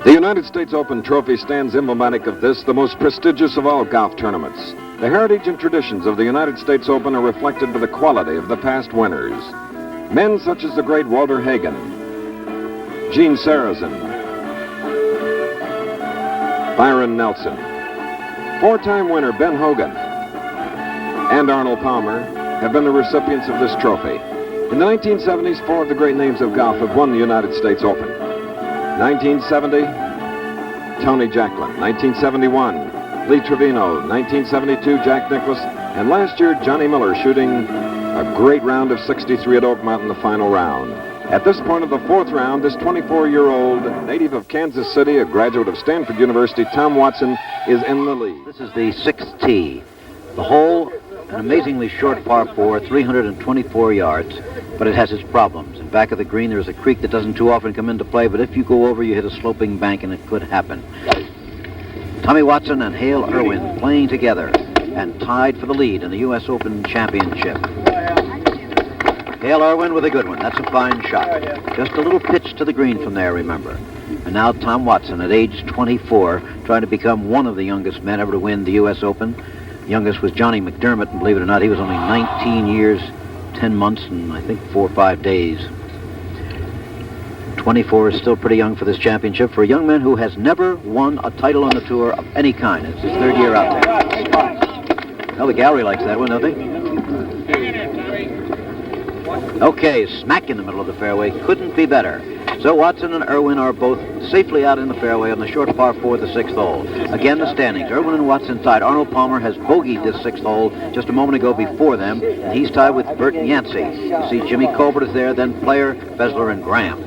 The United States Open trophy stands emblematic of this, the most prestigious of all golf tournaments. The heritage and traditions of the United States Open are reflected by the quality of the past winners. Men such as the great Walter Hagen, Gene Sarazen, Byron Nelson, four-time winner Ben Hogan, and Arnold Palmer have been the recipients of this trophy. In the 1970s, four of the great names of golf have won the United States Open. 1970, Tony Jacklin. 1971, Lee Trevino. 1972, Jack Nicklaus. And last year, Johnny Miller shooting a great round of 63 at Oakmont in the final round. At this point of the fourth round, this 24-year-old native of Kansas City, a graduate of Stanford University, Tom Watson, is in the lead. This is the sixth tee. The hole, an amazingly short par 4, 324 yards, but it has its problems. In back of the green, there's a creek that doesn't too often come into play, but if you go over, you hit a sloping bank, and it could happen. Tommy Watson and Hale Irwin playing together and tied for the lead in the U.S. Open Championship. Hale Irwin with a good one. That's a fine shot. Just a little pitch to the green from there, remember. And now Tom Watson, at age 24, trying to become one of the youngest men ever to win the U.S. Open. Youngest was Johnny McDermott, and believe it or not, he was only 19 years, 10 months, and I think 4 or 5 days. 24 is still pretty young for this championship for a young man who has never won a title on the tour of any kind. It's his third year out there. Well, the gallery likes that one, don't they? Okay, smack in the middle of the fairway. Couldn't be better. So Watson and Irwin are both safely out in the fairway on the short par 4 of the sixth hole. Again, the standings. Irwin and Watson tied. Arnold Palmer has bogeyed this sixth hole just a moment ago before them, and he's tied with Bert Yancey. You see Jimmy Colbert is there, then Player, Fessler, and Graham.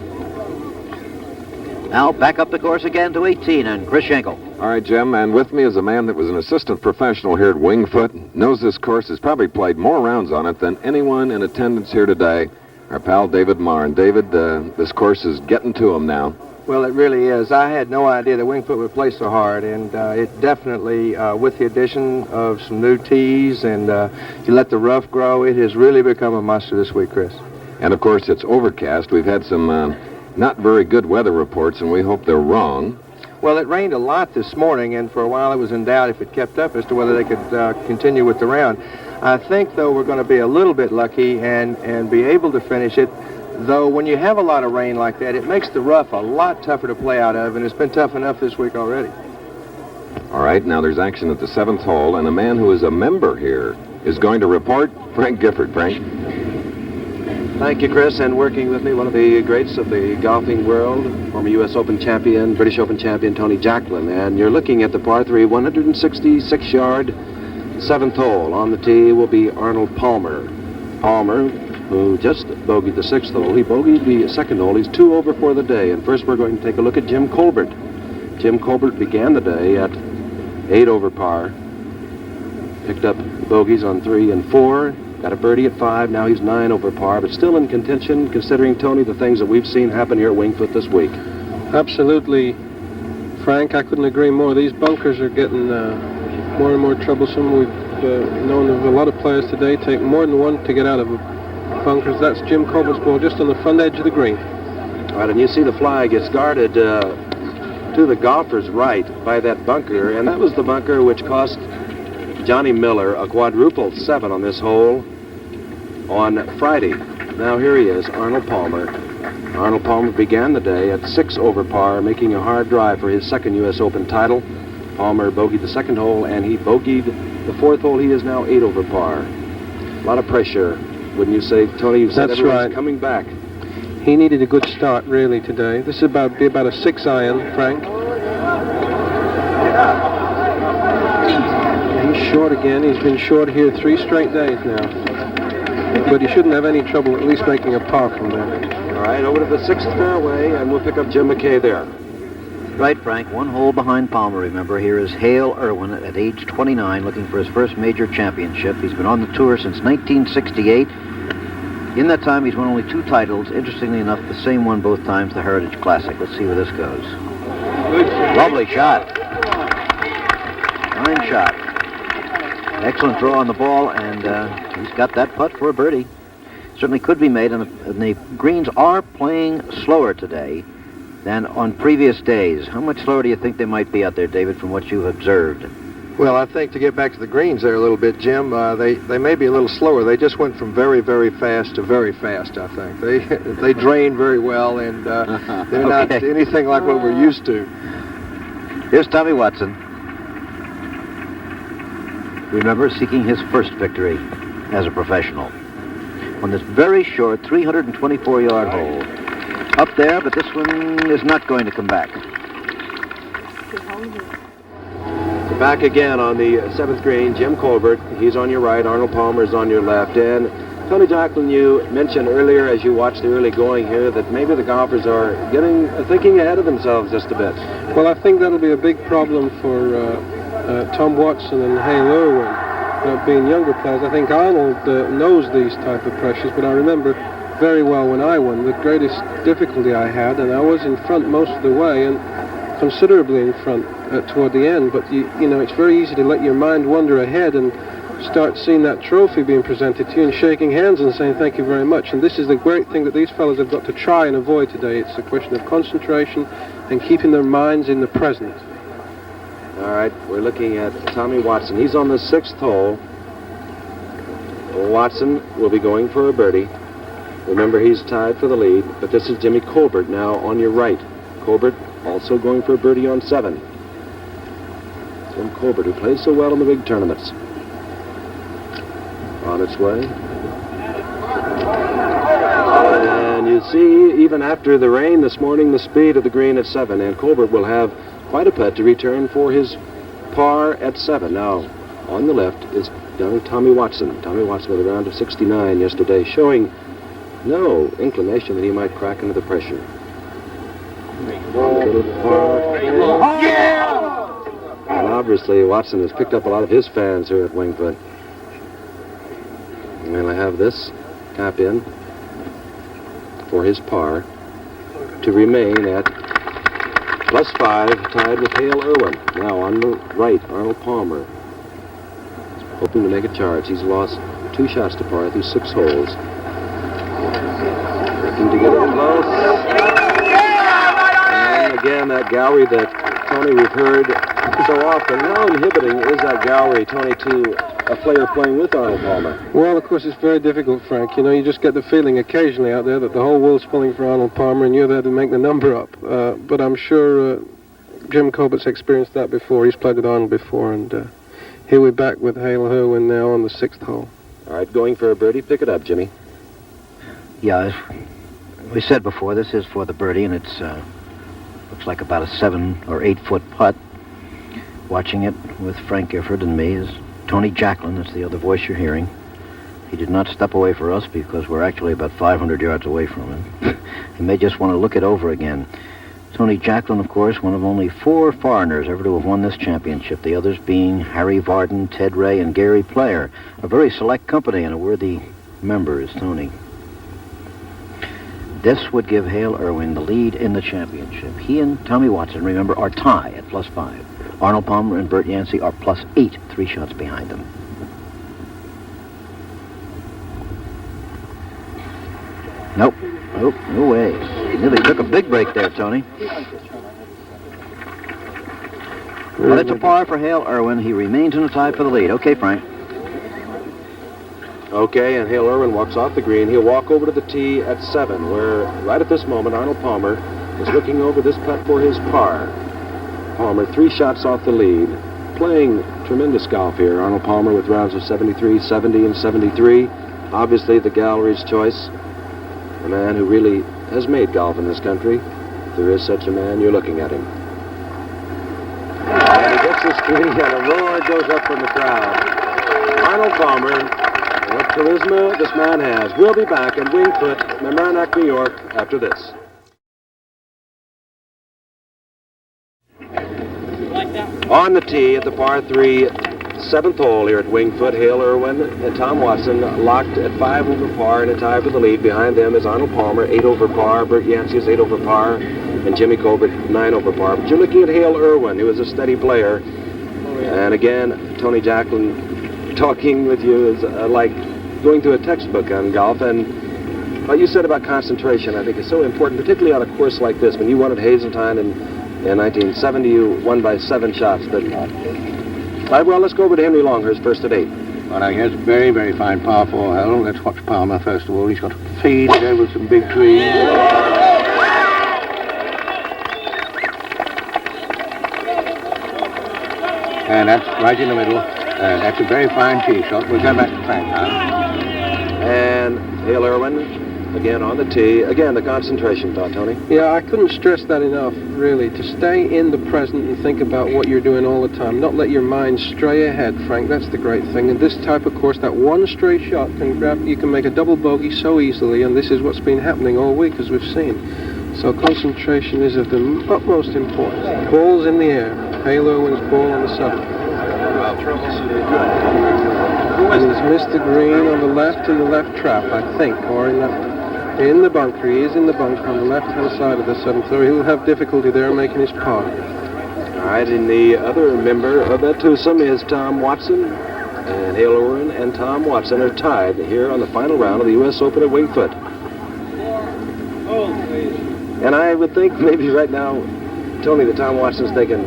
Now back up the course again to 18, and Chris Schenkel. All right, Jim, and with me is a man that was an assistant professional here at Wingfoot, knows this course, has probably played more rounds on it than anyone in attendance here today. Our pal David Marr. And David, this course is getting to him now. Well, it really is. I had no idea that Wingfoot would play so hard, and it definitely, with the addition of some new tees and you let the rough grow, it has really become a monster this week, Chris. And, of course, it's overcast. We've had some not very good weather reports, and we hope they're wrong. Well, it rained a lot this morning, and for a while it was in doubt if it kept up as to whether they could continue with the round. I think, though, we're going to be a little bit lucky and be able to finish it, though when you have a lot of rain like that, it makes the rough a lot tougher to play out of, and it's been tough enough this week already. All right, now there's action at the seventh hole, and a man who is a member here is going to report. Frank Gifford. Frank. Thank you, Chris, and working with me, one of the greats of the golfing world, former U.S. Open champion, British Open champion, Tony Jacklin, and you're looking at the par 3, 166-yard seventh hole. On the tee will be Arnold Palmer. Palmer, who just bogeyed the sixth hole. He bogeyed the second hole. He's 2 over for the day. And first we're going to take a look at Jim Colbert. Jim Colbert began the day at 8 over par. Picked up bogeys on 3 and 4. Got a birdie at 5. Now he's 9 over par, but still in contention, considering, Tony, the things that we've seen happen here at Wingfoot this week. Absolutely, Frank. I couldn't agree more. These bunkers are getting more and more troublesome. We've known of a lot of players today take more than one to get out of bunkers. That's Jim Colbert's ball just on the front edge of the green. All right, and you see the fly gets guarded to the golfer's right by that bunker, and that was the bunker which cost Johnny Miller a quadruple 7 on this hole on Friday. Now here he is, Arnold Palmer. Arnold Palmer began the day at 6 over par, making a hard drive for his second U.S. Open title. Palmer bogeyed the second hole, and he bogeyed the fourth hole. He is now 8 over par. A lot of pressure, wouldn't you say, Tony? You said that's everyone's right. Coming back. He needed a good start, really, today. This is about a 6 iron, Frank. He's short again. He's been short here 3 straight days now. But he shouldn't have any trouble at least making a par from there. All right, over to the 6th fairway, and we'll pick up Jim McKay there. Right, Frank. 1 hole behind Palmer, remember. Here is Hale Irwin at age 29, looking for his first major championship. He's been on the tour since 1968. In that time, he's won only 2 titles. Interestingly enough, the same one both times, the Heritage Classic. Let's see where this goes. Lovely shot. Fine shot. Excellent draw on the ball, and he's got that putt for a birdie. Certainly could be made, and the greens are playing slower today than on previous days. How much slower do you think they might be out there, David, from what you've observed? Well, I think to get back to the greens there a little bit, Jim, they may be a little slower. They just went from very, very fast to very fast, I think. They drain very well, and they're not anything like what we're used to. Here's Tommy Watson. Remember, seeking his first victory as a professional on this very short 324-yard hole. Up there, but this one is not going to come back. Back again on the 7th green, Jim Colbert. He's on your right. Arnold Palmer is on your left. And Tony Jacklin, you mentioned earlier as you watched the early going here that maybe the golfers are thinking ahead of themselves just a bit. Well, I think that'll be a big problem for Tom Watson and Hale Irwin, being younger players. I think Arnold knows these type of pressures, but I remember very well when I won, the greatest difficulty I had, and I was in front most of the way, and considerably in front toward the end, but you know, it's very easy to let your mind wander ahead and start seeing that trophy being presented to you and shaking hands and saying thank you very much. And this is the great thing that these fellows have got to try and avoid today. It's a question of concentration and keeping their minds in the present. All right, we're looking at Tommy Watson. He's on the 6th hole. Watson will be going for a birdie. Remember, he's tied for the lead, but this is Jimmy Colbert now on your right. Colbert also going for a birdie on 7. Jim Colbert, who plays so well in the big tournaments. On its way. And you see, even after the rain this morning, the speed of the green at 7, and Colbert will have quite a putt to return for his par at 7. Now, on the left is young Tommy Watson. Tommy Watson with a round of 69 yesterday, showing no inclination that he might crack into the pressure. Little par. And obviously, Watson has picked up a lot of his fans here at Wingfoot. And we'll have this tap in for his par to remain at +5, tied with Hale Irwin. Now on the right, Arnold Palmer, hoping to make a charge. He's lost 2 shots to par through 6 holes. Looking to get it close. And again, that gallery that, Tony, we've heard so often. How inhibiting is that gallery, Tony, to a player playing with Arnold Palmer? Well, of course, it's very difficult, Frank. You know, you just get the feeling occasionally out there that the whole world's pulling for Arnold Palmer and you're there to make the number up. But I'm sure Jim Colbert's experienced that before. He's played with Arnold before, and here we're back with Hale Irwin now on the 6th hole. All right, going for a birdie. Pick it up, Jimmy. Yeah, as we said before, this is for the birdie, and it's looks like about a 7 or 8 foot putt. Watching it with Frank Gifford and me is Tony Jacklin. That's the other voice you're hearing. He did not step away for us because we're actually about 500 yards away from him. He may just want to look it over again. Tony Jacklin, of course, one of only 4 foreigners ever to have won this championship, the others being Harry Vardon, Ted Ray, and Gary Player. A very select company and a worthy member is Tony. This would give Hale Irwin the lead in the championship. He and Tommy Watson, remember, are tie at +5. Arnold Palmer and Bert Yancey are +8, 3 shots behind them. Nope. Nope, no way. Nearly took a big break there, Tony. Well, it's a par for Hale Irwin. He remains in the tie for the lead. Okay, Frank. Okay, and Hale Irwin walks off the green. He'll walk over to the tee at 7, where right at this moment, Arnold Palmer is looking over this putt for his par. Palmer 3 shots off the lead, playing tremendous golf here. Arnold Palmer with rounds of 73, 70, and 73. Obviously the gallery's choice. A man who really has made golf in this country. If there is such a man, you're looking at him. And he gets this green, and a roar goes up from the crowd. Arnold Palmer, what charisma this man has. We'll be back in Wingfoot, Mamaroneck, New York, after this. On the tee at the par 3, 7th hole here at Wingfoot, Hale Irwin and Tom Watson locked at 5 over par in a tie for the lead. Behind them is Arnold Palmer, 8 over par. Bert Yancey is 8 over par. And Jimmy Colbert, 9 over par. But you're looking at Hale Irwin, who is a steady player. And again, Tony Jacklin talking with you is like going through a textbook on golf. And What you said about concentration, I think, is so important, particularly on a course like this. When you won at Hazeltine in 1970, you won by 7 shots. But well, let's go over to Henry Longhurst first at 8. Well, now, here's a very, very fine par 4 hole. Let's watch Palmer first of all. He's got to fade over some big trees. And that's right in the middle. That's a very fine tee shot. We'll go back to Frank now. And Hale Irwin, again on the tee. Again, the concentration thought, Tony. Yeah, I couldn't stress that enough, really, to stay in the present and think about what you're doing all the time. Not let your mind stray ahead, Frank. That's the great thing. In this type of course, that one stray shot you can make a double bogey so easily, and this is what's been happening all week, as we've seen. So concentration is of the utmost importance. Ball's in the air. Hale Irwin's ball on the 7th. And he's missed the green on the left in the left trap, I think, or in the bunker. He is in the bunker on the left-hand side of the 7th, so he'll have difficulty there making his par. All right, and the other member of that twosome is Tom Watson. And Hale Irwin and Tom Watson are tied here on the final round of the U.S. Open at Winged Foot. And I would think maybe right now, Tony, that Tom Watson's thinking,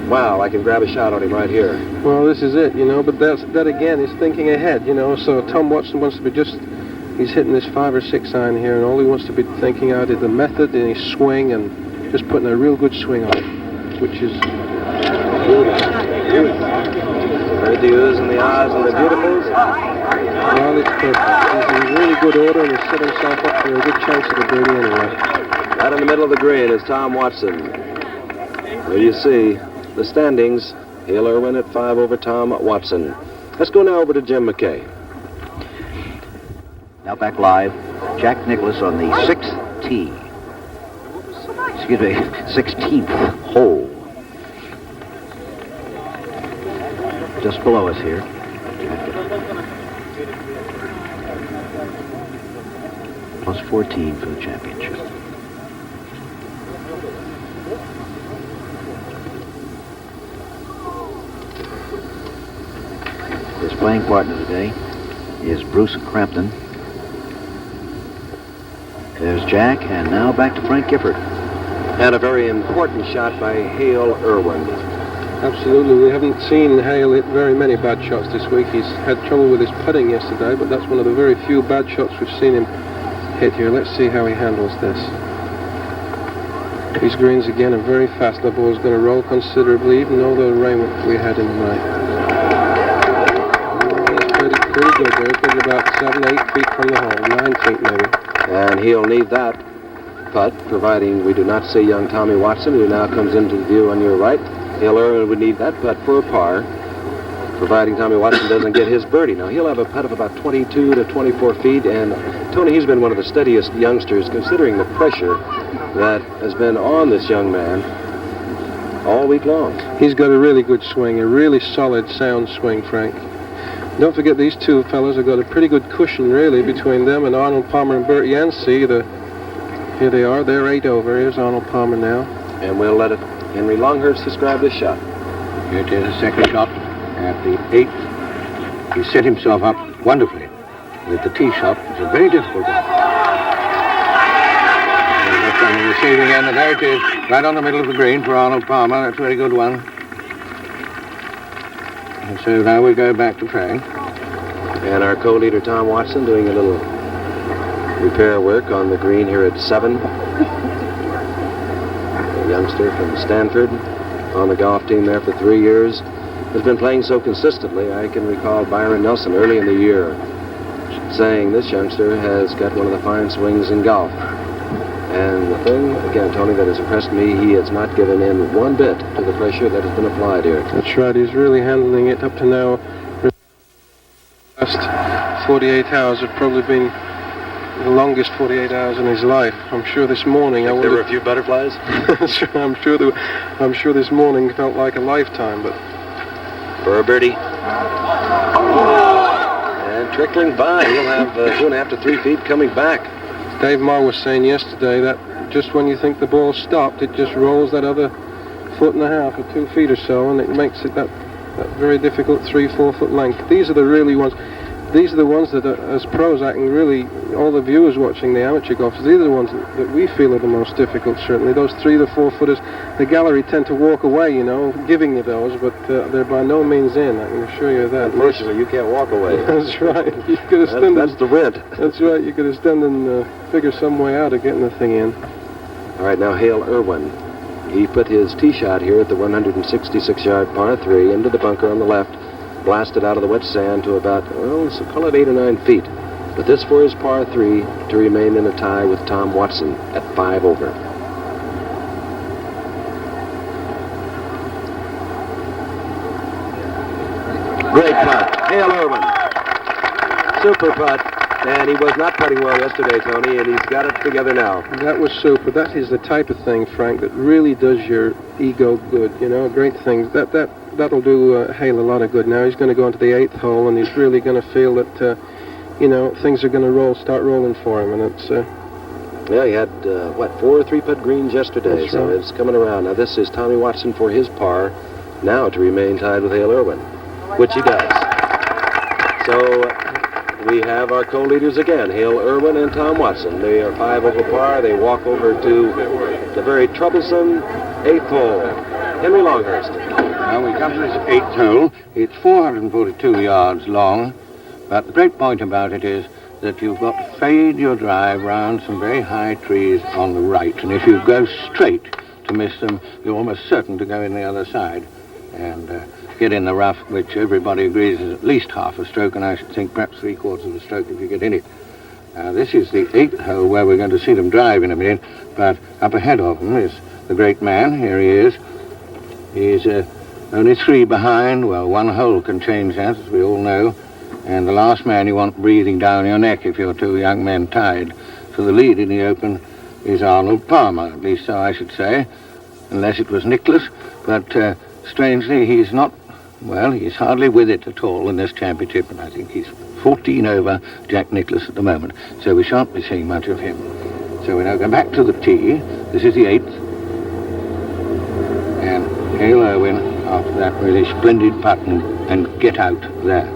wow, I can grab a shot on him right here. Well, this is it, but that again is thinking ahead, so Tom Watson wants to be he's hitting this 5 or 6 iron here, and all he wants to be thinking out is the method in his swing and just putting a real good swing on it, which is... Heard the oohs and the ahs and the beautifuls. Well, it's perfect. He's in really good order, and he's set himself up for a good chance at a birdie anyway. Right in the middle of the green is Tom Watson. There you see the standings. Hale Irwin at 5 over Tom Watson. Let's go now over to Jim McKay. Now back live, Jack Nicklaus on the 6th tee. 16th hole. Just below us here. Plus 14 for the championship. His playing partner today is Bruce Crampton. There's Jack, and now back to Frank Gifford. And a very important shot by Hale Irwin. Absolutely. We haven't seen Hale hit very many bad shots this week. He's had trouble with his putting yesterday, but that's one of the very few bad shots we've seen him hit here. Let's see how he handles this. These greens, again, are very fast. The ball's going to roll considerably, even though the rain we had in the night. He's pretty good there. He's probably about 7-8 feet from the hole, 9 feet maybe. And he'll need that putt, providing we do not see young Tommy Watson, who now comes into view on your right. Hale Irwin would need that putt for a par, providing Tommy Watson doesn't get his birdie. Now, he'll have a putt of about 22 to 24 feet, and Tony, he's been one of the steadiest youngsters, considering the pressure that has been on this young man all week long. He's got a really good swing, a really solid, sound swing, Frank. Don't forget, these two fellows have got a pretty good cushion, really, between them and Arnold Palmer and Bert Yancey. Here they are. They're 8 over. Here's Arnold Palmer now. And we'll let Henry Longhurst describe this shot. Here it is, a second shot at the 8th. He set himself up wonderfully with the tee shot. It's a very difficult one. And that's on the receiving end, and there it is, right on the middle of the green for Arnold Palmer. That's a very good one. And so now we go back to Frank. And our co-leader, Tom Watson, doing a little repair work on the green here at 7. A youngster from Stanford, on the golf team there for 3 years, has been playing so consistently. I can recall Byron Nelson early in the year saying this youngster has got one of the fine swings in golf. And the thing, again, Tony, that has impressed me, he has not given in one bit to the pressure that has been applied here. That's right. He's really handling it up to now. The last 48 hours have probably been the longest 48 hours in his life. I'm sure this morning... There were a few butterflies? I'm sure this morning felt like a lifetime, but... For a birdie. And trickling by, he'll have 2.5 to 3 feet coming back. Dave Marr was saying yesterday that just when you think the ball's stopped, it just rolls that other 1.5 or 2 feet or so, and it makes it that very difficult 3-4 foot length. These are the really ones. these are the ones that, as pros, I can really, all the viewers watching the amateur golfers, these are the ones that we feel are the most difficult, certainly. Those 3 to 4 footers, the gallery tend to walk away, you know, giving you those, but they're by no means in, I can assure you of that. Unfortunately, you can't walk away. That's right. You could have stand That's the rent. That's right. You could have stand and figure some way out of getting the thing in. All right, now Hale Irwin. He put his tee shot here at the 166-yard par 3 into the bunker on the left, blasted out of the wet sand to about, well, so call it 8 or 9 feet. But this for his par 3 to remain in a tie with Tom Watson at 5 over. Great putt. Hale Irwin. Super putt. And he was not putting well yesterday, Tony, and he's got it together now. That was super. That is the type of thing, Frank, that really does your ego good. You know, great things. That'll do Hale a lot of good. Now he's going to go into the 8th hole, and he's really going to feel that, you know, things are going to start rolling for him, and it's. Yeah, he had 4 3-putt greens yesterday, That's so right. it's coming around. Now this is Tommy Watson for his par, now to remain tied with Hale Irwin, which he does. So. We have our co-leaders again, Hale Irwin and Tom Watson. They are 5 over par. They walk over to the very troublesome 8th hole. Henry Longhurst. Now we come to this 8th hole. It's 442 yards long, but the great point about it is that you've got to fade your drive round some very high trees on the right, and if you go straight to miss them, you're almost certain to go in the other side and get in the rough, which everybody agrees is at least half a stroke, and I should think perhaps 3/4 of a stroke if you get in it. This is the 8th hole where we're going to see them drive in a minute, but up ahead of them is the great man. Here he is. He's only 3 behind. Well, 1 hole can change that, as we all know, and the last man you want breathing down your neck if you're 2 young men tied. So the lead in the Open is Arnold Palmer, at least so I should say, unless it was Nicklaus, but strangely he's not. Well, he's hardly with it at all in this championship, and I think he's 14 over Jack Nicklaus at the moment, so we shan't be seeing much of him. So we now go back to the tee. This is the 8th. And Hale Irwin, after that really splendid putt and get out there.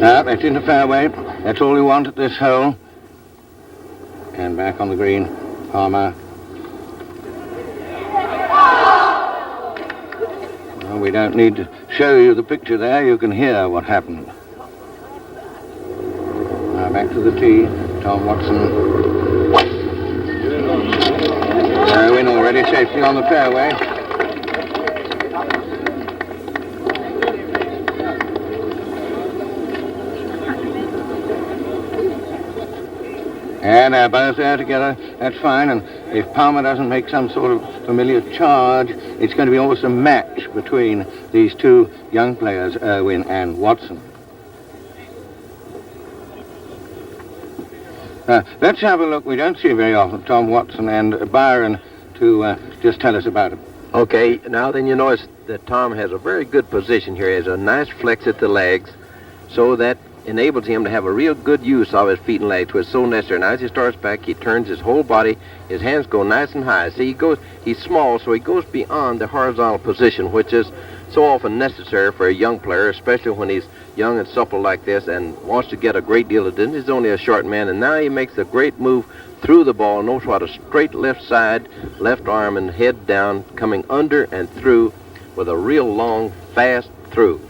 That's in the fairway. That's all we want at this hole. And back on the green, Palmer. Well, we don't need to show you the picture there. You can hear what happened. Now back to the tee. Tom Watson. Irwin already safely on the fairway. And they're both there together. That's fine. And if Palmer doesn't make some sort of familiar charge, it's going to be almost a match between these 2 young players, Irwin and Watson. Let's have a look. We don't see very often Tom Watson and Byron to just tell us about him. Okay, now then you notice that Tom has a very good position here. He has a nice flex at the legs, so that enables him to have a real good use of his feet and legs, which is so necessary. Now as he starts back, he turns his whole body, his hands go nice and high. See, he's small, so he goes beyond the horizontal position, which is so often necessary for a young player, especially when he's young and supple like this and wants to get a great deal of distance. He's only a short man, and now he makes a great move through the ball. Knows what, a straight left side, left arm and head down, coming under and through with a real long, fast through.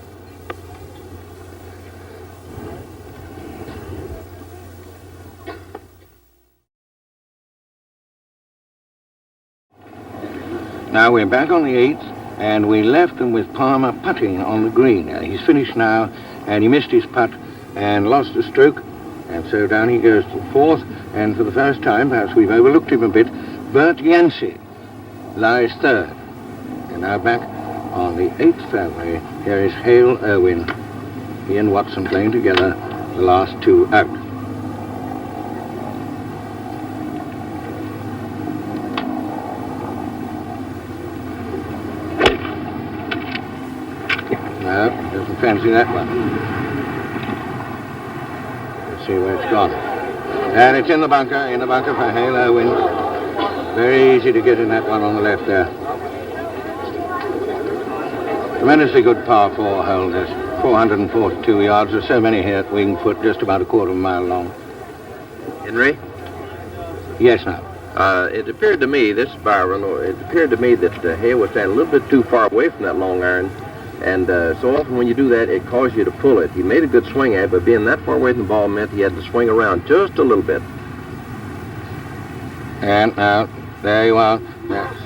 Now we're back on the 8th, and we left them with Palmer putting on the green. He's finished now, and he missed his putt and lost a stroke, and so down he goes to 4th, and for the first time, perhaps we've overlooked him a bit, Bert Yancey lies 3rd. And now back on the 8th fairway, here is Hale Irwin. He and Watson playing together, the last 2 out. No, doesn't fancy that one. Let's see where it's gone. And it's in the bunker for Hale Irwin. Very easy to get in that one on the left there. Tremendously good par 4 hole, this 442 yards. There's so many here at Wingfoot, just about a quarter of a mile long. Henry? Yes, now. It appeared to me, this is Byron, it appeared to me that Hale was standing a little bit too far away from that long iron. And so often when you do that, it causes you to pull it. He made a good swing at it, but being that far away from the ball meant he had to swing around just a little bit. And now, there you are. That's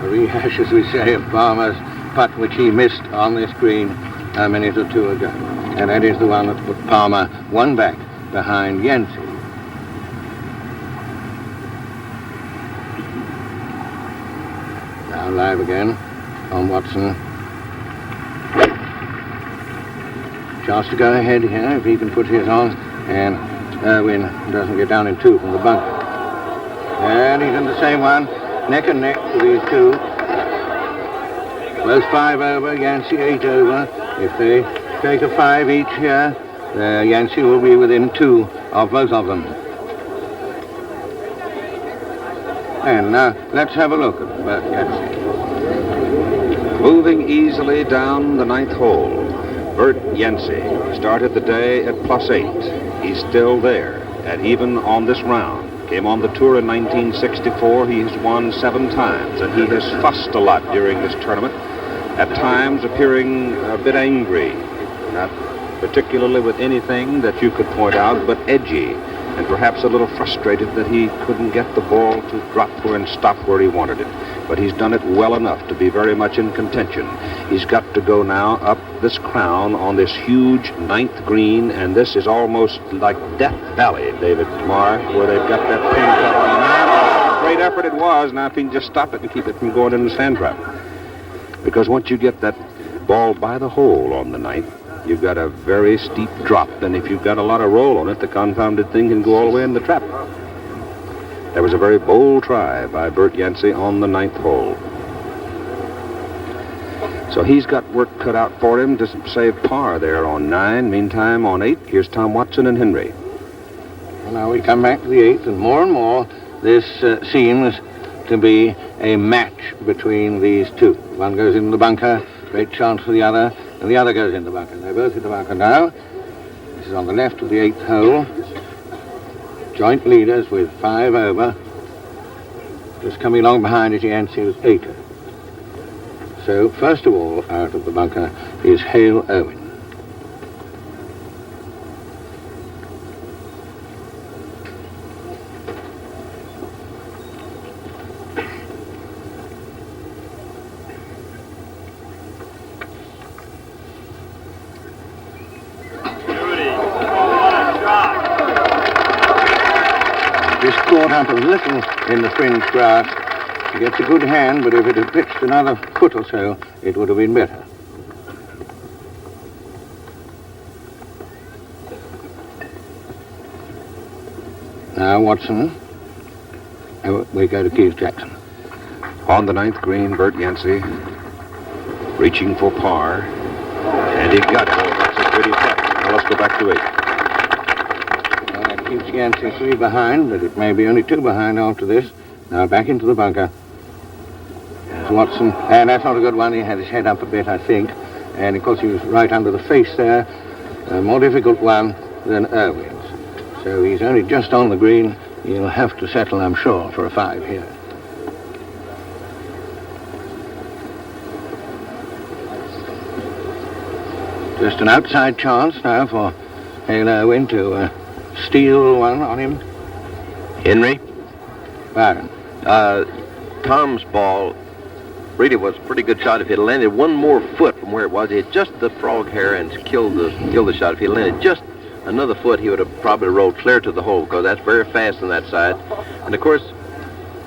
a rehash, as we say, of Palmer's putt, which he missed on this green a minute or two ago. And that is the one that put Palmer one back behind Yancey. Now live again on Watson. Chance to go ahead here if he can put his on, and Irwin doesn't get down in 2 from the bunker. And he's in the same one, neck and neck with these two. Both 5 over, Yancey 8 over. If they take a 5 each here, Yancey will be within 2 of both of them. And now let's have a look at Bert Yancey. Moving easily down the 9th hole, Bert Yancey started the day at +8. He's still there at even on this round. Came on the tour in 1964. He has won 7 times, and he has fussed a lot during this tournament, at times appearing a bit angry, not particularly with anything that you could point out, but edgy, and perhaps a little frustrated that he couldn't get the ball to drop where and stop where he wanted it. But he's done it well enough to be very much in contention. He's got to go now up this crown on this huge 9th green, and this is almost like Death Valley, David Marr, where they've got that pin cut on now. Great effort it was. Now if he can just stop it and keep it from going in the sand trap. Because once you get that ball by the hole on the 9th, you've got a very steep drop, and if you've got a lot of roll on it, the confounded thing can go all the way in the trap. That was a very bold try by Bert Yancey on the 9th hole. So he's got work cut out for him to save par there on 9. Meantime, on 8, here's Tom Watson and Henry. Well, now we come back to the 8th, and more, this seems to be a match between these two. One goes in the bunker, great chance for the other, and the other goes in the bunker. They're both in the bunker now. This is on the left of the 8th hole. Joint leaders with 5 over. Just coming along behind it, Yancey was 8 over. So, first of all, out of the bunker is Hale Irwin. Just caught up a little in the fringe grass. He gets a good hand, but if it had pitched another foot or so, it would have been better. Now Watson. We go to Keith Jackson. On the 9th green, Bert Yancey reaching for par, and he got it. Oh, that's a pretty putt. Now let's go back to 8. That keeps Yancey 3 behind, but it may be only 2 behind after this. Now back into the bunker. There's Watson, and that's not a good one. He had his head up a bit, I think, and of course he was right under the face there. A more difficult one than Irwin's. So he's only just on the green. He'll have to settle, I'm sure, for a 5 here. Just an outside chance now for Hale Irwin to steal one on him. Henry? Byron. Tom's ball really was a pretty good shot. If it landed 1 more foot from where it was, it just the frog hair and killed the shot. If he landed just another foot, he would have probably rolled clear to the hole, because that's very fast on that side. And of course,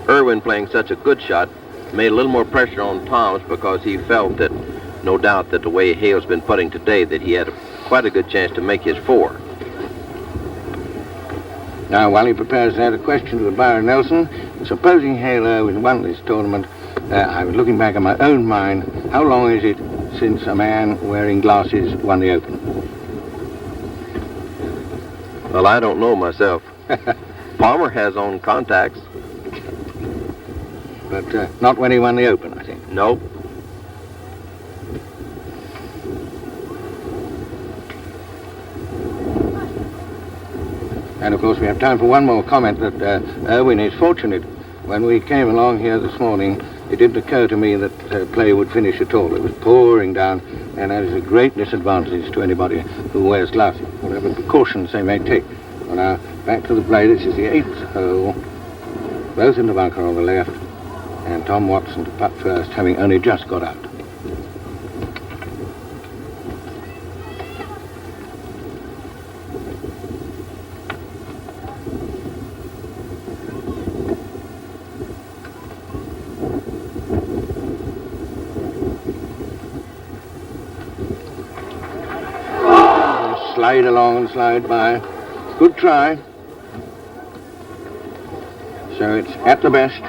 Irwin playing such a good shot made a little more pressure on Tom's, because he felt that, no doubt, that the way Hale's been putting today, that he had quite a good chance to make his 4. Now, while he prepares that, a question to Byron Nelson. Supposing Hale Irwin won this tournament, I was looking back in my own mind, how long is it since a man wearing glasses won the Open? Well, I don't know myself. Palmer has on contacts. But not when he won the Open, I think. Nope. And of course we have time for one more comment that Irwin is fortunate. When we came along here this morning, it didn't occur to me that play would finish at all. It was pouring down, and that is a great disadvantage to anybody who wears glasses, whatever precautions they may take. Well, now, back to the play. This is the 8th hole, both in the bunker on the left, and Tom Watson to putt first, having only just got out. Slide along and slide by. Good try. So it's at the best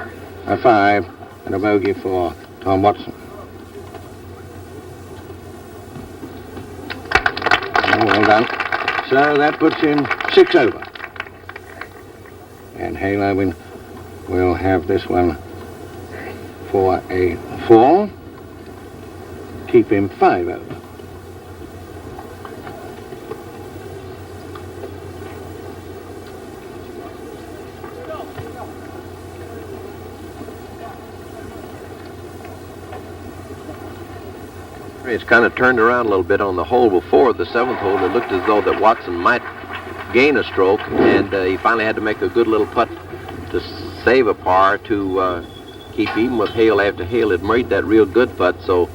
a 5 and a bogey for Tom Watson. Oh, well done. So that puts him 6 over. And Hale Irwin will have this one for a 4. Keep him 5 over. It's kind of turned around a little bit on the hole before the 7th hole. It looked as though that Watson might gain a stroke, and he finally had to make a good little putt to save a par to keep even with Hale after Hale had made that real good putt. So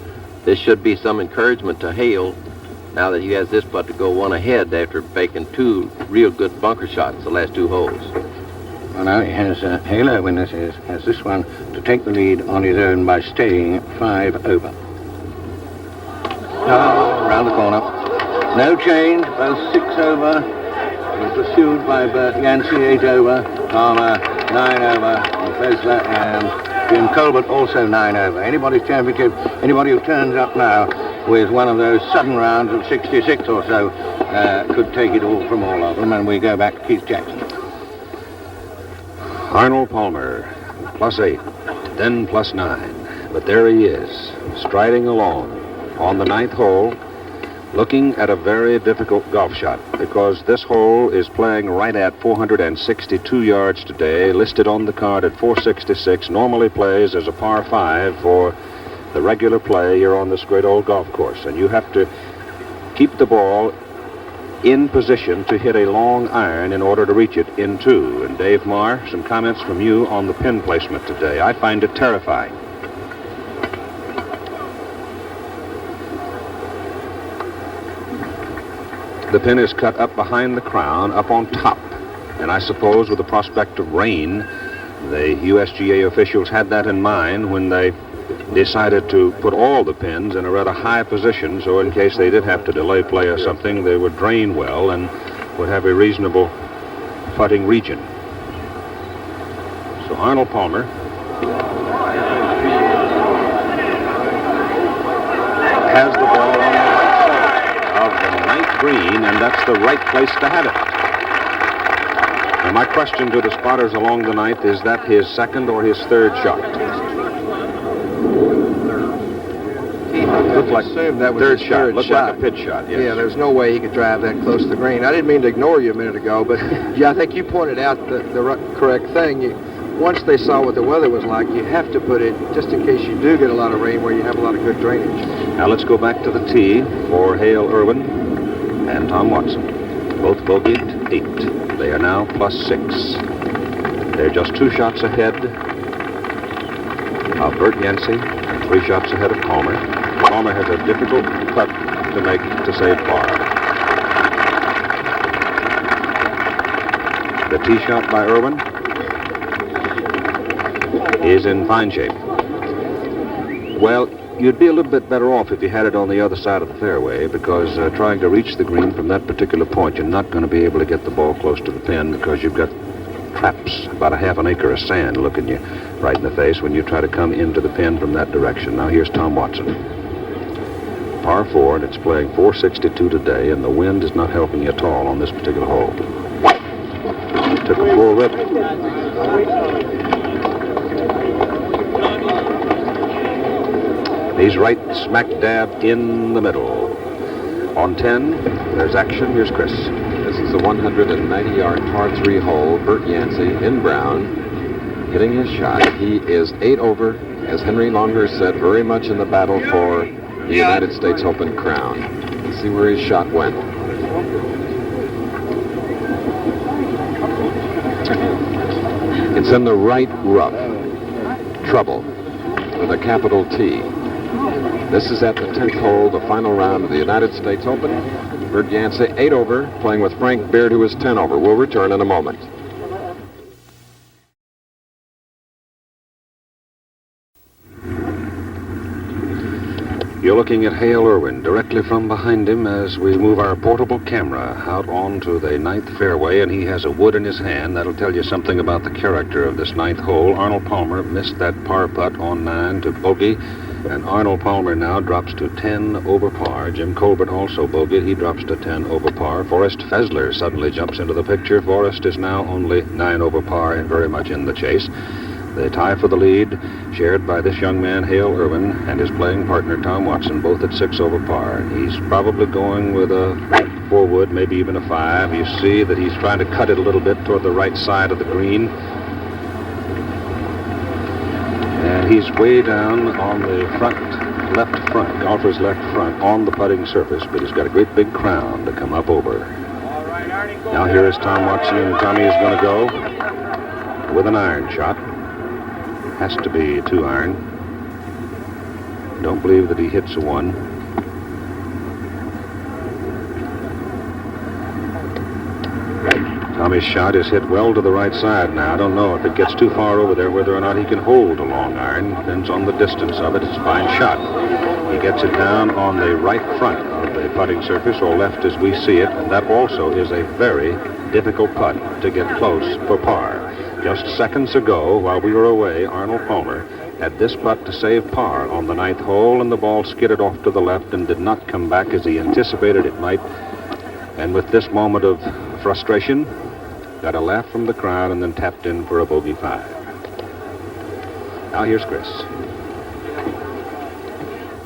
this should be some encouragement to Hale now that he has this putt to go one ahead after making 2 real good bunker shots the last 2 holes. Well, now he has Hale Irwin, has this one to take the lead on his own by staying 5 over. Oh, round the corner. No change, both 6 over. He's pursued by Bert Yancey, 8 over. Palmer, 9 over. And Fessler and Jim Colbert, also 9 over. Anybody's championship, anybody who turns up now with one of those sudden rounds of 66 or so could take it all from all of them. And we go back to Keith Jackson. Arnold Palmer, +8, then +9. But there he is, striding along on the 9th hole, looking at a very difficult golf shot, because this hole is playing right at 462 yards today, listed on the card at 466, normally plays as a par 5 for the regular play here on this great old golf course. And you have to keep the ball in position to hit a long iron in order to reach it in 2. And Dave Marr, some comments from you on the pin placement today. I find it terrifying. The pin is cut up behind the crown, up on top. And I suppose with the prospect of rain, the USGA officials had that in mind when they decided to put all the pins in a rather high position, so in case they did have to delay play or something, they would drain well and would have a reasonable putting region. So Arnold Palmer has the ball on the of the 9th green, and that's the right place to have it. Now, my question to the spotters along the 9th, is that his 2nd or his 3rd shot? Looked like that was 3rd his shot. 3rd Looked shot. like a pitch shot, yes. Yeah, there's no way he could drive that close to the green. I didn't mean to ignore you a minute ago, but yeah, I think you pointed out the correct thing. Once they saw what the weather was like, you have to put it, just in case you do get a lot of rain, where you have a lot of good drainage. Now let's go back to the tee for Hale Irwin and Tom Watson. Both bogeyed 8. They are now +6. They're just 2 shots ahead of Bert Yancey and 3 shots ahead of Palmer. Palmer has a difficult putt to make to save par. The tee shot by Irwin is in fine shape. Well, you'd be a little bit better off if you had it on the other side of the fairway, because trying to reach the green from that particular point, you're not going to be able to get the ball close to the pin, because you've got traps, about a half an acre of sand looking you right in the face when you try to come into the pin from that direction. Now here's Tom Watson. Par 4, and it's playing 462 today, and the wind is not helping you at all on this particular hole. took a full rip. He's right smack dab in the middle. On 10, there's action. Here's Chris. This is a 190-yard par 3 hole. Bert Yancey in brown, hitting his shot. He is 8 over, as Henry Longhurst said, very much in the battle for the United States Open crown. Let's see where his shot went. It's in the right rough. Trouble with a capital T. This is at the 10th hole, the final round of the United States Open. Bert Yancey, 8 over, playing with Frank Beard, who is 10 over. We'll return in a moment. You're looking at Hale Irwin directly from behind him as we move our portable camera out onto the 9th fairway, and he has a wood in his hand. That'll tell you something about the character of this 9th hole. Arnold Palmer missed that par putt on 9 to bogey, and Arnold Palmer now drops to 10 over par. Jim Colbert also bogeyed. He drops to 10 over par. Forrest Fessler suddenly jumps into the picture. Forrest is now only 9 over par and very much in the chase. The tie for the lead, shared by this young man, Hale Irwin, and his playing partner, Tom Watson, both at 6 over par. He's probably going with a 4 wood, maybe even a 5. You see that he's trying to cut it a little bit toward the right side of the green. And he's way down on the left front, golfer's left front, on the putting surface, but he's got a great big crown to come up over. Now here is Tom Watson, and Tommy is going to go with an iron shot. Has to be a 2-iron. Don't believe that he hits a 1. Tommy's shot is hit well to the right side now. I don't know if it gets too far over there, whether or not he can hold a long iron. Depends on the distance of it. It's a fine shot. He gets it down on the right front of the putting surface, or left as we see it, and that also is a very difficult putt to get close for par. Just seconds ago, while we were away, Arnold Palmer had this putt to save par on the 9th hole, and the ball skidded off to the left and did not come back as he anticipated it might. And with this moment of frustration, got a laugh from the crowd and then tapped in for a bogey 5. Now here's Chris.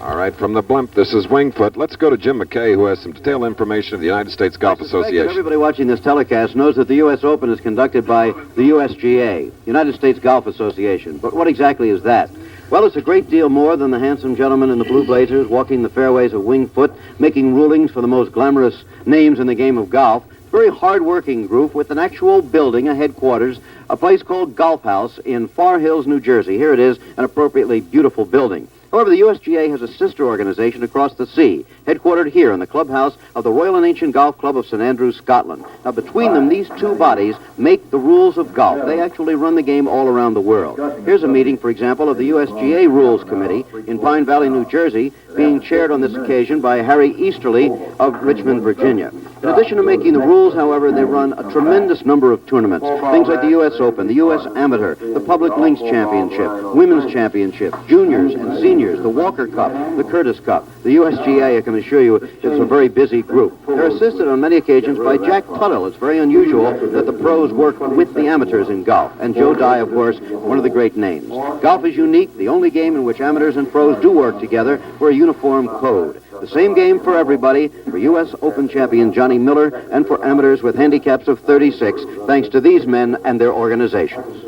All right, from the blimp, this is Wingfoot. Let's go to Jim McKay, who has some detailed information of the United States Golf Association. Everybody watching this telecast knows that the U.S. Open is conducted by the USGA, United States Golf Association. But what exactly is that? Well, it's a great deal more than the handsome gentleman in the blue blazers walking the fairways of Wingfoot, making rulings for the most glamorous names in the game of golf. It's a very hard-working group with an actual building, a headquarters, a place called Golf House in Far Hills, New Jersey. Here it is, an appropriately beautiful building. However, the USGA has a sister organization across the sea, headquartered here in the clubhouse of the Royal and Ancient Golf Club of St. Andrews, Scotland. Now, between them, these two bodies make the rules of golf. They actually run the game all around the world. Here's a meeting, for example, of the USGA Rules Committee in Pine Valley, New Jersey, being chaired on this occasion by Harry Easterly of Richmond, Virginia. In addition to making the rules, however, they run a tremendous number of tournaments, things like the U.S. Open, the U.S. Amateur, the Public Links Championship, Women's Championship, Juniors and Seniors, the Walker Cup, the Curtis Cup. The USGA, I can assure you, is a very busy group. They're assisted on many occasions by Jack Tuttle. It's very unusual that the pros work with the amateurs in golf. And Joe Dye, of course, one of the great names. Golf is unique, the only game in which amateurs and pros do work together for a uniform code. The same game for everybody, for U.S. Open champion Johnny Miller, and for amateurs with handicaps of 36, thanks to these men and their organizations.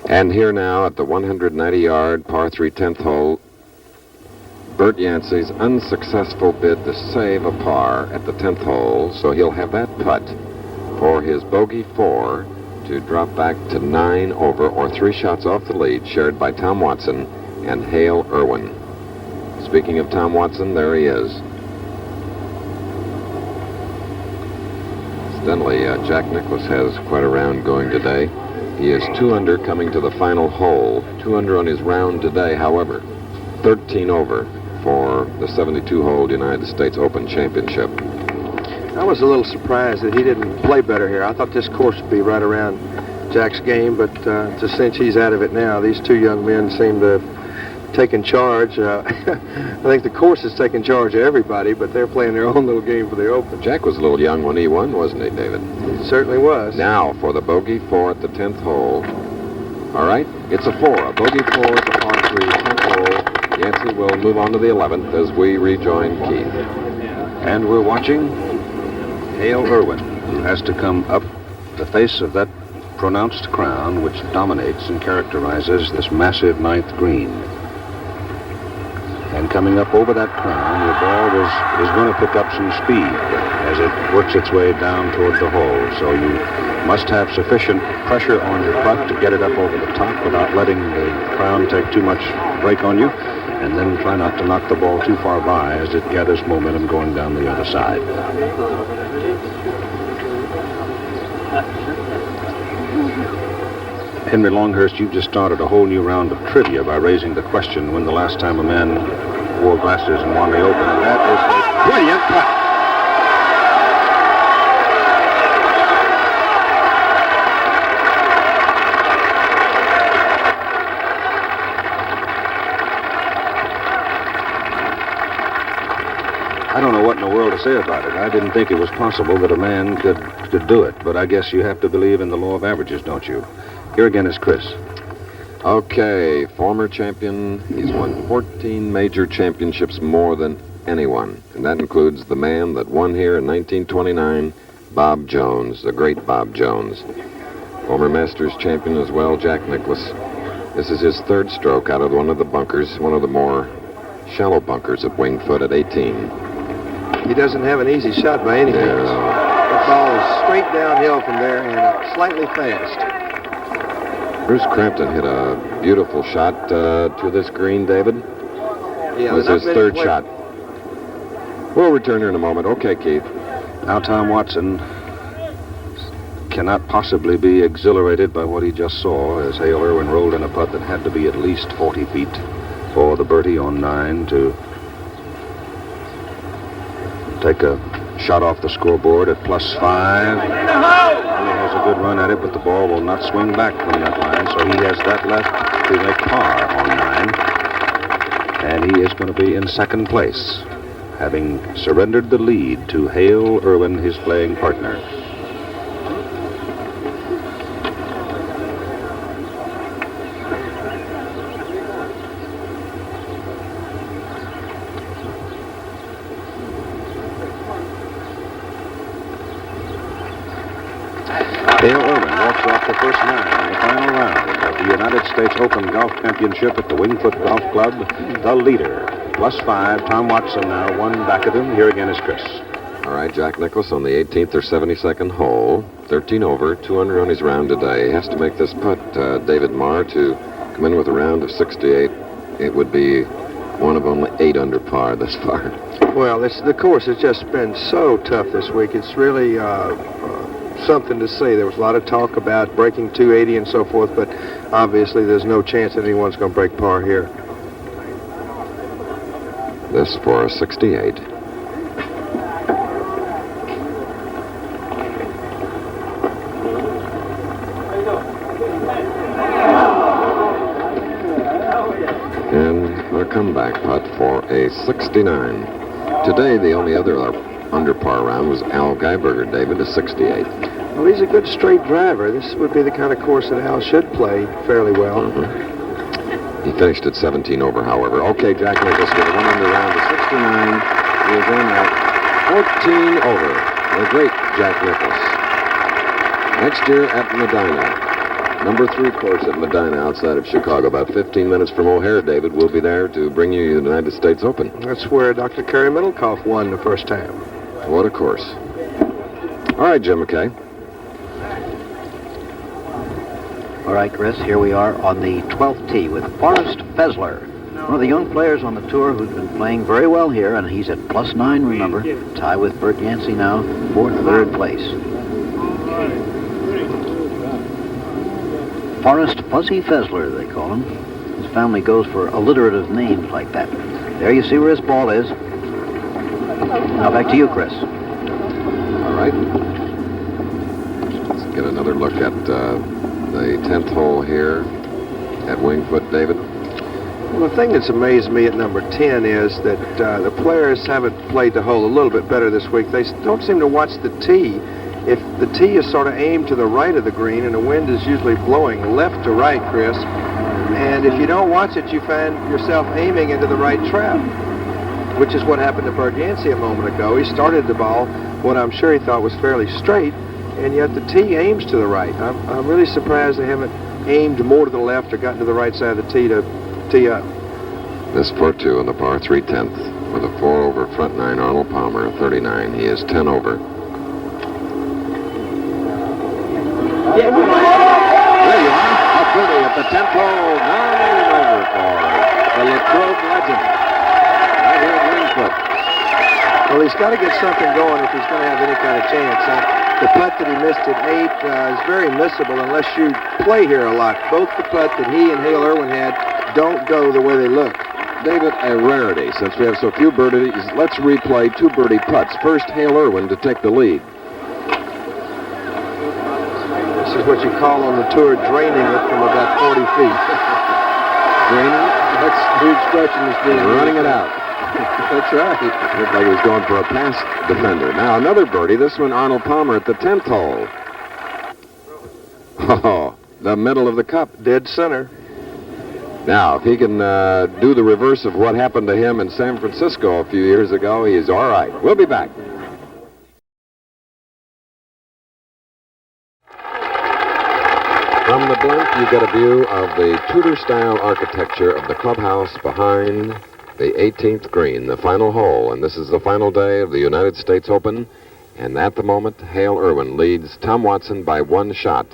And here now at the 190-yard par 3 10th hole, Bert Yancey's unsuccessful bid to save a par at the 10th hole, so he'll have that putt for his bogey 4 to drop back to 9 over, or 3 shots off the lead, shared by Tom Watson and Hale Irwin. Speaking of Tom Watson, there he is. Incidentally, Jack Nicklaus has quite a round going today. He is 2 under coming to the final hole. 2 under on his round today, however. 13 over for the 72-hole United States Open Championship. I was a little surprised that he didn't play better here. I thought this course would be right around Jack's game, but it's a cinch he's out of it now. These two young men seem to have taken charge. I think the course has taken charge of everybody, but they're playing their own little game for the Open. Jack was a little young when he won, wasn't he, David? He certainly was. Now for the bogey 4 at the 10th hole. All right, it's a 4. A bogey 4 at the par 3, 10th hole. Yancey will move on to the 11th as we rejoin Keith. And we're watching Hale Irwin, who has to come up the face of that pronounced crown which dominates and characterizes this massive 9th green. And coming up over that crown, your ball is going to pick up some speed as it works its way down toward the hole. So you must have sufficient pressure on your putt to get it up over the top without letting the crown take too much break on you. And then try not to knock the ball too far by as it gathers momentum going down the other side. Henry Longhurst, you've just started a whole new round of trivia by raising the question when the last time a man wore glasses and won the Open, and that is a brilliant putt. I don't know what in the world to say about it. I didn't think it was possible that a man could do it, but I guess you have to believe in the law of averages, don't you? Here again is Chris. Okay, former champion. He's won 14 major championships, more than anyone. And that includes the man that won here in 1929, Bob Jones, the great Bob Jones. Former Masters champion as well, Jack Nicklaus. This is his 3rd stroke out of one of the bunkers, one of the more shallow bunkers at Winged Foot at 18. He doesn't have an easy shot by any means. The ball is straight downhill from there and slightly fast. Bruce Crampton hit a beautiful shot to this green, David. Yeah, it was his 3rd shot. We'll return here in a moment. Okay, Keith. Now Tom Watson cannot possibly be exhilarated by what he just saw as Hale Irwin rolled in a putt that had to be at least 40 feet for the birdie on 9 to take a shot off the scoreboard at +5. He has a good run at it, but the ball will not swing back from that line, so he has that left to make par on 9. And he is going to be in 2nd place, having surrendered the lead to Hale Irwin, his playing partner. Hale Irwin walks off the first 9 in the final round of the United States Open Golf Championship at the Winged Foot Golf Club. The leader, +5, Tom Watson now 1 back of him. Here again is Chris. All right, Jack Nicklaus on the 18th or 72nd hole, 13 over, 2 under on his round today. He has to make this putt, David Marr, to come in with a round of 68. It would be one of only 8 under par thus far. Well, the course has just been so tough this week. It's really something to see. There was a lot of talk about breaking 280 and so forth, but obviously there's no chance that anyone's going to break par here. This for a 68. And a comeback putt for a 69. Today, the only other under par round was Al Geiberger, David, a 68. Well, he's a good straight driver. This would be the kind of course that Al should play fairly well. He finished at 17 over, however. Okay, Jack Nicklaus with a 1 under round of 69. He is in at 14 over. The great Jack Nicklaus. Next year at Medina. Number 3 course at Medina outside of Chicago. About 15 minutes from O'Hare, David. We'll be there to bring you the United States Open. That's where Dr. Kerry Middlecoff won the first time. What a course. All right, Jim McKay. All right, Chris, here we are on the 12th tee with Forrest Fessler, one of the young players on the tour who's been playing very well here, and he's at +9, remember. Tie with Bert Yancey now for 3rd place. Forrest Fuzzy Fessler, they call him. His family goes for alliterative names like that. There you see where his ball is. Now back to you, Chris. All right. Let's get another look at the 10th hole here at Winged Foot, David. Well, the thing that's amazed me at number 10 is that the players haven't played the hole a little bit better this week. They don't seem to watch the tee. If the tee is sort of aimed to the right of the green and the wind is usually blowing left to right, Chris, and if you don't watch it, you find yourself aiming into the right trap, which is what happened to Bert Yancey a moment ago. He started the ball, what I'm sure he thought was fairly straight, and yet the tee aims to the right. I'm really surprised they haven't aimed more to the left or gotten to the right side of the tee to tee up. This for 2 on the par 3 10th with a 4 over front 9 Arnold Palmer, 39. He is 10 over. There you are, a birdie at the 10th hole, 9 over for the Latrobe legend. Right here at Wingfoot. Well, he's got to get something going if he's going to have any kind of chance. The putt that he missed at 8 is very missable unless you play here a lot. Both the putt that he and Hale Irwin had don't go the way they look. David, a rarity. Since we have so few birdies, let's replay 2 birdie putts. First, Hale Irwin to take the lead. This is what you call on the tour draining it from about 40 feet. Draining? That's the expression is being Running it out. That's right. Looked like he was going for a pass defender. Now another birdie, this one Arnold Palmer at the 10th hole. Oh, the middle of the cup. Dead center. Now, if he can do the reverse of what happened to him in San Francisco a few years ago, he is all right. We'll be back. From the blimp, you get a view of the Tudor-style architecture of the clubhouse behind the 18th green, the final hole. And this is the final day of the United States Open. And at the moment, Hale Irwin leads Tom Watson by 1 shot.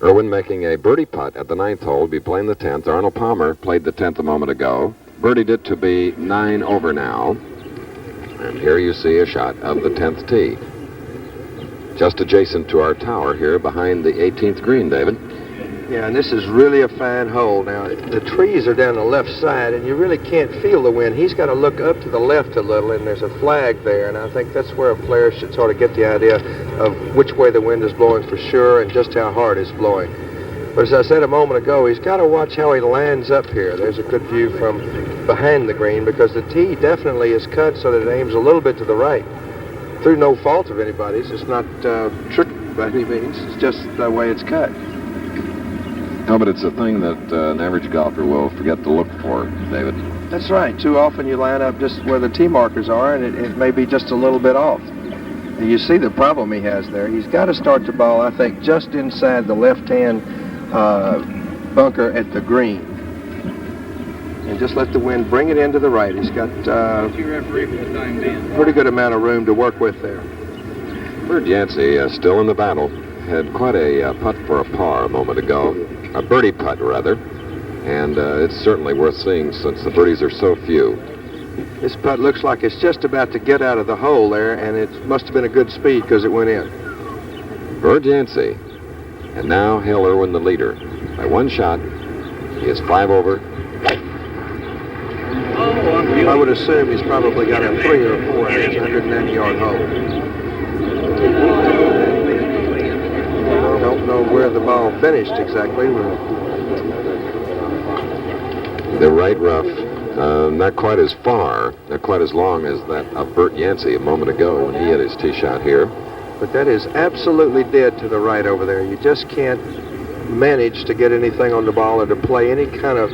Irwin making a birdie putt at the 9th hole, be playing the 10th. Arnold Palmer played the 10th a moment ago. Birdied it to be 9 over now. And here you see a shot of the 10th tee. Just adjacent to our tower here behind the 18th green, David. Yeah, and this is really a fine hole. Now, the trees are down the left side, and you really can't feel the wind. He's got to look up to the left a little, and there's a flag there, and I think that's where a player should sort of get the idea of which way the wind is blowing for sure and just how hard it's blowing. But as I said a moment ago, he's got to watch how he lands up here. There's a good view from behind the green because the tee definitely is cut so that it aims a little bit to the right. Through no fault of anybody's. It's not tricky by any means. It's just the way it's cut. No, but it's a thing that an average golfer will forget to look for, David. That's right. Too often you line up just where the tee markers are, and it may be just a little bit off. And you see the problem he has there. He's got to start the ball, I think, just inside the left-hand bunker at the green. And just let the wind bring it into the right. He's got pretty good amount of room to work with there. Bert Yancey, still in the battle, had quite a putt for a par a moment ago. A birdie putt, rather. And it's certainly worth seeing since the birdies are so few. This putt looks like it's just about to get out of the hole there, and it must have been a good speed because it went in. Bert Yancey. And now Hale Irwin, the leader. By 1 shot, he is 5 over. I would assume he's probably got a 3 or 4 in his 190-yard hole. Don't know where the ball finished exactly. The right rough, not quite as far, not quite as long as that of Bert Yancey a moment ago when he had his tee shot here. But that is absolutely dead to the right over there. You just can't manage to get anything on the ball or to play any kind of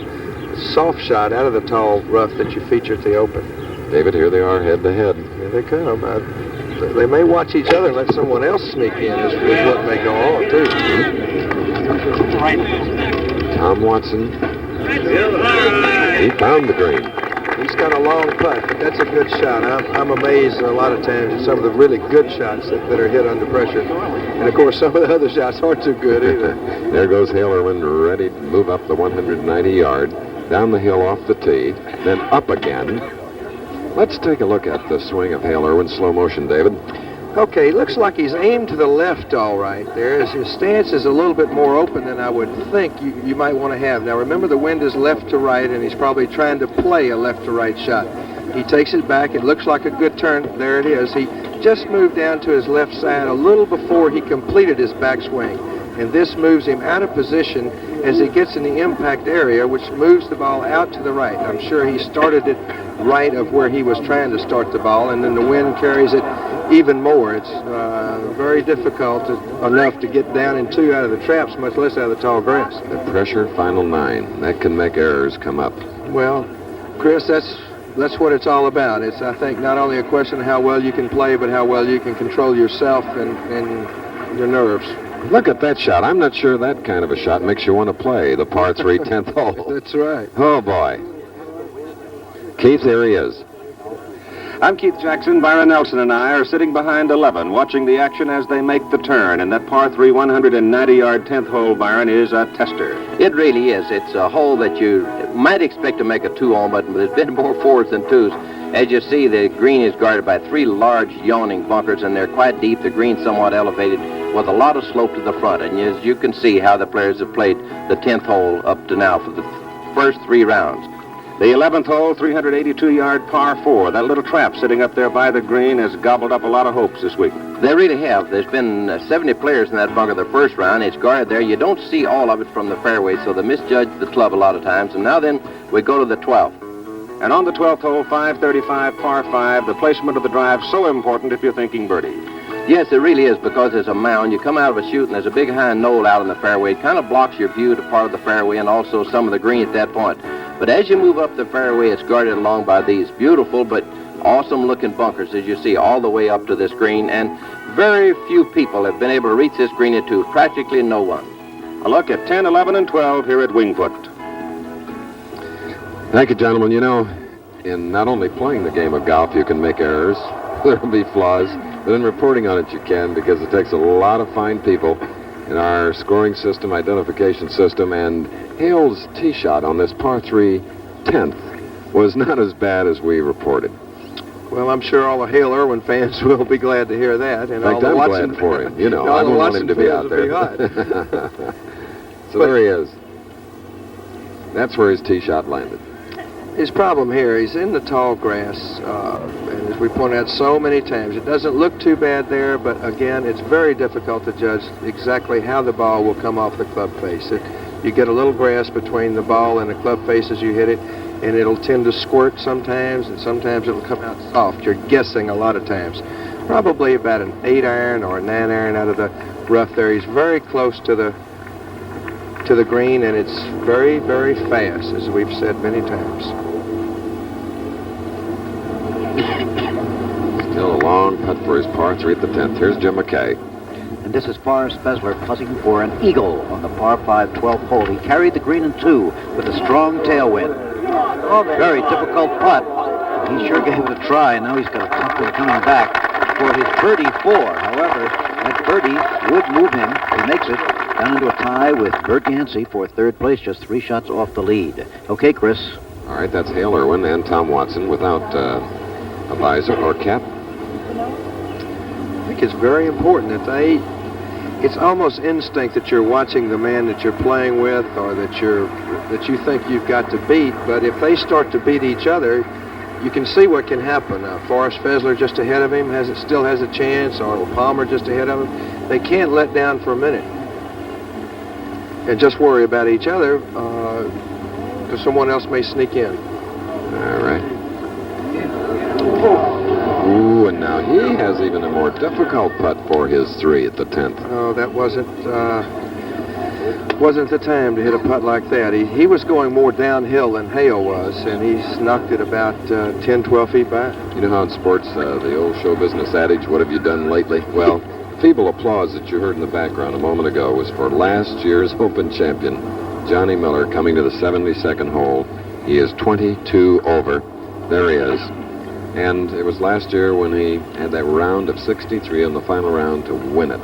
soft shot out of the tall rough that you feature at the Open. David, here they are head to head. Here they come. They may watch each other and let someone else sneak in is what may go on, too. Tom Watson. He found the green. He's got a long putt, but that's a good shot. I'm amazed a lot of times at some of the really good shots that are hit under pressure. And, of course, some of the other shots aren't too good either. There goes Hale Irwin ready to move up the 190-yard, down the hill off the tee, then up again. Let's take a look at the swing of Hale Irwin, slow motion, David. Okay, looks like he's aimed to the left all right there. His stance is a little bit more open than I would think you might want to have. Now, remember, the wind is left to right, and he's probably trying to play a left to right shot. He takes it back. It looks like a good turn. There it is. He just moved down to his left side a little before he completed his backswing. And this moves him out of position as he gets in the impact area, which moves the ball out to the right. I'm sure he started it right of where he was trying to start the ball, and then the wind carries it even more. It's very difficult enough to get down in 2 out of the traps, much less out of the tall grass. The pressure final 9. That can make errors come up. Well, Chris, that's what it's all about. It's, I think, not only a question of how well you can play, but how well you can control yourself and your nerves. Look at that shot. I'm not sure that kind of a shot makes you want to play the par 3 10th hole. That's right. Oh, boy. Keith, there he is. I'm Keith Jackson. Byron Nelson and I are sitting behind 11, watching the action as they make the turn. And that par 3 190-yard 10th hole, Byron, is a tester. It really is. It's a hole that you might expect to make a 2 on, but there's been more 4s than 2s. As you see, the green is guarded by 3 large yawning bunkers, and they're quite deep. The green's somewhat elevated with a lot of slope to the front. And as you can see how the players have played the 10th hole up to now for the first 3 rounds. The 11th hole, 382-yard par 4. That little trap sitting up there by the green has gobbled up a lot of hopes this week. They really have. There's been 70 players in that bunker the first round. It's guarded there. You don't see all of it from the fairway, so they misjudge the club a lot of times. And now then, we go to the 12th. And on the 12th hole, 535 par 5, the placement of the drive so important if you're thinking birdie. Yes, it really is, because there's a mound. You come out of a chute, and there's a big high knoll out in the fairway. It kind of blocks your view to part of the fairway and also some of the green at that point. But as you move up the fairway, it's guarded along by these beautiful but awesome-looking bunkers, as you see, all the way up to this green. And very few people have been able to reach this green into, practically no one. A look at 10, 11, and 12 here at Wingfoot. Thank you, gentlemen. You know, in not only playing the game of golf, you can make errors. There will be flaws. But in reporting on it, you can, because it takes a lot of fine people in our scoring system, identification system, and Hale's tee shot on this par 3 10th was not as bad as we reported. Well, I'm sure all the Hale Irwin fans will be glad to hear that. And in fact, I'm glad for him. You know, I don't want him to be out there. So there he is. That's where his tee shot landed. His problem here, he's in the tall grass, and as we pointed out so many times, it doesn't look too bad there, but again, it's very difficult to judge exactly how the ball will come off the club face. You get a little grass between the ball and the club face as you hit it, and it'll tend to squirt sometimes, and sometimes it'll come out soft. You're guessing a lot of times. Probably about an 8-iron or a 9-iron out of the rough there. He's very close to the green, and it's very, very fast, as we've said many times. Still a long putt for his par 3 at the 10th. Here's Jim McKay. And this is Forrest Spessler puzzling for an eagle on the par 5 12th hole. He carried the green in 2 with a strong tailwind. Very difficult putt. He sure gave it a try, and now he's got a tough one coming back for his birdie 4. However, that birdie would move him, if he makes it, down into a tie with Bert Yancey for 3rd place, just 3 shots off the lead. Okay, Chris. All right, that's Hale Irwin and Tom Watson without a visor or cap. I think it's very important that it's almost instinct that you're watching the man that you're playing with, or that you think you've got to beat. But if they start to beat each other, you can see what can happen. Forrest Fessler just ahead of him still has a chance. Arnold Palmer just ahead of him. They can't let down for a minute and just worry about each other, because someone else may sneak in. All right. Ooh, and now he has even a more difficult putt for his 3 at the 10th. Oh, that wasn't the time to hit a putt like that. He was going more downhill than Hale was, and he's knocked it about 10, 12 feet back. You know how in sports, the old show business adage, what have you done lately? Well, the feeble applause that you heard in the background a moment ago was for last year's Open champion, Johnny Miller, coming to the 72nd hole. He is 22 over. There he is. And it was last year when he had that round of 63 on the final round to win it.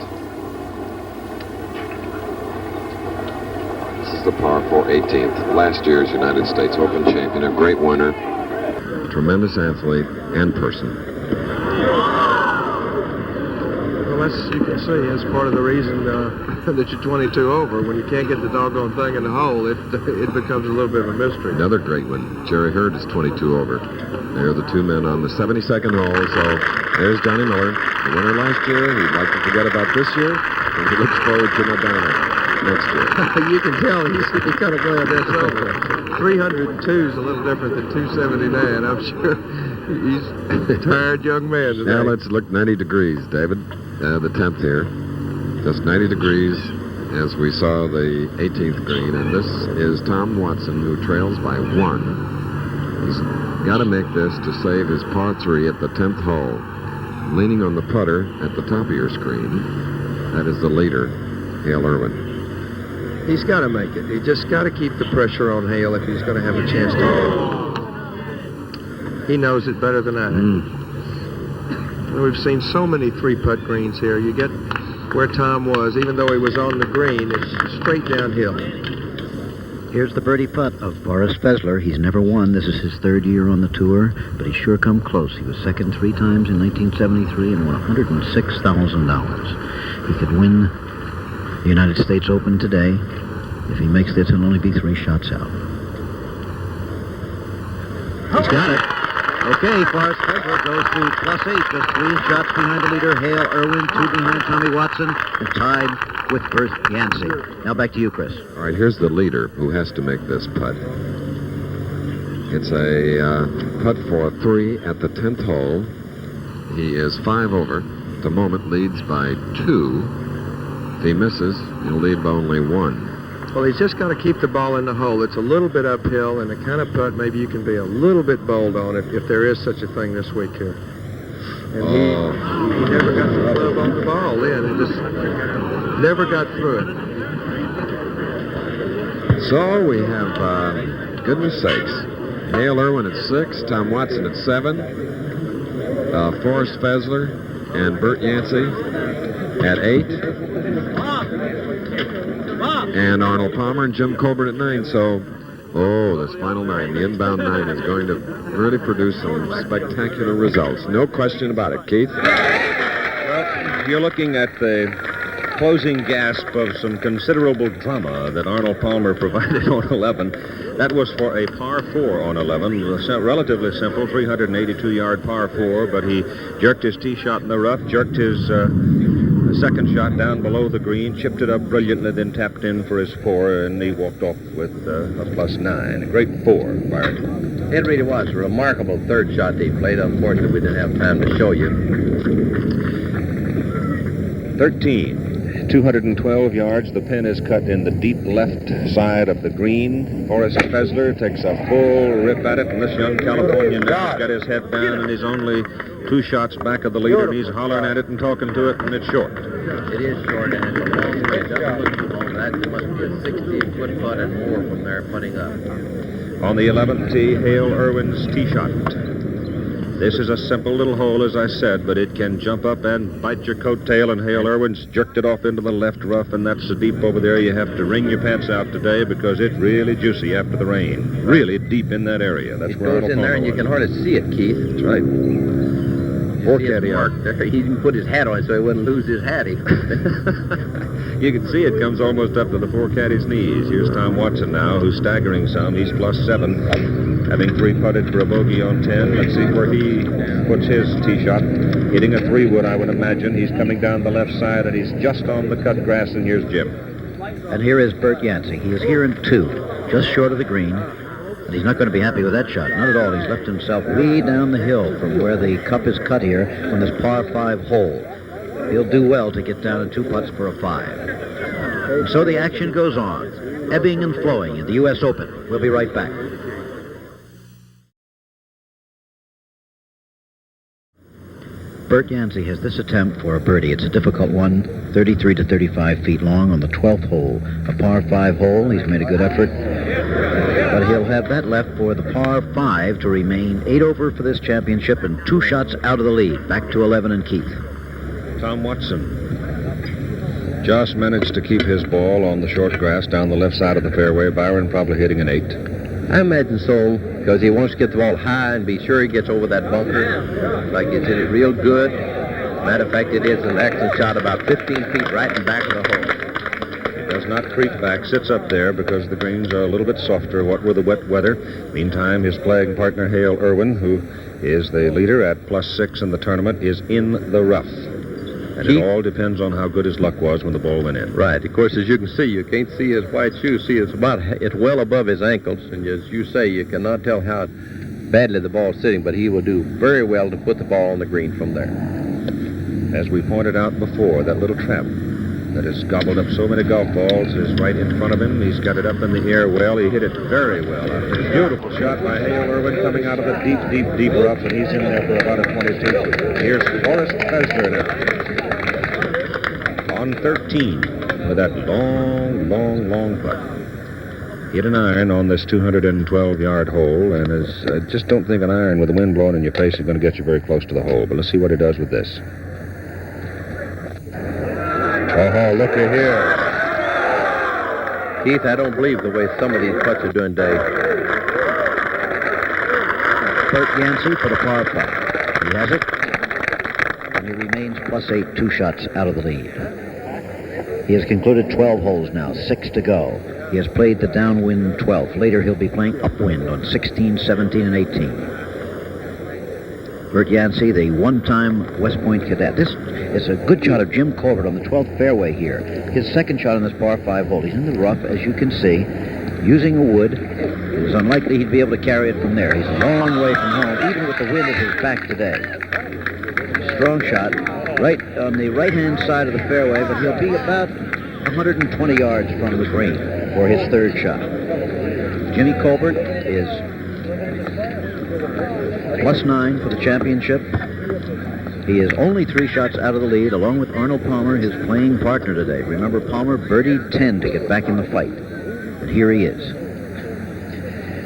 This is the par 4 18th. Last year's United States Open champion, a great winner, a tremendous athlete and person. Well, as you can see, that's part of the reason that you're 22 over. When you can't get the doggone thing in the hole, it becomes a little bit of a mystery. Another great one. Jerry Hurd is 22 over. They're the 2 men on the 72nd hole. So there's Johnny Miller, the winner last year. We'd like to forget about this year. and he looks forward to Madonna next year. You can tell he's kind of glad that's over. 302 is a little different than 279. I'm sure he's a tired young man today. Now let's look 90 degrees, David. The 10th here. Just 90 degrees as we saw the 18th green. And this is Tom Watson, who trails by 1. He's got to make this to save his par 3 at the 10th hole. Leaning on the putter at the top of your screen, that is the leader, Hale Irwin. He's got to make it. He just got to keep the pressure on Hale if he's going to have a chance to win. He knows it better than I do. We've seen so many 3-putt greens here. You get where Tom was, even though he was on the green, it's straight downhill. Here's the birdie putt of Boris Fessler. He's never won. This is his 3rd year on the tour, but he's sure come close. He was second 3 times in 1973 and won $106,000. He could win the United States Open today. If he makes this, he'll only be 3 shots out. He's got it. Okay, Boris Fessler goes to +8, just 3 shots behind the leader, Hale Irwin, 2 behind Tommy Watson, and tied with Bert Yancey. Now back to you, Chris. All right, here's the leader who has to make this putt. It's a putt for 3 at the 10th hole. He is 5 over. At the moment, leads by 2. If he misses, he'll lead by only 1. Well, he's just got to keep the ball in the hole. It's a little bit uphill, and the kind of putt maybe you can be a little bit bold on if there is such a thing this week here. And he never got the club on the ball then. He just never got through it. So we have, goodness sakes, Hale Irwin at 6, Tom Watson at 7, Forrest Fessler and Bert Yancey at 8, and Arnold Palmer and Jim Colbert at 9. So, this final 9, the inbound 9, is going to really produce some spectacular results. No question about it. Keith? Well, you're looking at the closing gasp of some considerable drama that Arnold Palmer provided on 11. That was for a par 4 on 11, relatively simple, 382-yard par 4, but he jerked his tee shot in the rough, jerked his second shot down below the green, chipped it up brilliantly, then tapped in for his 4, and he walked off with a +9. A great 4, Byron. It really was a remarkable 3rd shot he played. Unfortunately, we didn't have time to show you. 13. 212 yards. The pin is cut in the deep left side of the green. Forrest Fessler takes a full rip at it, and this young Californian has got his head down, and he's only 2 shots back of the leader, and he's hollering at it and talking to it, and it's short. It is short, and it's a long way. It doesn't look too long. That must be a 60-foot putt and more from there putting up. On the 11th tee, Hale Irwin's tee shot. This is a simple little hole, as I said, but it can jump up and bite your coattail, and Hale Irwin's jerked it off into the left rough, and that's so deep over there you have to wring your pants out today because it's really juicy after the rain. Really deep in that area. That's it where goes in there, and you can hardly see it, Keith. That's right. Poor caddy mark there. He didn't put his hat on so he wouldn't lose his hat. You can see it comes almost up to the 4 caddies' knees. Here's Tom Watson now, who's staggering some. He's +7, having 3-putted for a bogey on 10. Let's see where he puts his tee shot. Hitting a 3-wood, I would imagine. He's coming down the left side, and he's just on the cut grass, and here's Jim. And here is Bert Yancey. He is here in 2, just short of the green. And he's not going to be happy with that shot. Not at all. He's left himself way down the hill from where the cup is cut here on this par 5 hole. He'll do well to get down in 2 putts for a 5. And so the action goes on, ebbing and flowing in the U.S. Open. We'll be right back. Bert Yancey has this attempt for a birdie. It's a difficult one, 33 to 35 feet long on the 12th hole, a par 5 hole. He's made a good effort, but he'll have that left for the par 5 to remain 8 over for this championship and 2 shots out of the lead. Back to 11 and Keith. Tom Watson just managed to keep his ball on the short grass down the left side of the fairway. Byron probably hitting an 8. I imagine so, because he wants to get the ball high and be sure he gets over that bunker. Like he's hit it real good. Matter of fact, it is an excellent shot about 15 feet right in back of the hole. It does not creep back, sits up there because the greens are a little bit softer, what with the wet weather. Meantime, his playing partner, Hale Irwin, who is the leader at +6 in the tournament, is in the rough. And it all depends on how good his luck was when the ball went in. Right. Of course, as you can see, you can't see his white shoes. See, it's well above his ankles, and as you say, you cannot tell how badly the ball's sitting, but he will do very well to put the ball on the green from there. As we pointed out before, that little trap that has gobbled up so many golf balls is right in front of him. He's got it up in the air well. He hit it very well. After a beautiful shot by Hale Irwin coming out of the deep rough, and he's in there for about a 22. Here's Forrest Pesner now. On 13 with that long putt. Hit an iron on this 212-yard hole, and I just don't think an iron with the wind blowing in your face is going to get you very close to the hole. But let's see what he does with this. Oh, looky here. Keith, I don't believe the way some of these putts are doing today. Bert Yancey for the par 5. He has it, and he remains +8, 2 shots out of the lead. He has concluded 12 holes now, 6 to go. He has played the downwind 12th. Later, he'll be playing upwind on 16, 17, and 18. Bert Yancey, the one-time West Point cadet. This is a good shot of Jim Colbert on the 12th fairway here. His second shot on this par 5 hole. He's in the rough, as you can see, using a wood. It is unlikely he'd be able to carry it from there. He's a long way from home, even with the wind at his back today. Strong shot, right on the right-hand side of the fairway, but he'll be about 120 yards from the green for his third shot. Jimmy Colbert is +9 for the championship. He is only 3 shots out of the lead, along with Arnold Palmer, his playing partner today. Remember, Palmer birdied 10 to get back in the fight. And here he is.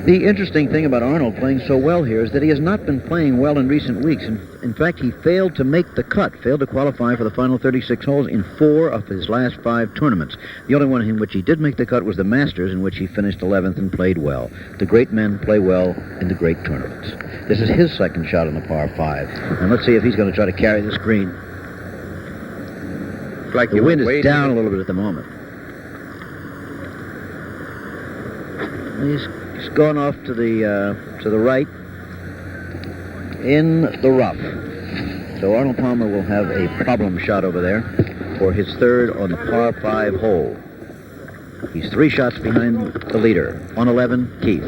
The interesting thing about Arnold playing so well here is that he has not been playing well in recent weeks. In fact, he failed to make the cut, failed to qualify for the final 36 holes in 4 of his last 5 tournaments. The only one in which he did make the cut was the Masters, in which he finished 11th and played well. The great men play well in the great tournaments. This is his second shot on the par 5. And let's see if he's going to try to carry this green. Like the wind is down a little bit at the moment. He's gone off to the right in the rough. So Arnold Palmer will have a problem shot over there for his third on the par 5 hole. He's 3 shots behind the leader. On 11, Keith.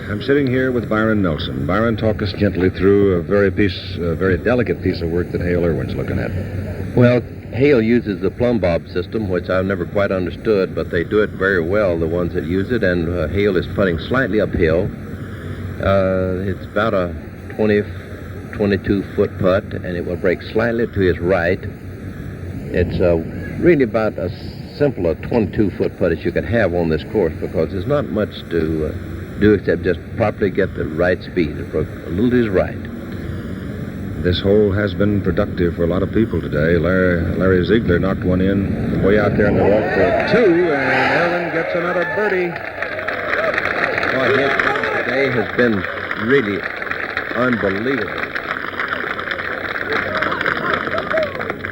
I'm sitting here with Byron Nelson. Byron, talk us gently through a very delicate piece of work that Hale Irwin's looking at. Well, Hale uses the plumb bob system, which I've never quite understood, but they do it very well, the ones that use it, and Hale is putting slightly uphill. It's about a 22-foot putt, and it will break slightly to his right. It's really about as simple a 22-foot putt as you can have on this course, because there's not much to do except just properly get the right speed. It broke a little to his right. This hole has been productive for a lot of people today. Larry Ziegler knocked one in way out there in the rough for 2, and Irwin gets another birdie. Boy, his today has been really unbelievable.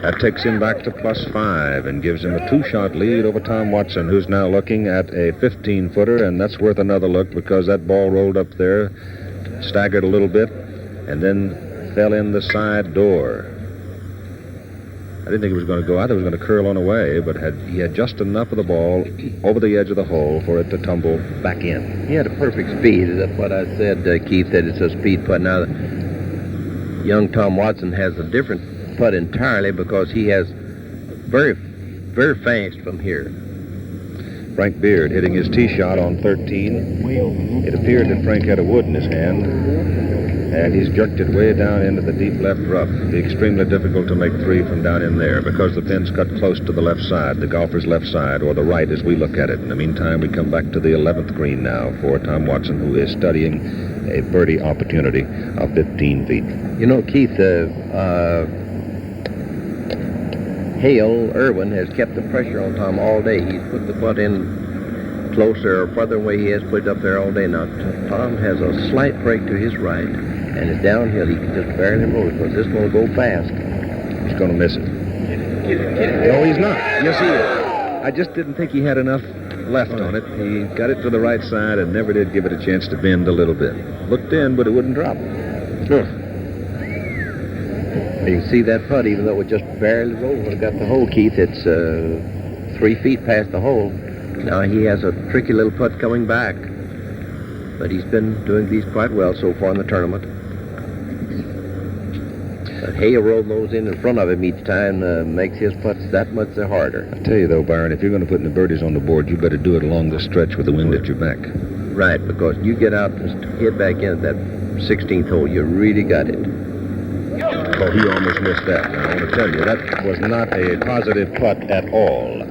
That takes him back to +5 and gives him a 2-shot lead over Tom Watson, who's now looking at a 15-footer, and that's worth another look because that ball rolled up there, staggered a little bit, and then fell in the side door. I didn't think it was going to go out. It was going to curl on away, but he had just enough of the ball over the edge of the hole for it to tumble back in. He had a perfect speed. That's what I said, Keith, that it's a speed putt. Now, young Tom Watson has a different putt entirely because he has very, very fast from here. Frank Beard hitting his tee shot on 13. It appeared that Frank had a wood in his hand, and he's jerked it way down into the deep left rough. It'd be extremely difficult to make 3 from down in there because the pin's cut close to the left side, the golfer's left side, or the right as we look at it. In the meantime, we come back to the 11th green now for Tom Watson, who is studying a birdie opportunity of 15 feet. You know, Keith, Hale Irwin has kept the pressure on Tom all day. He's put the putt in closer or further away. He has put it up there all day. Now, Tom has a slight break to his right, and it's downhill. He can just barely roll it because this one will go fast. He's going to miss it. No, he's not. Yes, he is. I just didn't think he had enough left on it. He got it to the right side and never did give it a chance to bend a little bit. Looked in, but it wouldn't drop. You can see that putt, even though it just barely rolled when it got the hole, Keith. It's 3 feet past the hole. Now he has a tricky little putt coming back. But he's been doing these quite well so far in the tournament. But Hale rolling those in front of him each time makes his putts that much harder. I tell you, though, Byron, if you're going to put the birdies on the board, you better do it along the stretch with the wind at your back. Right, because you get out and hit back in at that 16th hole, you really got it. Oh, he almost missed that. Now, I want to tell you, that was not a positive putt at all.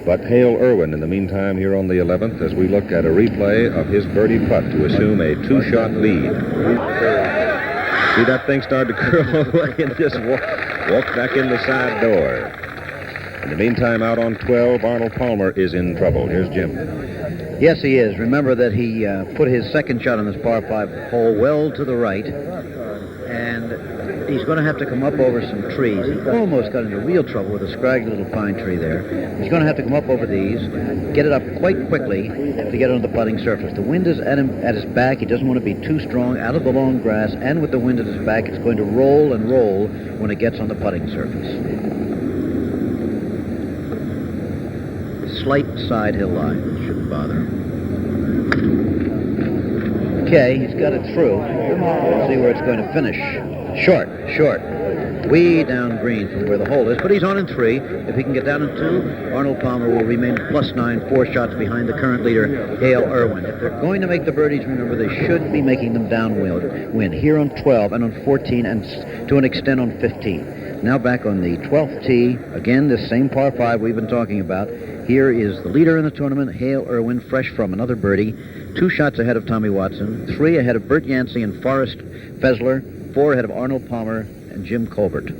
But Hale Irwin, in the meantime, here on the 11th, as we look at a replay of his birdie putt to assume a 2-shot lead. See that thing start to curl away and just walk back in the side door. In the meantime, out on 12, Arnold Palmer is in trouble. Here's Jim. Yes, he is. Remember that he put his second shot on this par 5 hole well to the right, and he's going to have to come up over some trees. He almost got into real trouble with a scraggly little pine tree there. He's going to have to come up over these, get it up quite quickly to get on the putting surface. The wind is at his back. He doesn't want to be too strong out of the long grass, and with the wind at his back, it's going to roll and roll when it gets on the putting surface. Slight side hill line. Shouldn't bother him. Okay, he's got it through. Let's see where it's going to finish. Short. Way down green from where the hole is, but he's on in 3. If he can get down in 2, Arnold Palmer will remain +9, 4 shots behind the current leader, Hale Irwin. If they're going to make the birdies, remember, they should be making them downwind. Here on 12 and on 14 and to an extent on 15. Now back on the 12th tee, again, this same par 5 we've been talking about. Here is the leader in the tournament, Hale Irwin, fresh from another birdie, 2 shots ahead of Tommy Watson, 3 ahead of Bert Yancey and Forrest Fessler, 4 ahead of Arnold Palmer and Jim Colbert.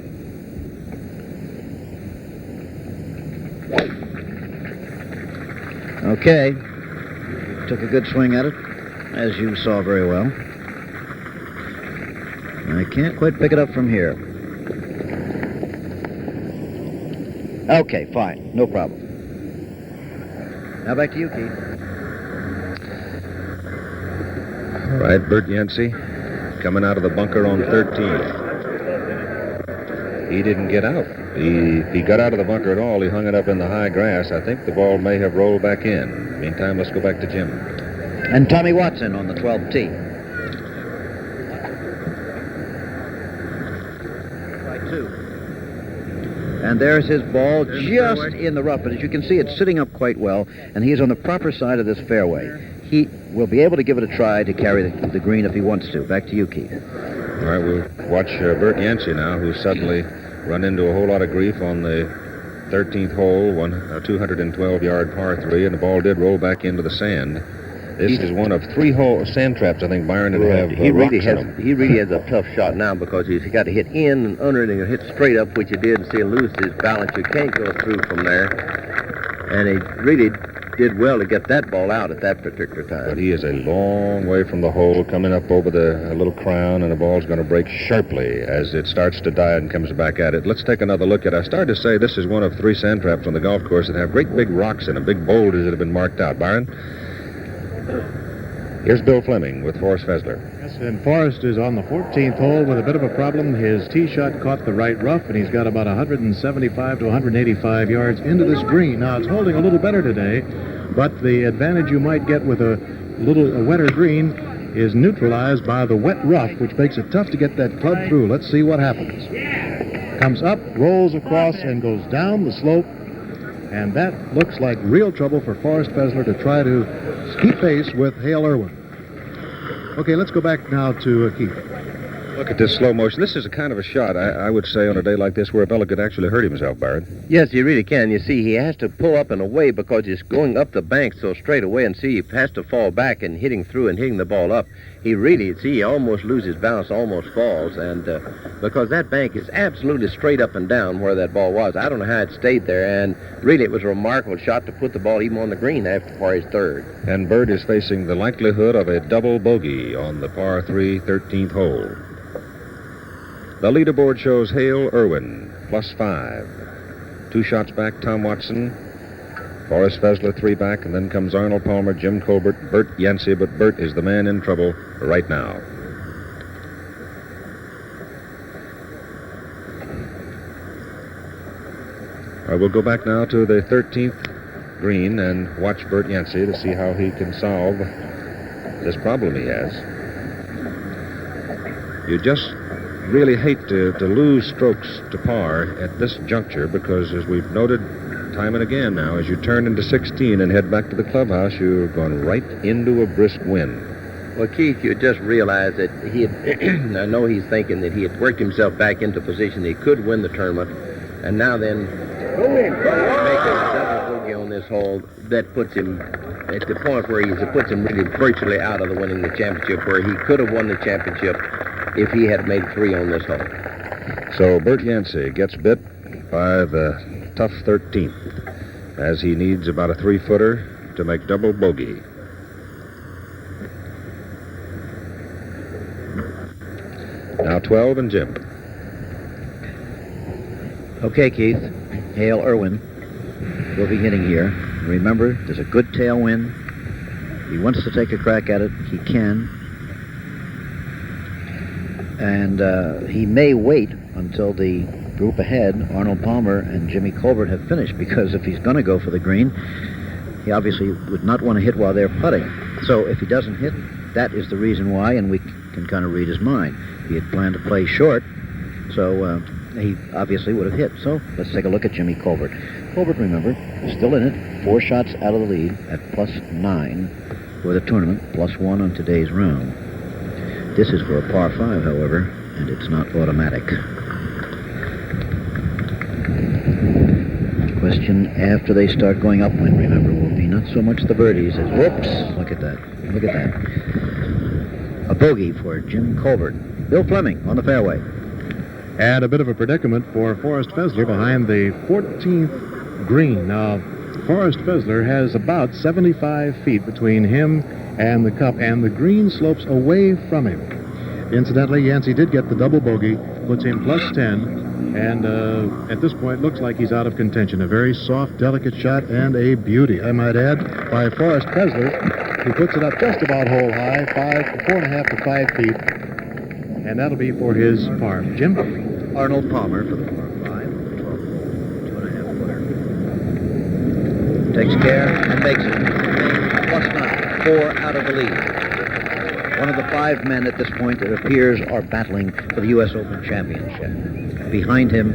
Okay, took a good swing at it, as you saw very well. I can't quite pick it up from here. Okay, fine, no problem. Now back to you, Keith. All right, Bert Yancey coming out of the bunker on 13. He didn't get out. If he got out of the bunker at all, he hung it up in the high grass. I think the ball may have rolled back in. Meantime, let's go back to Jim. And Tommy Watson on the 12th tee. Right, 2. And there's his ball just in the rough. But as you can see, it's sitting up quite well, and he's on the proper side of this fairway. He will be able to give it a try to carry the green if he wants to. Back to you, Keith. All right, we'll watch Bert Yancey now, who suddenly run into a whole lot of grief on the 13th hole, a 212-yard par 3, and the ball did roll back into the sand. This is one of 3 sand traps, I think, Byron, that have He really rocks in them. has a tough shot now because he's got to hit in and under it and hit straight up, which he did, and see him lose his balance. You can't go through from there. And he really did well to get that ball out at that particular time. But he is a long way from the hole, coming up over the little crown, and the ball's going to break sharply as it starts to die and comes back at it. Let's take another look at it. I started to say this is one of 3 sand traps on the golf course that have great big rocks in them, big boulders that have been marked out. Byron? Here's Bill Fleming with Forrest Fessler. Yes, and Forrest is on the 14th hole with a bit of a problem. His tee shot caught the right rough, and he's got about 175 to 185 yards into this green. Now, it's holding a little better today, but the advantage you might get with a wetter green is neutralized by the wet rough, which makes it tough to get that club through. Let's see what happens. Comes up, rolls across, and goes down the slope. And that looks like real trouble for Forrest Fessler to try to keep pace with Hale Irwin. Okay, let's go back now to Keith. Look at this slow motion. This is a kind of a shot, I would say, on a day like this where a fella could actually hurt himself, Byron. Yes, you really can. You see, he has to pull up and away because he's going up the bank so straight away, and see, he has to fall back and hitting through and hitting the ball up. He almost loses balance, almost falls, and because that bank is absolutely straight up and down where that ball was. I don't know how it stayed there, and really it was a remarkable shot to put the ball even on the green for his 3rd. And Bert is facing the likelihood of a double bogey on the par 3 13th hole. The leaderboard shows Hale Irwin, +5. 2 shots back, Tom Watson. Forrest Fessler, 3 back, and then comes Arnold Palmer, Jim Colbert, Bert Yancey, but Bert is the man in trouble right now. We'll go back now to the 13th green and watch Bert Yancey to see how he can solve this problem he has. You just really hate to lose strokes to par at this juncture because, as we've noted time and again now, as you turn into 16 and head back to the clubhouse, you're going right into a brisk wind. Well, Keith, you just realized that he had, I know he's thinking that he had worked himself back into position he could win the tournament, and now then making a double bogey on this hole, that puts him at the point where it puts him really virtually out of the winning the championship, where he could have won the championship if he had made 3 on this hole. So Bert Yancey gets bit by the tough 13th, as he needs about a 3-footer to make double bogey. Now 12 and Jim. Okay, Keith. Hale Irwin will be hitting here. Remember, there's a good tailwind. If he wants to take a crack at it, he can. And he may wait until the group ahead, Arnold Palmer and Jimmy Colbert, have finished, because if he's going to go for the green, he obviously would not want to hit while they're putting. So if he doesn't hit, that is the reason why, and we can kind of read his mind. He had planned to play short, so he obviously would have hit. So let's take a look at Jimmy Colbert. Colbert, remember, is still in it, 4 shots out of the lead at +9 for the tournament, +1 on today's round. This is for a par 5, however, and it's not automatic. The question after they start going upwind, remember, will be not so much the birdies as, whoops, look at that, look at that. A bogey for Jim Colbert. Bill Fleming on the fairway. And a bit of a predicament for Forrest Fessler behind the 14th green. Now, Forrest Fessler has about 75 feet between him and the cup, and the green slopes away from him. Incidentally, Yancey did get the double bogey, puts him +10, and at this point looks like he's out of contention. A very soft, delicate shot, and a beauty, I might add, by Forrest Fessler, who puts it up just about hole high, 4.5 to 5 feet, and that'll be for his par. Jim? Arnold Palmer for the par 5, 2.5 footer. Takes care and makes it. +9, 4 out of the lead. One of the 5 men at this point that appears are battling for the U.S. Open Championship. Behind him,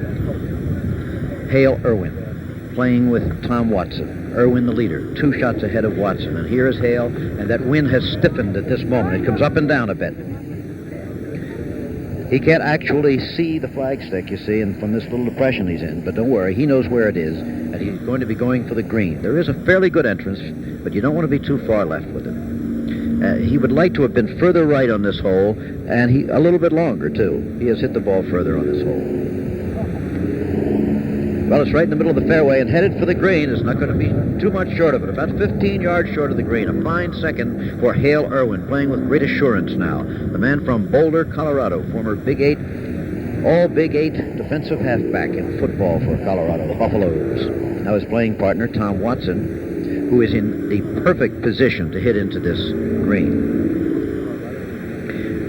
Hale Irwin, playing with Tom Watson. Irwin the leader, 2 shots ahead of Watson. And here is Hale, and that wind has stiffened at this moment. It comes up and down a bit. He can't actually see the flagstick, you see, and from this little depression he's in. But don't worry, he knows where it is, and he's going to be going for the green. There is a fairly good entrance, but you don't want to be too far left with it. He would like to have been further right on this hole, and a little bit longer, too. He has hit the ball further on this hole. Well, it's right in the middle of the fairway and headed for the green. It's not going to be too much short of it, about 15 yards short of the green. A fine second for Hale Irwin, playing with great assurance now. The man from Boulder, Colorado, former Big 8, all Big 8 defensive halfback in football for Colorado, the Buffaloes. Now his playing partner, Tom Watson, who is in the perfect position to hit into this green.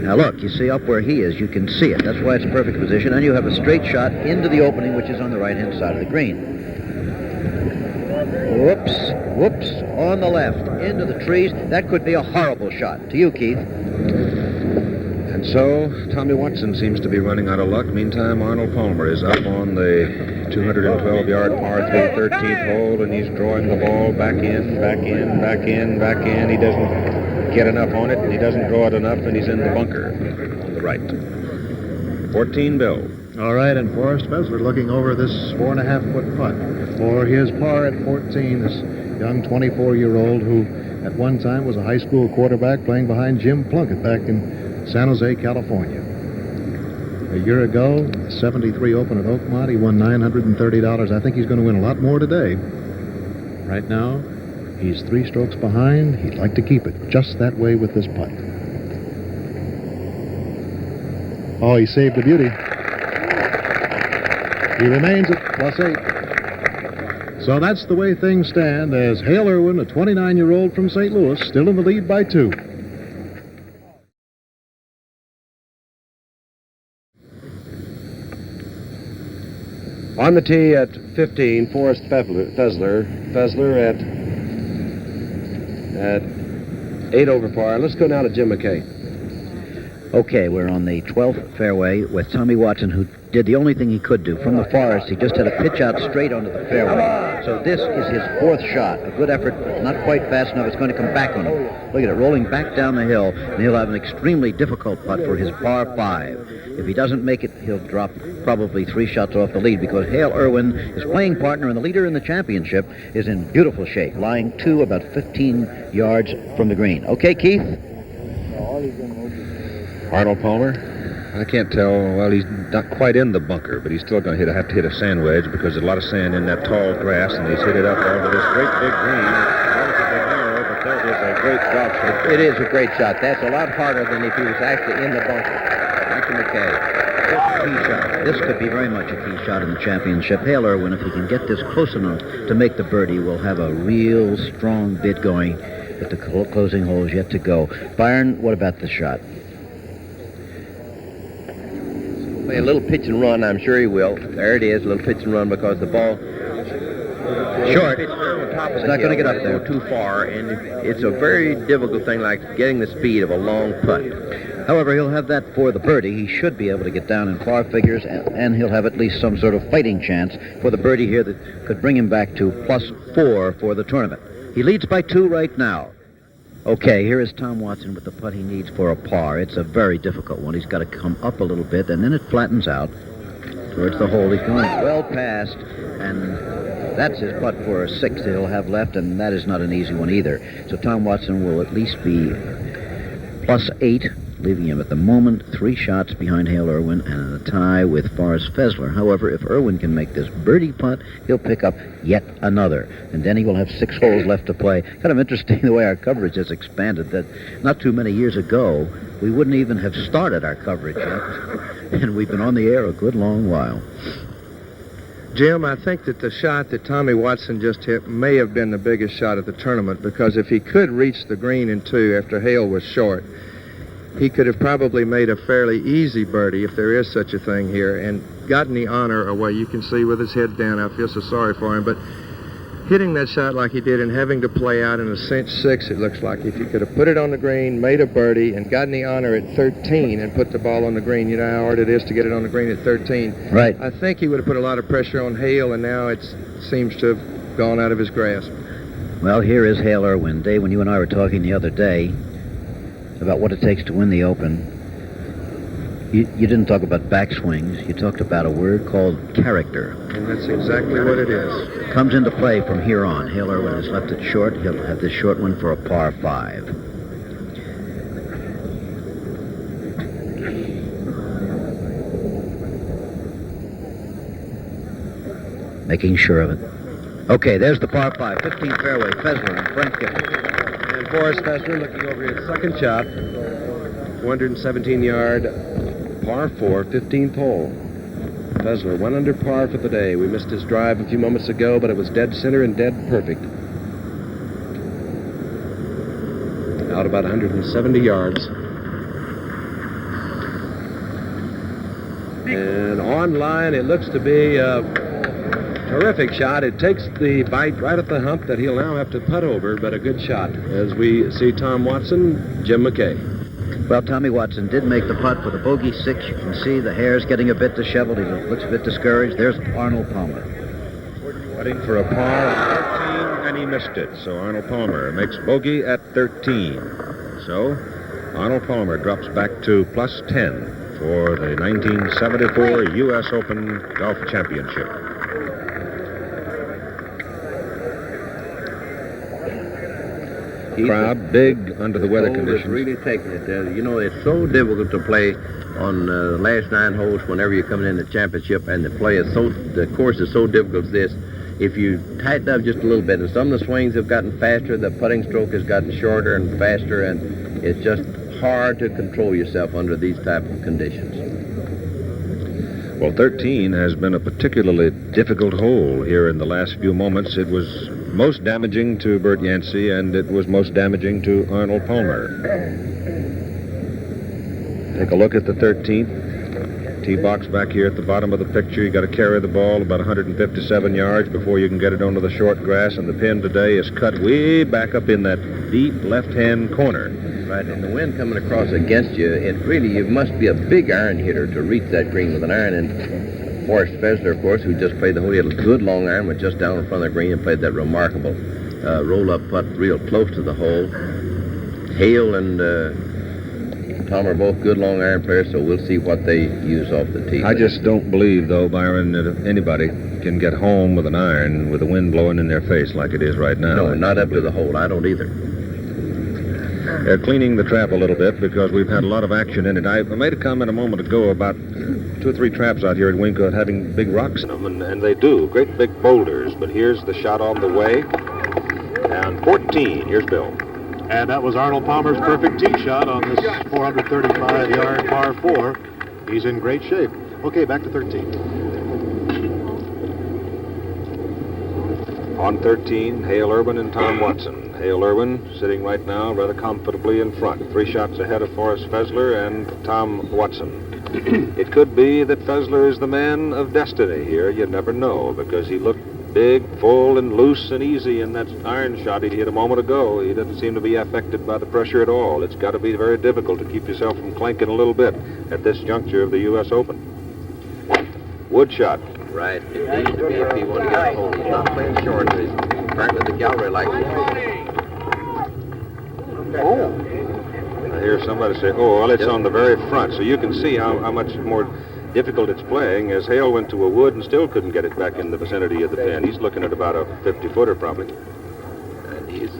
Now look, you see up where he is, you can see it. That's why it's a perfect position, and you have a straight shot into the opening, which is on the right-hand side of the green. Whoops, on the left, into the trees. That could be a horrible shot. To you, Keith. And so, Tommy Watson seems to be running out of luck. Meantime, Arnold Palmer is up on the 212-yard par 3 13th hole, and he's drawing the ball back in. He doesn't get enough on it, and he doesn't draw it enough, and he's in the bunker on the right. 14, Bill. All right, and Forrest Fessler looking over this 4.5-foot putt for his par at 14, this young 24-year-old who at one time was a high school quarterback playing behind Jim Plunkett back in San Jose, California. A year ago, the 73 Open at Oakmont, he won $930. I think he's going to win a lot more today. Right now, he's 3 strokes behind. He'd like to keep it just that way with this putt. Oh, he saved the beauty. He remains at +8. So that's the way things stand as Hale Irwin, a 29-year-old from St. Louis, still in the lead by 2. On the tee at 15, Forrest Fessler. Fessler at 8 over par. Let's go now to Jim McKay. Okay, we're on the 12th fairway with Tommy Watson, who did the only thing he could do. From the forest, he just had a pitch out straight onto the fairway. So this is his fourth shot. A good effort, but not quite fast enough. It's going to come back on him. Look at it, rolling back down the hill, and he'll have an extremely difficult putt for his par 5. If he doesn't make it, he'll drop probably 3 shots off the lead, because Hale Irwin, his playing partner and the leader in the championship, is in beautiful shape, lying to about 15 yards from the green. Okay, Keith? Arnold Palmer, I can't tell. Well, he's not quite in the bunker, but he's still going to have to hit a sand wedge because there's a lot of sand in that tall grass, and he's hit it up over this great big green. It's relatively narrow, but that is a great golf shot. It is a great shot. That's a lot harder than if he was actually in the bunker. Thank you, McKay. Key shot. This could be very much a key shot in the championship. Hale Irwin, if he can get this close enough to make the birdie, will have a real strong bid going with the closing holes yet to go. Byron, what about the shot? Play a little pitch and run, I'm sure he will. There it is, a little pitch and run, because the ball short. It's not going to get up there too far, and it's a very difficult thing, like getting the speed of a long putt. However, he'll have that for the birdie. He should be able to get down in par figures, and he'll have at least some sort of fighting chance for the birdie here that could bring him back to +4 for the tournament. He leads by 2 right now. Okay, here is Tom Watson with the putt he needs for a par. It's a very difficult one. He's got to come up a little bit, and then it flattens out towards the hole. He's going well past, and that's his putt for a 6 that he'll have left, and that is not an easy one either. So Tom Watson will at least be +8, leaving him at the moment 3 shots behind Hale Irwin and in a tie with Forrest Fessler. However, if Irwin can make this birdie putt, he'll pick up yet another, and then he will have 6 holes left to play. Kind of interesting the way our coverage has expanded, that not too many years ago we wouldn't even have started our coverage yet, and we've been on the air a good long while. Jim, I think that the shot that Tommy Watson just hit may have been the biggest shot of the tournament, because if he could reach the green in 2 after Hale was short, he could have probably made a fairly easy birdie, if there is such a thing here, and gotten the honor away. You can see with his head down, I feel so sorry for him, but hitting that shot like he did and having to play out in a cinch 6, it looks like, if he could have put it on the green, made a birdie, and gotten the honor at 13 and put the ball on the green. You know how hard it is to get it on the green at 13. Right. I think he would have put a lot of pressure on Hale, and now it seems to have gone out of his grasp. Well, here is Hale Irwin. Dave, when you and I were talking the other day about what it takes to win the Open, you didn't talk about backswings. You talked about a word called character. And that's exactly what it is. Comes into play from here on. Hale Irwin has left it short. He'll have this short one for a par 5. Making sure of it. Okay, there's the par 5. 15th fairway. Fessler and Frank Gifford. And Forrest Fessler looking over his second shot. 117-yard par 4, 15th hole. Fessler 1 under par for the day. We missed his drive a few moments ago, but it was dead center and dead perfect. Out about 170 yards. And on line, it looks to be a terrific shot. It takes the bite right at the hump that he'll now have to putt over, but a good shot. As we see Tom Watson, Jim McKay. Well, Tommy Watson did make the putt for the bogey 6. You can see the hair's getting a bit disheveled. He looks a bit discouraged. There's Arnold Palmer. Putting for a par at 13, and he missed it. So Arnold Palmer makes bogey at 13. So Arnold Palmer drops back to +10 for the 1974 U.S. Open Golf Championship. Crowd big under the weather conditions. Really taking it. You know, it's so difficult to play on the last 9 holes whenever you're coming in the championship, and the course is so difficult as this. If you tighten up just a little bit, and some of the swings have gotten faster, the putting stroke has gotten shorter and faster, and it's just hard to control yourself under these type of conditions. Well, 13 has been a particularly difficult hole here in the last few moments. It was most damaging to Bert Yancey, and it was most damaging to Arnold Palmer. Take a look at the 13th. Tee box back here at the bottom of the picture. You got to carry the ball about 157 yards before you can get it onto the short grass, and the pin today is cut way back up in that deep left-hand corner. Right, and the wind coming across against you, you must be a big iron hitter to reach that green with an iron. And Forrest Fessler, of course, who just played the hole, he had a good long iron, went just down in front of the green and played that remarkable roll-up putt real close to the hole. Hale and Tom are both good long iron players, so we'll see what they use off the tee. I just don't believe, though, Byron, that anybody can get home with an iron with the wind blowing in their face like it is right now. No, not up to the hole. I don't either. They're cleaning the trap a little bit because we've had a lot of action in it. I made a comment a moment ago about 2 or 3 traps out here at Wingfoot having big rocks in them, and they do, great big boulders. But here's the shot on the way. And 14, here's Bill. And that was Arnold Palmer's perfect tee shot on this 435-yard par 4. He's in great shape. Okay, back to 13. On 13, Hale Irwin and Tom Watson. Hale Irwin sitting right now rather comfortably in front, 3 shots ahead of Forrest Fessler and Tom Watson. It could be that Fessler is the man of destiny here. You never know, because he looked big, full, and loose and easy in that iron shot he hit a moment ago. He doesn't seem to be affected by the pressure at all. It's got to be very difficult to keep yourself from clanking a little bit at this juncture of the U.S. Open. Wood shot. Right. It needs to be if he wants to get a hole. He's not playing short. Apparently the gallery likes it. Oh. I hear somebody say, oh, well, it's on the very front. So you can see how much more difficult it's playing, as Hale went to a wood and still couldn't get it back in the vicinity of the pin. He's looking at about a 50-footer probably. And he's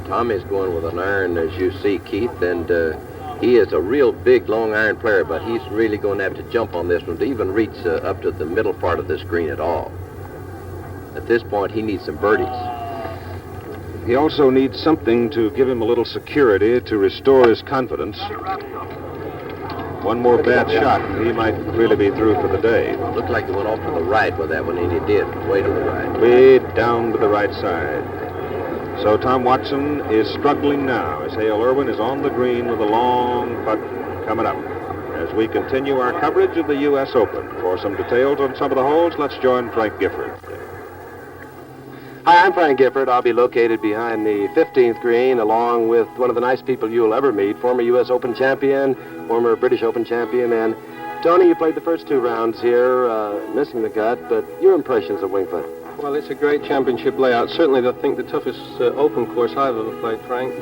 Tommy's going with an iron, as you see, Keith, and he is a real big long iron player, but he's really going to have to jump on this one to even reach up to the middle part of this green at all. At this point, he needs some birdies. He also needs something to give him a little security to restore his confidence. One more bad shot, he might really be through for the day. Looked like he went off to the right with that one, and he did, way to the right. Way down to the right side. So Tom Watson is struggling now as Hale Irwin is on the green with a long putt coming up. As we continue our coverage of the U.S. Open. For some details on some of the holes, let's join Frank Gifford. Hi, I'm Frank Gifford. I'll be located behind the 15th green along with one of the nice people you'll ever meet, former U.S. Open champion, former British Open champion, and Tony, you played the first 2 rounds here, missing the cut, but your impressions of Wingfoot? Well, it's a great championship layout. Certainly, I think the toughest open course I've ever played, Frank.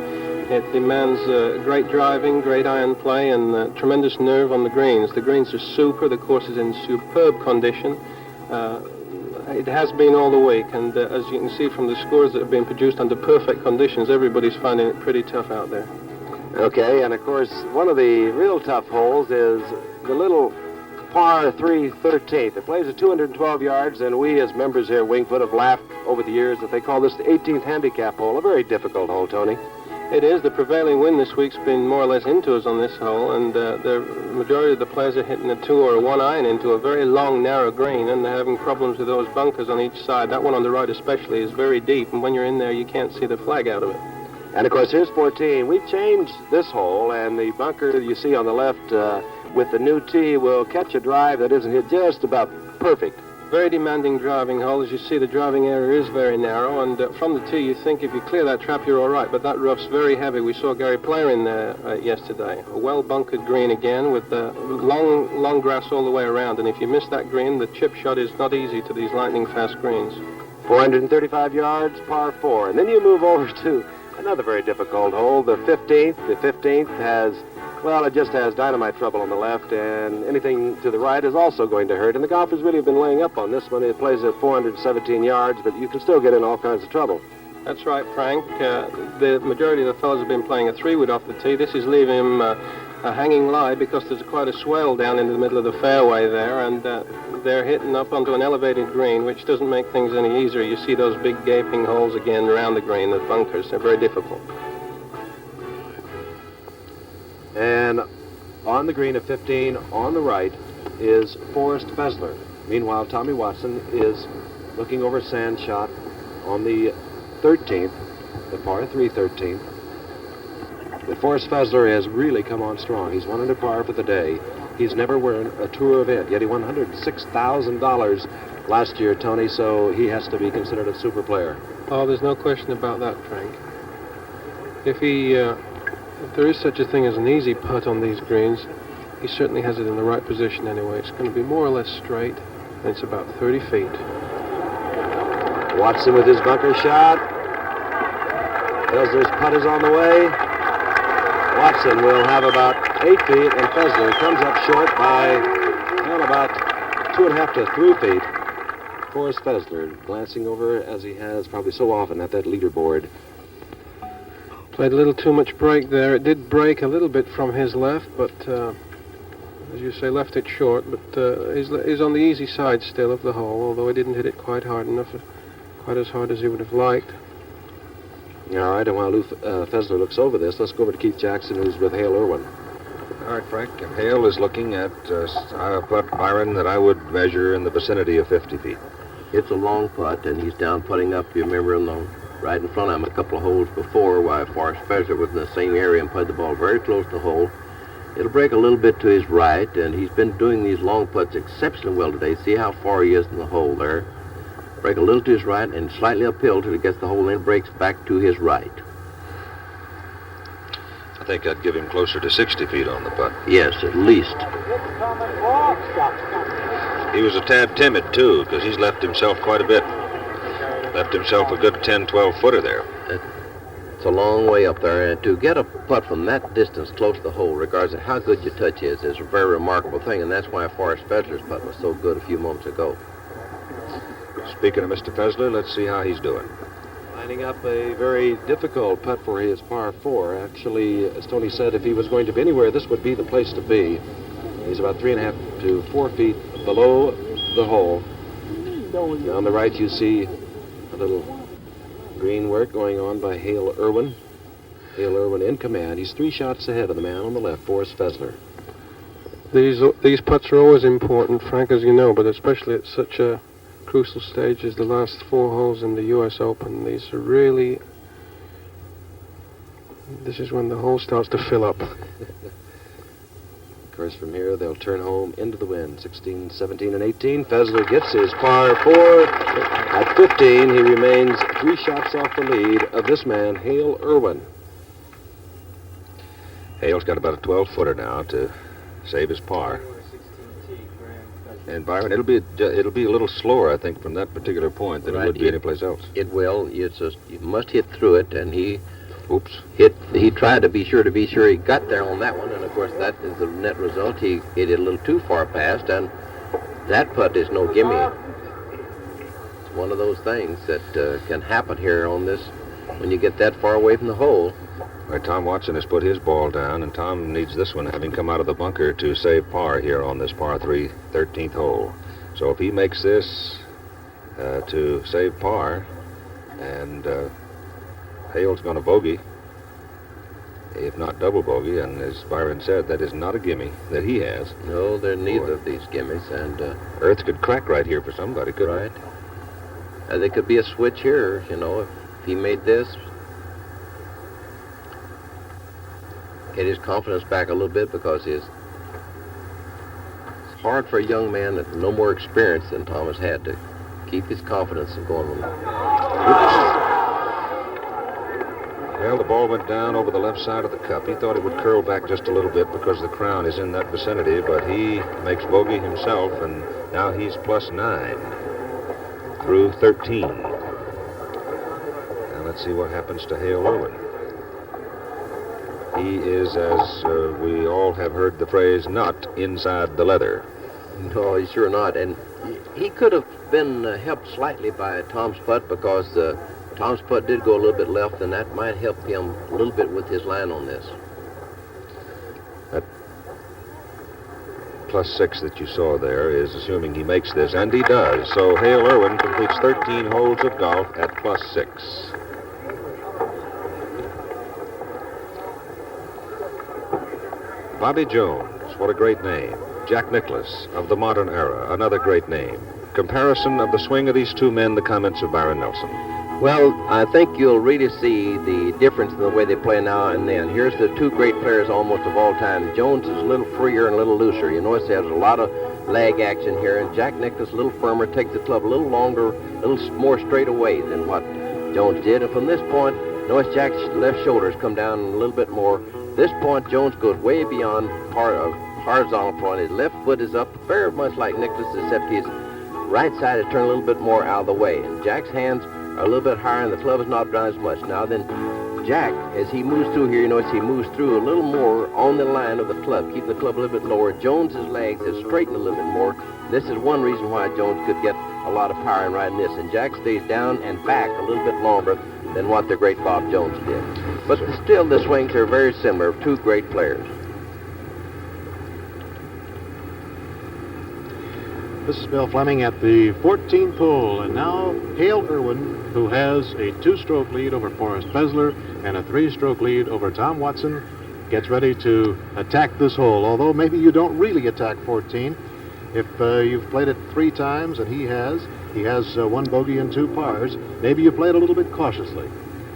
It demands great driving, great iron play, and tremendous nerve on the greens. The greens are super. The course is in superb condition. It has been all the week, and as you can see from the scores that have been produced under perfect conditions, everybody's finding it pretty tough out there. Okay, and of course, one of the real tough holes is the little par 3 13th. It plays at 212 yards, and we as members here at Wingfoot have laughed over the years that they call this the 18th handicap hole. A very difficult hole, Tony. It is. The prevailing wind this week's been more or less into us on this hole, and the majority of the players are hitting a 2 or a 1 iron into a very long, narrow green, and they're having problems with those bunkers on each side. That one on the right especially is very deep, and when you're in there, you can't see the flag out of it. And of course, here's 14. We've changed this hole, and the bunker you see on the left with the new tee will catch a drive that isn't hit just about perfect. Very demanding driving hole. As you see, the driving area is very narrow, and from the tee, you think if you clear that trap, you're all right, but that rough's very heavy. We saw Gary Player in there yesterday. A well-bunkered green again with long grass all the way around, and if you miss that green, the chip shot is not easy to these lightning-fast greens. 435 yards, par 4. And then you move over to another very difficult hole, the 15th. The 15th has, well, it just has dynamite trouble on the left, and anything to the right is also going to hurt. And the golfers really have been laying up on this one. It plays at 417 yards, but you can still get in all kinds of trouble. That's right, Frank. The majority of the fellows have been playing a 3-wood off the tee. This is leaving him a hanging lie because there's quite a swell down into the middle of the fairway there, and they're hitting up onto an elevated green, which doesn't make things any easier. You see those big gaping holes again around the green, the bunkers. They're very difficult. And on the green at 15, on the right, is Forrest Fessler. Meanwhile, Tommy Watson is looking over sand shot on the 13th, the par 3 13th. But Forrest Fessler has really come on strong. He's won under par for the day. He's never won a tour event, yet he won $106,000 last year, Tony, so he has to be considered a super player. Oh, there's no question about that, Frank. If there is such a thing as an easy putt on these greens, he certainly has it in the right position anyway. It's going to be more or less straight, and it's about 30 feet. Watson with his bunker shot. Fessler's putt is on the way. Watson will have about 8 feet, and Fessler comes up short by, well, about 2.5 to 3 feet. Forrest Fessler glancing over, as he has probably so often, at that leaderboard. Played a little too much break there. It did break a little bit from his left, but as you say, left it short. But he's on the easy side still of the hole, although he didn't hit it quite hard enough, quite as hard as he would have liked. All right, and while Lou Fessler looks over this, let's go over to Keith Jackson, who's with Hale Irwin. All right, Frank. Hale is looking at a putt, Byron, that I would measure in the vicinity of 50 feet. It's a long putt, and he's down putting up, you remember, right in front of him a couple of holes before, while Forrest Fessler was in the same area and putted the ball very close to the hole. It'll break a little bit to his right, and he's been doing these long putts exceptionally well today. See how far he is in the hole there. Break a little to his right and slightly uphill till he gets the hole, and then breaks back to his right. I think I'd give him closer to 60 feet on the putt. Yes, at least. He was a tad timid, too, because he's left himself quite a bit. Left himself a good 10, 12-footer there. It's a long way up there, and to get a putt from that distance close to the hole, regardless of how good your touch is a very remarkable thing, and that's why Forrest Fessler's putt was so good a few moments ago. Speaking of Mr. Fessler, let's see how he's doing. Lining up a very difficult putt for his par 4. Actually, as Tony said, if he was going to be anywhere, this would be the place to be. He's about 3.5 to 4 feet below the hole. On the right, you see a little green work going on by Hale Irwin. Hale Irwin in command. He's 3 shots ahead of the man on the left, Forrest Fessler. These putts are always important, Frank, as you know, but especially at such a crucial stage as the last 4 holes in the U.S. Open. These are really... This is when the hole starts to fill up. Of course, from here, they'll turn home into the wind. 16, 17, and 18. Fessler gets his par 4. At 15, he remains 3 shots off the lead of this man, Hale Irwin. Hale's got about a 12-footer now to save his par. And Byron, it'll be a little slower, I think, from that particular point than it would be anyplace else. It will. You must hit through it, and he tried to be sure he got there on that one, and of course that is the net result. He hit it a little too far past, and that putt is no gimme. It's one of those things that can happen here on this when you get that far away from the hole. Right, Tom Watson has put his ball down, and Tom needs this one, having come out of the bunker, to save par here on this par 3, 13th hole. So if he makes this to save par, and Hale's going to bogey, if not double bogey, and as Byron said, that is not a gimme that he has. No, they're neither of these gimmies, and Earth could crack right here for somebody, couldn't it? Right. There could be a switch here, if he made this. Get his confidence back a little bit, because it's hard for a young man with no more experience than Thomas had to keep his confidence and going on. Well, the ball went down over the left side of the cup. He thought it would curl back just a little bit because the crown is in that vicinity, but he makes bogey himself, and now he's +9 through 13. Now let's see what happens to Hale Irwin. He is, as we all have heard the phrase, not inside the leather. No, he's sure not. And he could have been helped slightly by Tom's putt, because Tom's putt did go a little bit left, and that might help him a little bit with his line on this. That +6 that you saw there is assuming he makes this, and he does. So Hale Irwin completes 13 holes of golf at +6. Bobby Jones, what a great name. Jack Nicklaus, of the modern era, another great name. Comparison of the swing of these two men, the comments of Byron Nelson. Well, I think you'll really see the difference in the way they play now and then. Here's the two great players almost of all time. Jones is a little freer and a little looser. You notice he has a lot of lag action here, and Jack Nicklaus a little firmer, takes the club a little longer, a little more straight away than what Jones did. And from this point, notice Jack's left shoulders come down a little bit more. This point, Jones goes way beyond horizontal point. His left foot is up, very much like Nicklaus, except his right side is turned a little bit more out of the way. And Jack's hands are a little bit higher, and the club is not down as much. Now then, Jack, as he moves through here, you notice he moves through a little more on the line of the club, keeping the club a little bit lower. Jones's legs have straightened a little bit more. This is one reason why Jones could get a lot of power in riding this. And Jack stays down and back a little bit longer than what the great Bob Jones did. But still, the swings are very similar, two great players. This is Bill Fleming at the 14th hole, and now Hale Irwin, who has a 2-stroke lead over Forrest Fessler and a 3-stroke lead over Tom Watson, gets ready to attack this hole, although maybe you don't really attack 14. If you've played it 3 times, and he has 1 bogey and 2 pars, maybe you play it a little bit cautiously,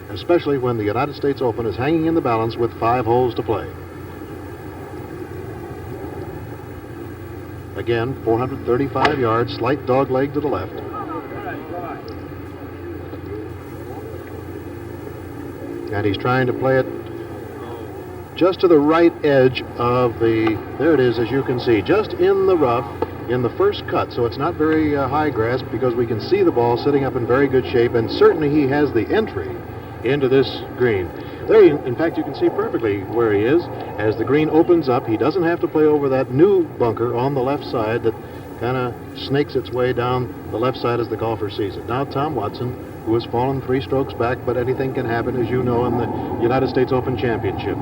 especially when the United States Open is hanging in the balance with 5 holes to play. Again, 435 yards, slight dog leg to the left. And he's trying to play it just to the right edge of the, there it is, as you can see, just in the rough, in the first cut. So it's not very high grass, because we can see the ball sitting up in very good shape, and certainly he has the entry into this green. There, in fact, you can see perfectly where he is. As the green opens up, he doesn't have to play over that new bunker on the left side that kind of snakes its way down the left side as the golfer sees it. Now Tom Watson, who has fallen 3 strokes back, but anything can happen, as you know, in the United States Open Championship.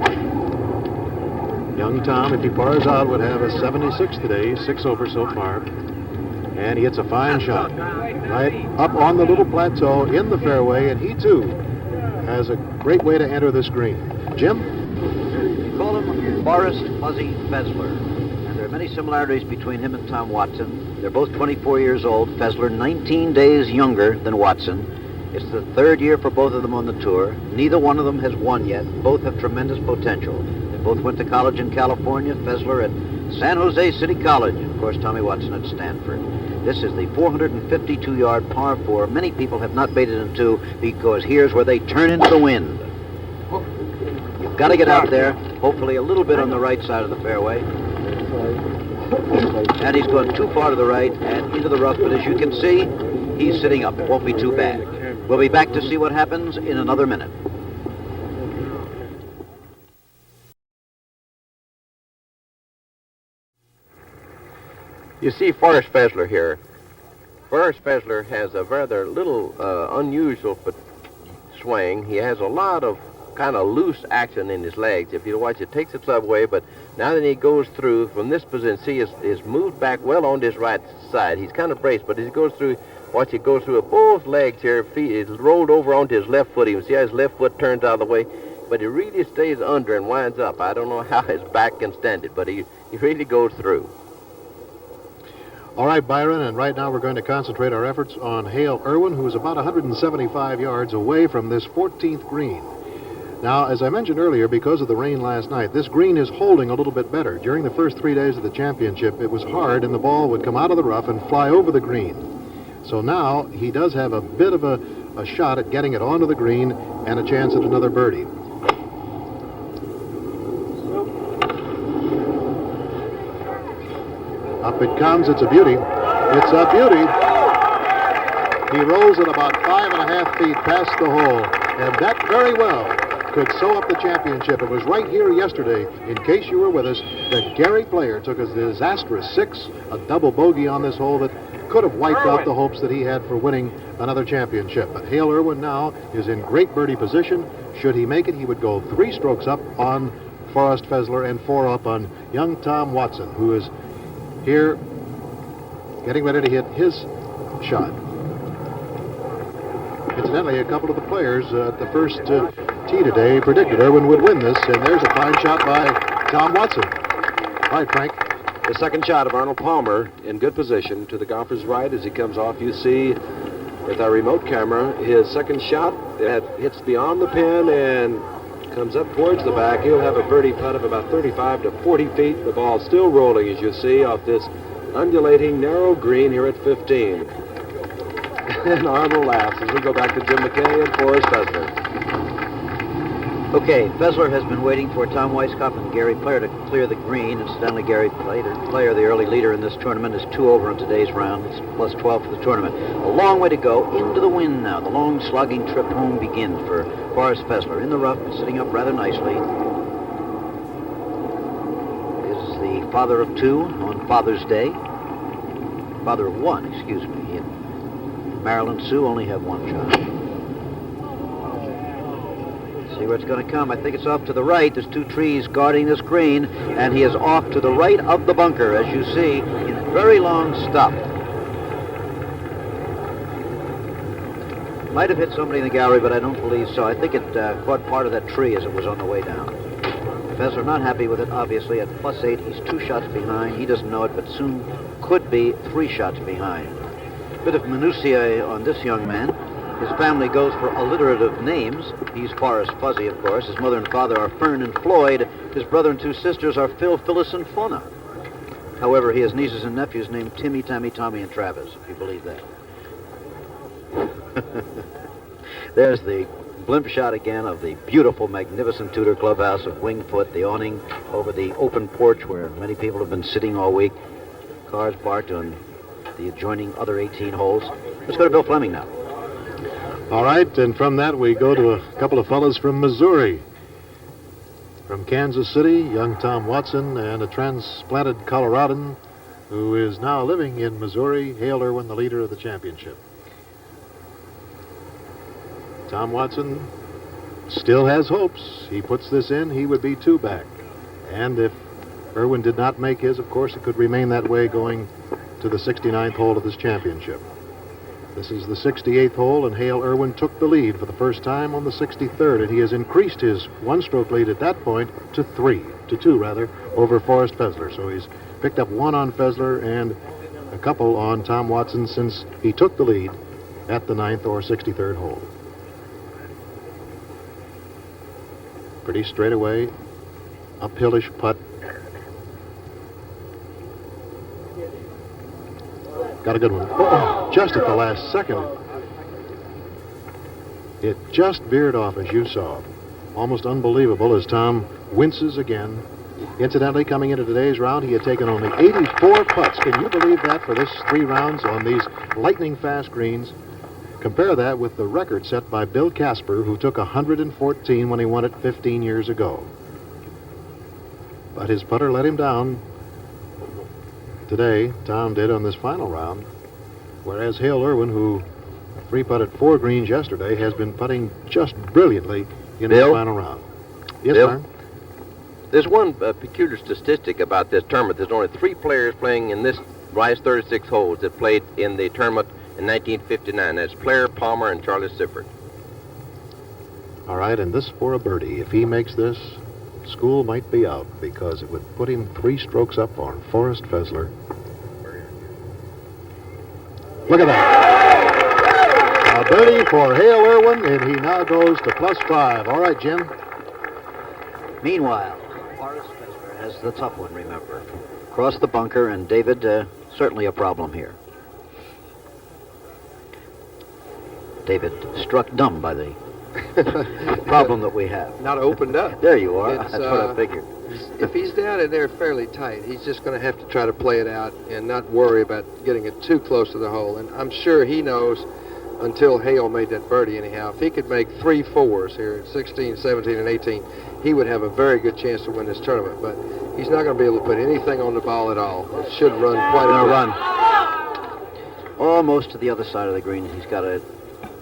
Young Tom, if he pars out, would have a 76 today, 6 over so far. And he hits a fine shot right up on the little plateau in the fairway, and he too has a great way to enter this green. Jim? We call him Forrest Fuzzy Fessler, and there are many similarities between him and Tom Watson. They're both 24 years old. Fessler 19 days younger than Watson. It's the 3rd year for both of them on the tour. Neither one of them has won yet. Both have tremendous potential. They both went to college in California, Fessler at San Jose City College, and of course Tommy Watson at Stanford. This is the 452-yard par 4. Many people have not made it in 2 because here's where they turn into the wind. You've got to get out there, hopefully a little bit on the right side of the fairway. And he's gone too far to the right and into the rough, but as you can see, he's sitting up. It won't be too bad. We'll be back to see what happens in another minute. You see Forrest Fessler here. Forrest Fessler has a rather little unusual swing. He has a lot of kind of loose action in his legs. If you watch, it takes the club away, but now that he goes through from this position, see, is moved back well on his right side. He's kind of braced, but as he goes through, watch it go through both legs here. Feet, it's rolled over onto his left foot. You can see how his left foot turns out of the way, but it really stays under and winds up. I don't know how his back can stand it, but he really goes through. All right, Byron, and right now we're going to concentrate our efforts on Hale Irwin, who is about 175 yards away from this 14th green. Now, as I mentioned earlier, because of the rain last night, this green is holding a little bit better. During the first 3 days of the championship, it was hard, and the ball would come out of the rough and fly over the green. So now he does have a bit of a shot at getting it onto the green and a chance at another birdie. Up it comes. It's a beauty. It's a beauty. He rolls it about 5.5 feet past the hole, and that very well could sew up the championship. It was right here yesterday, in case you were with us, that Gary Player took a disastrous 6, a double bogey on this hole that could have wiped out the hopes that he had for winning another championship. But Hale Irwin now is in great birdie position. Should he make it, he would go 3 strokes up on Forrest Fessler and 4 up on young Tom Watson, who is here getting ready to hit his shot. Incidentally, a couple of the players at the first tee today predicted Irwin would win this, and there's a fine shot by Tom Watson. All right, Frank. The second shot of Arnold Palmer in good position to the golfer's right as he comes off. You see with our remote camera. His second shot that hits beyond the pin and comes up towards the back. He'll have a birdie putt of about 35 to 40 feet. The ball still rolling, as you see, off this undulating narrow green here at 15. And Arnold laughs as we go back to Jim McKay and Forrest Fessler. Okay, Fessler has been waiting for Tom Weisskopf and Gary Player to clear the green. Incidentally, Gary Player, the early leader in this tournament, is 2 over in today's round. It's plus 12 for the tournament. A long way to go into the wind now. The long slogging trip home begins for Forrest Fessler. In the rough, sitting up rather nicely, is the father of 2 on Father's Day. Father of 1, excuse me. Marilyn Sue only have 1 child. See where it's going to come. I think it's off to the right. There's 2 trees guarding this green, and he is off to the right of the bunker, as you see, in a very long stop. Might have hit somebody in the gallery, but I don't believe so. I think it caught part of that tree as it was on the way down. Fessler not happy with it, obviously. At plus 8, he's 2 shots behind. He doesn't know it, but soon could be 3 shots behind. Bit of minutiae on this young man. His family goes for alliterative names. He's Forrest Fuzzy, of course. His mother and father are Fern and Floyd. His brother and 2 sisters are Phil, Phyllis, and Fauna. However, he has nieces and nephews named Timmy, Tammy, Tommy, and Travis, if you believe that. There's the blimp shot again of the beautiful, magnificent Tudor clubhouse of Winged Foot, the awning over the open porch where many people have been sitting all week. Cars parked on the adjoining other 18 holes. Let's go to Bill Fleming now. All right, and from that we go to a couple of fellas from Missouri. From Kansas City, young Tom Watson and a transplanted Coloradan who is now living in Missouri, Hale Irwin, the leader of the championship. Tom Watson still has hopes. He puts this in, he would be 2 back. And if Irwin did not make his, of course, it could remain that way going to the 69th hole of this championship. This is the 68th hole, and Hale Irwin took the lead for the first time on the 63rd, and he has increased his 1-stroke lead at that point to 2 over Forrest Fessler. So he's picked up 1 on Fessler and a couple on Tom Watson since he took the lead at the 9th or 63rd hole. Pretty straightaway, uphillish putt. Got a good one. Oh, just at the last second. It just veered off, as you saw. Almost unbelievable as Tom winces again. Incidentally, coming into today's round, he had taken only 84 putts. Can you believe that for this 3 rounds on these lightning-fast greens? Compare that with the record set by Bill Casper, who took 114 when he won it 15 years ago. But his putter let him down. Today, Tom did on this final round, whereas Hale Irwin, who 3-putted 4 greens yesterday, has been putting just brilliantly in the final round. Yes, Bill? sir? There's one peculiar statistic about this tournament. There's only 3 players playing in this last 36 holes that played in the tournament in 1959. That's Player, Palmer, and Charlie Sifford. All right, and this for a birdie. If he makes this, school might be out because it would put him 3 strokes up on Forrest Fessler. Look at that. A birdie for Hale Irwin, and he now goes to plus 5. All right, Jim. Meanwhile, Forrest Fessler has the tough one, remember. Across the bunker, and David, certainly a problem here. David struck dumb by the problem that we have. Not opened up. There you are. It's, That's what I figured. If he's down in there fairly tight, he's just going to have to try to play it out and not worry about getting it too close to the hole. And I'm sure he knows, until Hale made that birdie anyhow, if he could make 3 4s here at 16, 17, and 18, he would have a very good chance to win this tournament. But he's not going to be able to put anything on the ball at all. It should run quite a bit. Run. Almost to the other side of the green. He's got a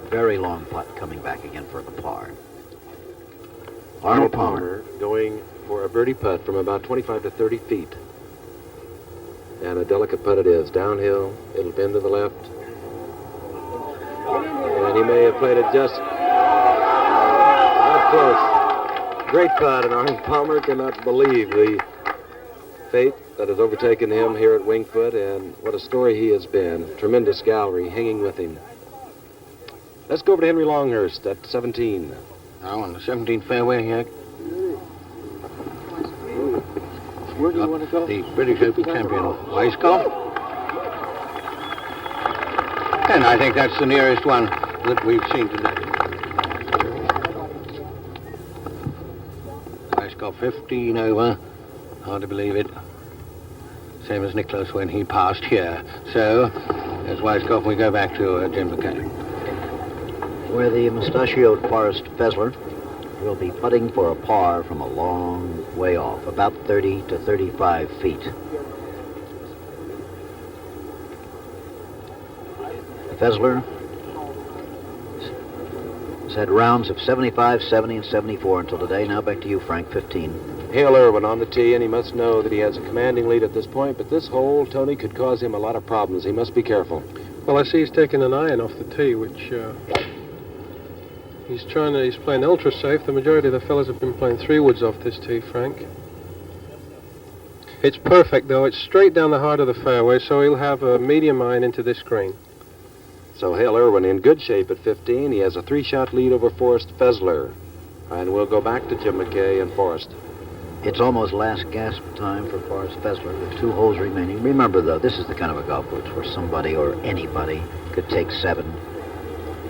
very long putt coming back again for the par. Arnold Palmer going for a birdie putt from about 25 to 30 feet. And a delicate putt it is. Downhill. It'll bend to the left. And he may have played it just not close. Great putt, and Arnold Palmer cannot believe the fate that has overtaken him here at Winged Foot, and what a story he has been. Tremendous gallery hanging with him. Let's go over to Henry Longhurst at 17. Now on the 17th fairway here. Where do you want to go? The British Open champion, Weiskopf. And I think that's the nearest one that we've seen today. Weiskopf 15 over. Hard to believe it. Same as Nicklaus when he passed here. So, as Weiskopf, we go back to Jim McKay. Where the mustachioed Forrest Fessler will be putting for a par from a long way off, about 30 to 35 feet. Fessler has had rounds of 75, 70, and 74 until today. Now back to you, Frank, 15. Hale Irwin on the tee, and he must know that he has a commanding lead at this point, but this hole, Tony, could cause him a lot of problems. He must be careful. Well, I see he's taking an iron off the tee, which he's playing ultra safe. The majority of the fellas have been playing 3-woods off this tee, Frank. It's perfect, though. It's straight down the heart of the fairway, so he'll have a medium iron into this green. So Hale Irwin in good shape at 15. He has a 3-shot lead over Forrest Fessler. And we'll go back to Jim McKay and Forrest. It's almost last gasp time for Forrest Fessler with 2 holes remaining. Remember, though, this is the kind of a golf course where somebody or anybody could take 7.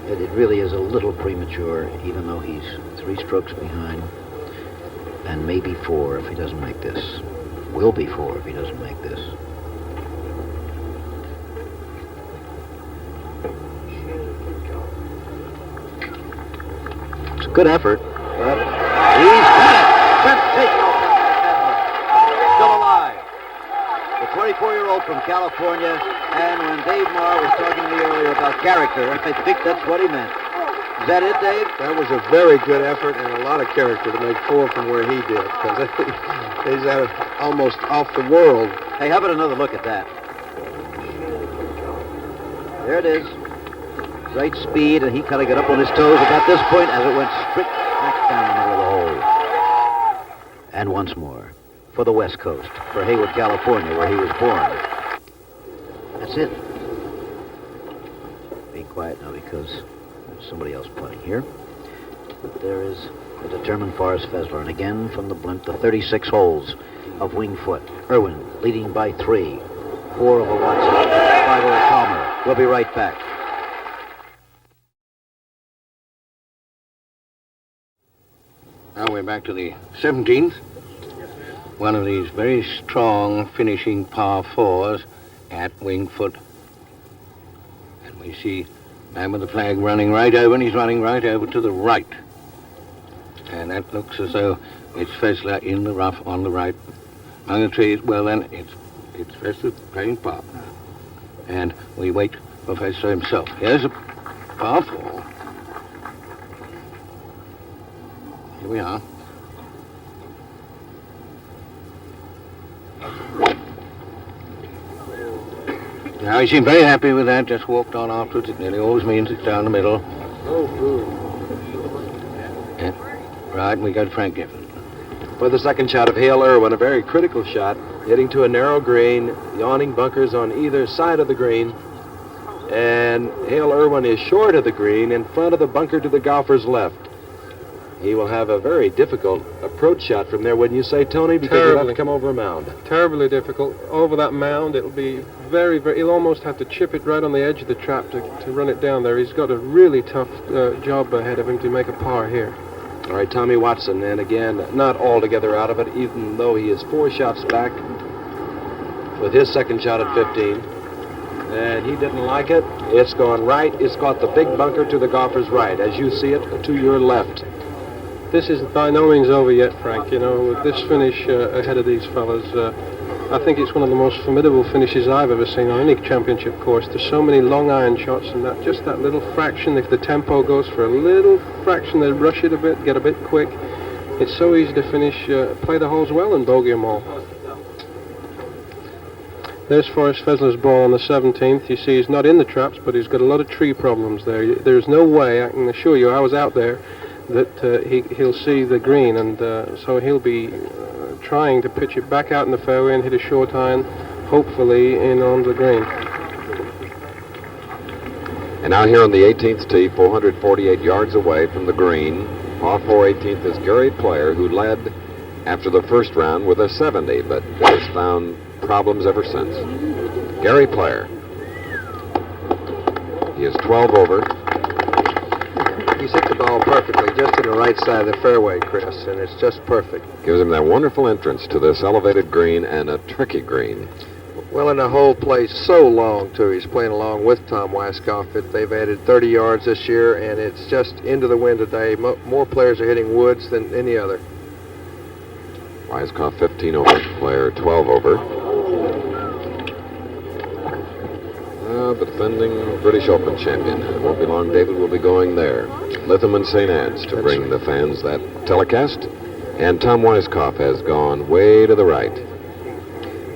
It really is a little premature, even though he's 3 strokes behind. And maybe 4 if he doesn't make this. Will be 4 if he doesn't make this. It's a good effort, but he's got it! Sensational from Fessler. Still alive. The 24-year-old from California, and when Dave Marr was talking to me earlier about character, I think that's what he meant. Is that it, Dave? That was a very good effort and a lot of character to make 4 from where he did, because he's almost off the world. Hey, how about another look at that? There it is. Great speed, and he kind of got up on his toes about this point as it went straight back down the middle of the hole. And once more, for the West Coast, for Hayward, California, where he was born. That's it. Be quiet now because there's somebody else playing here. But there is the determined Forrest Fessler, and again from the blimp, the 36 holes of Winged Foot. Irwin leading by 3. 4 over Watson, 5 over Palmer. We'll be right back. Now we're back to the 17th. One of these very strong finishing par 4s at Winged Foot. And we see man with the flag running right over, and he's running right over to the right. And that looks as though it's Fessler in the rough on the right. Among the trees, well then, it's Fessler playing par. And we wait for Fessler himself. Here's a par 4. Here we are. Now, he seemed very happy with that, just walked on afterwards. It nearly always means it's down the middle. Oh, good. Yeah. Right, we got Frank Gifford. For the second shot of Hale Irwin, a very critical shot, hitting to a narrow green, yawning bunkers on either side of the green. And Hale Irwin is short of the green, in front of the bunker to the golfer's left. He will have a very difficult approach shot from there, wouldn't you say, Tony? Because he'll have to come over a mound. Terribly difficult. Over that mound, it'll be very, very... He'll almost have to chip it right on the edge of the trap to run it down there. He's got a really tough job ahead of him to make a par here. All right, Tommy Watson, and again, not altogether out of it, even though he is 4 shots back with his second shot at 15. And he didn't like it. It's gone right. It's got the big bunker to the golfer's right, as you see it, to your left. This is by no means over yet, Frank. You know, with this finish ahead of these fellas, I think it's one of the most formidable finishes I've ever seen on any championship course. There's so many long iron shots, and just that little fraction, if the tempo goes for a little fraction, they rush it a bit, get a bit quick. It's so easy to finish, play the holes well and bogey them all. There's Forrest Fessler's ball on the 17th. You see he's not in the traps, but he's got a lot of tree problems there. There's no way, I can assure you, I was out there, that he'll see the green, and so he'll be trying to pitch it back out in the fairway and hit a short iron, hopefully in on the green. And now here on the 18th tee, 448 yards away from the green, par 4 18th is Gary Player, who led after the first round with a 70, but has found problems ever since. Gary Player. He is 12 over. He's hit the ball perfectly, just to the right side of the fairway, Chris, and it's just perfect. Gives him that wonderful entrance to this elevated green and a tricky green. Well, and the whole plays so long, too. He's playing along with Tom Weiskopf. They've added 30 yards this year, and it's just into the wind today. More players are hitting woods than any other. Weiskopf 15 over, Player 12 over. The defending British Open champion. It won't be long, David will be going there. Lytham and St. Anne's to bring the fans that telecast. And Tom Weiskopf has gone way to the right.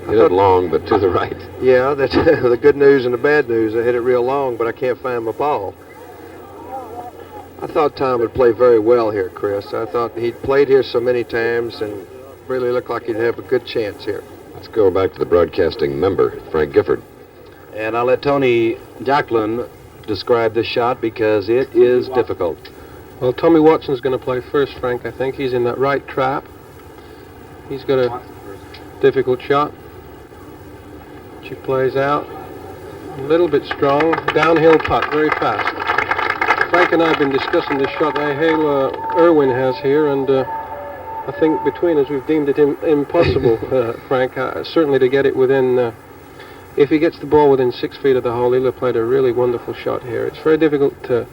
Hit it long, but to the right. Yeah, that's the good news and the bad news. I hit it real long, but I can't find my ball. I thought Tom would play very well here, Chris. I thought he'd played here so many times and really looked like he'd have a good chance here. Let's go back to the broadcasting member, Frank Gifford. And I'll let Tony Jacklin describe this shot because it is difficult. Well, Tommy Watson's going to play first, Frank. I think he's in that right trap. He's got a difficult shot. She plays out. A little bit strong. Downhill putt, very fast. Frank and I have been discussing this shot that Hale Irwin has here, and I think between us we've deemed it impossible, Frank, certainly to get it within... if he gets the ball within 6 feet of the hole, he'll have played a really wonderful shot here. It's very difficult to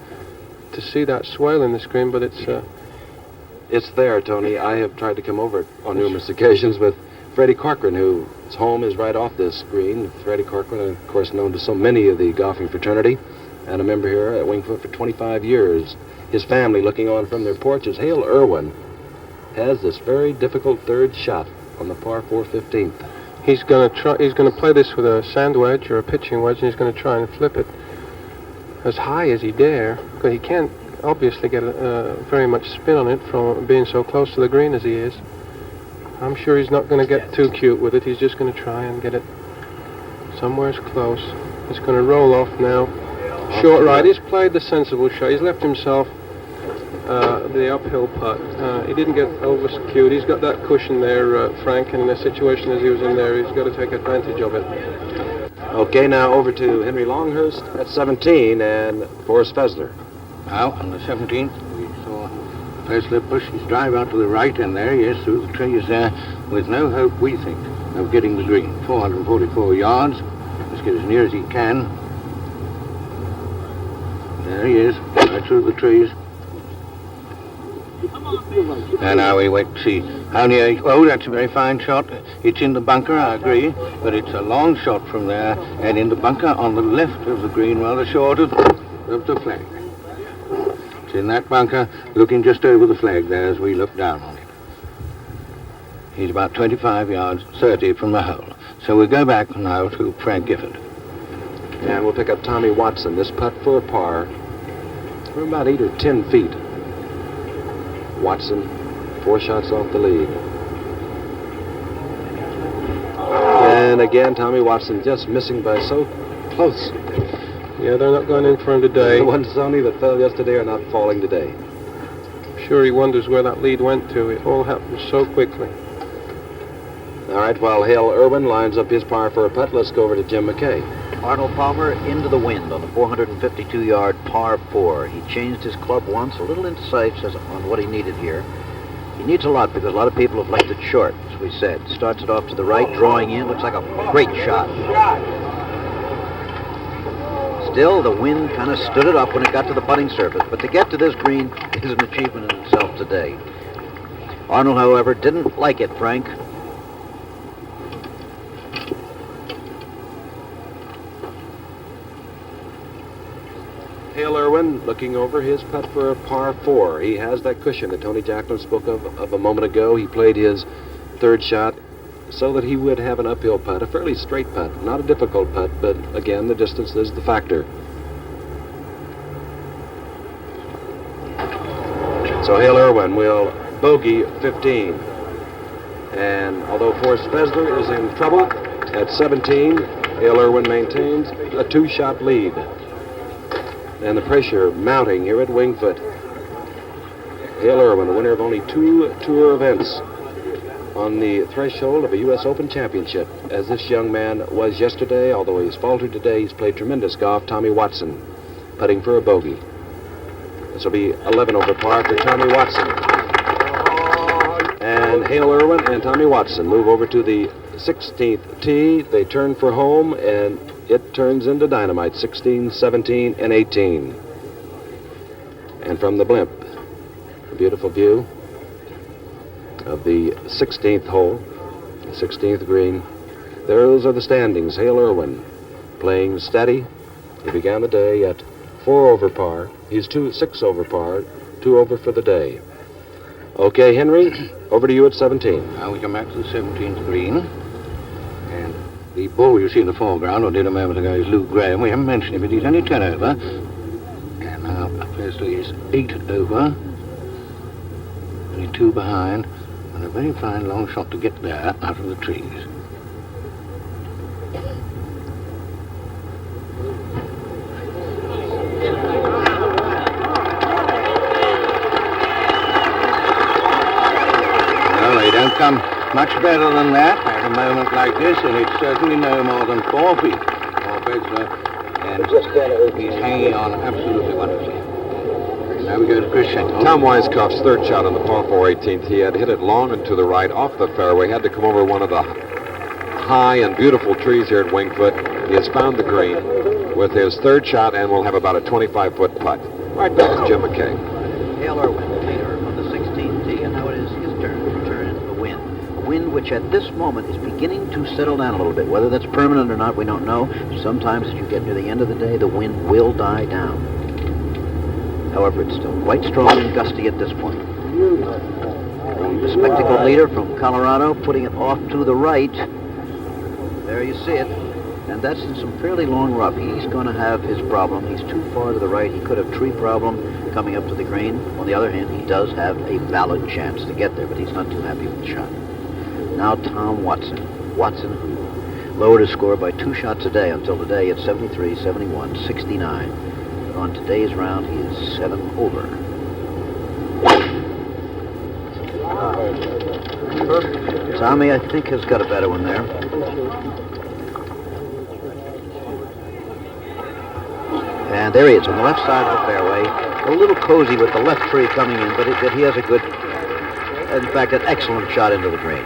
see that swale in the screen, but it's there, Tony. I have tried to come over it on numerous occasions with Freddie Corcoran, whose home is right off this green. Freddie Corcoran, of course, known to so many of the golfing fraternity, and a member here at Wingfoot for 25 years. His family looking on from their porches. Hale Irwin has this very difficult third shot on the par 4 15th. He's going to play this with a sand wedge or a pitching wedge, and he's going to try and flip it as high as he dare, because he can't obviously get very much spin on it from being so close to the green as he is. I'm sure he's not going to get too cute with it. He's just going to try and get it somewhere close. It's going to roll off now. Short right. He's played the sensible shot. He's left himself the uphill putt. He didn't get over cute. He's got that cushion there, Frank, and in a situation as he was in there, he's got to take advantage of it. Okay, now over to Henry Longhurst at 17 and Forrest Fessler. Now, on the 17th, we saw Fessler push his drive out to the right, and there he is through the trees there, with no hope, we think, of getting the green. 444 yards. Let's get as near as he can. There he is, right through the trees. And now we wait to see how near. Oh, that's a very fine shot. It's in the bunker, I agree, but it's a long shot from there, and in the bunker on the left of the green, rather short of the flag. It's in that bunker, looking just over the flag there as we look down on it. He's about 25 yards, 30 from the hole. So we'll go back now to Frank Gifford. And we'll pick up Tommy Watson. This putt for a par from about 8 or 10 feet. Watson, 4 shots off the lead. And again, Tommy Watson just missing by so close. Yeah, they're not going in for him today. The ones, Tony, that fell yesterday are not falling today. I'm sure he wonders where that lead went to. It all happened so quickly. All right, while Hale Irwin lines up his par for a putt, let's go over to Jim McKay. Arnold Palmer into the wind on the 452-yard par 4. He changed his club once, a little indecisive on what he needed here. He needs a lot because a lot of people have left it short, as we said. Starts it off to the right, drawing in. Looks like a great shot. Still, the wind kind of stood it up when it got to the putting surface. But to get to this green is an achievement in itself today. Arnold, however, didn't like it, Frank. Hale Irwin looking over his putt for a par 4. He has that cushion that Tony Jacklin spoke of a moment ago. He played his third shot so that he would have an uphill putt, a fairly straight putt, not a difficult putt, but again, the distance is the factor. So Hale Irwin will bogey 15. And although Forrest Fessler is in trouble at 17, Hale Irwin maintains a 2-shot lead. and the pressure mounting here at Wingfoot. Hale Irwin, the winner of only 2 tour events, on the threshold of a U.S. Open Championship, as this young man was yesterday. Although he's faltered today, he's played tremendous golf. Tommy Watson, putting for a bogey. This will be 11 over par for Tommy Watson. And Hale Irwin and Tommy Watson move over to the 16th tee. They turn for home, and it turns into dynamite, 16, 17, and 18. And from the blimp, a beautiful view of the 16th hole, the 16th green. Those are the standings. Hale Irwin playing steady. He began the day at 4 over par. He's 6 over par, 2 over for the day. Okay, Henry, over to you at 17. Now we come back to the 17th green. And the bull you see in the foreground, or did a moment ago, is Luke Graham. We haven't mentioned him, but he's only 10 over. And now, firstly, he's 8 over. Only 2 behind. And a very fine long shot to get there out of the trees. Well, they don't come much better than that at a moment like this, and it's certainly no more than 4 feet for Betzler, and he's hanging on absolutely wonderfully. Now we go to Chris Schenkel. Tom Weiskopf's third shot on the par 4 18th. He had hit it long and to the right off the fairway, had to come over one of the high and beautiful trees here at Wingfoot. He has found the green with his third shot and will have about a 25-foot putt. Right back to Jim McKay. Hale Irwin, the leader on the 16th tee, and now it is his turn to turn into the wind. A wind which at this moment is beginning to settle down a little bit. Whether that's permanent or not, we don't know. Sometimes as you get near the end of the day, the wind will die down. However, it's still quite strong and gusty at this point. The spectacled leader from Colorado putting it off to the right. There you see it. And that's in some fairly long rough. He's going to have his problem. He's too far to the right. He could have tree problem coming up to the green. On the other hand, he does have a valid chance to get there, but he's not too happy with the shot. Now Tom Watson. Watson, who lowered his score by 2 shots a day until today at 73, 71, 69. On today's round, he is 7 over. Tommy, I think, has got a better one there. And there he is on the left side of the fairway. A little cozy with the left tree coming in, but he has a good, in fact, an excellent shot into the green,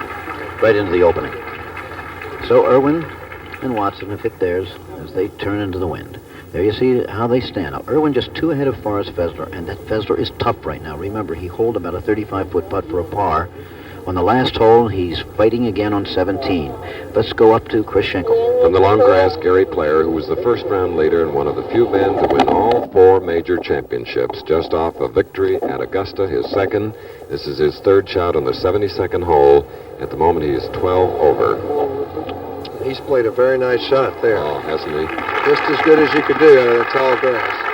right into the opening. So Irwin and Watson have hit theirs as they turn into the wind. There you see how they stand. Now, Irwin just 2 ahead of Forrest Fessler, and that Fessler is tough right now. Remember, he holed about a 35-foot putt for a par. On the last hole, he's fighting again on 17. Let's go up to Chris Schenkel. From the long grass, Gary Player, who was the first-round leader and one of the few men to win all 4 major championships, just off a victory at Augusta, his second. This is his third shot on the 72nd hole. At the moment, he is 12 over. He's played a very nice shot there. Oh, hasn't he? Just as good as you could do out of the tall grass.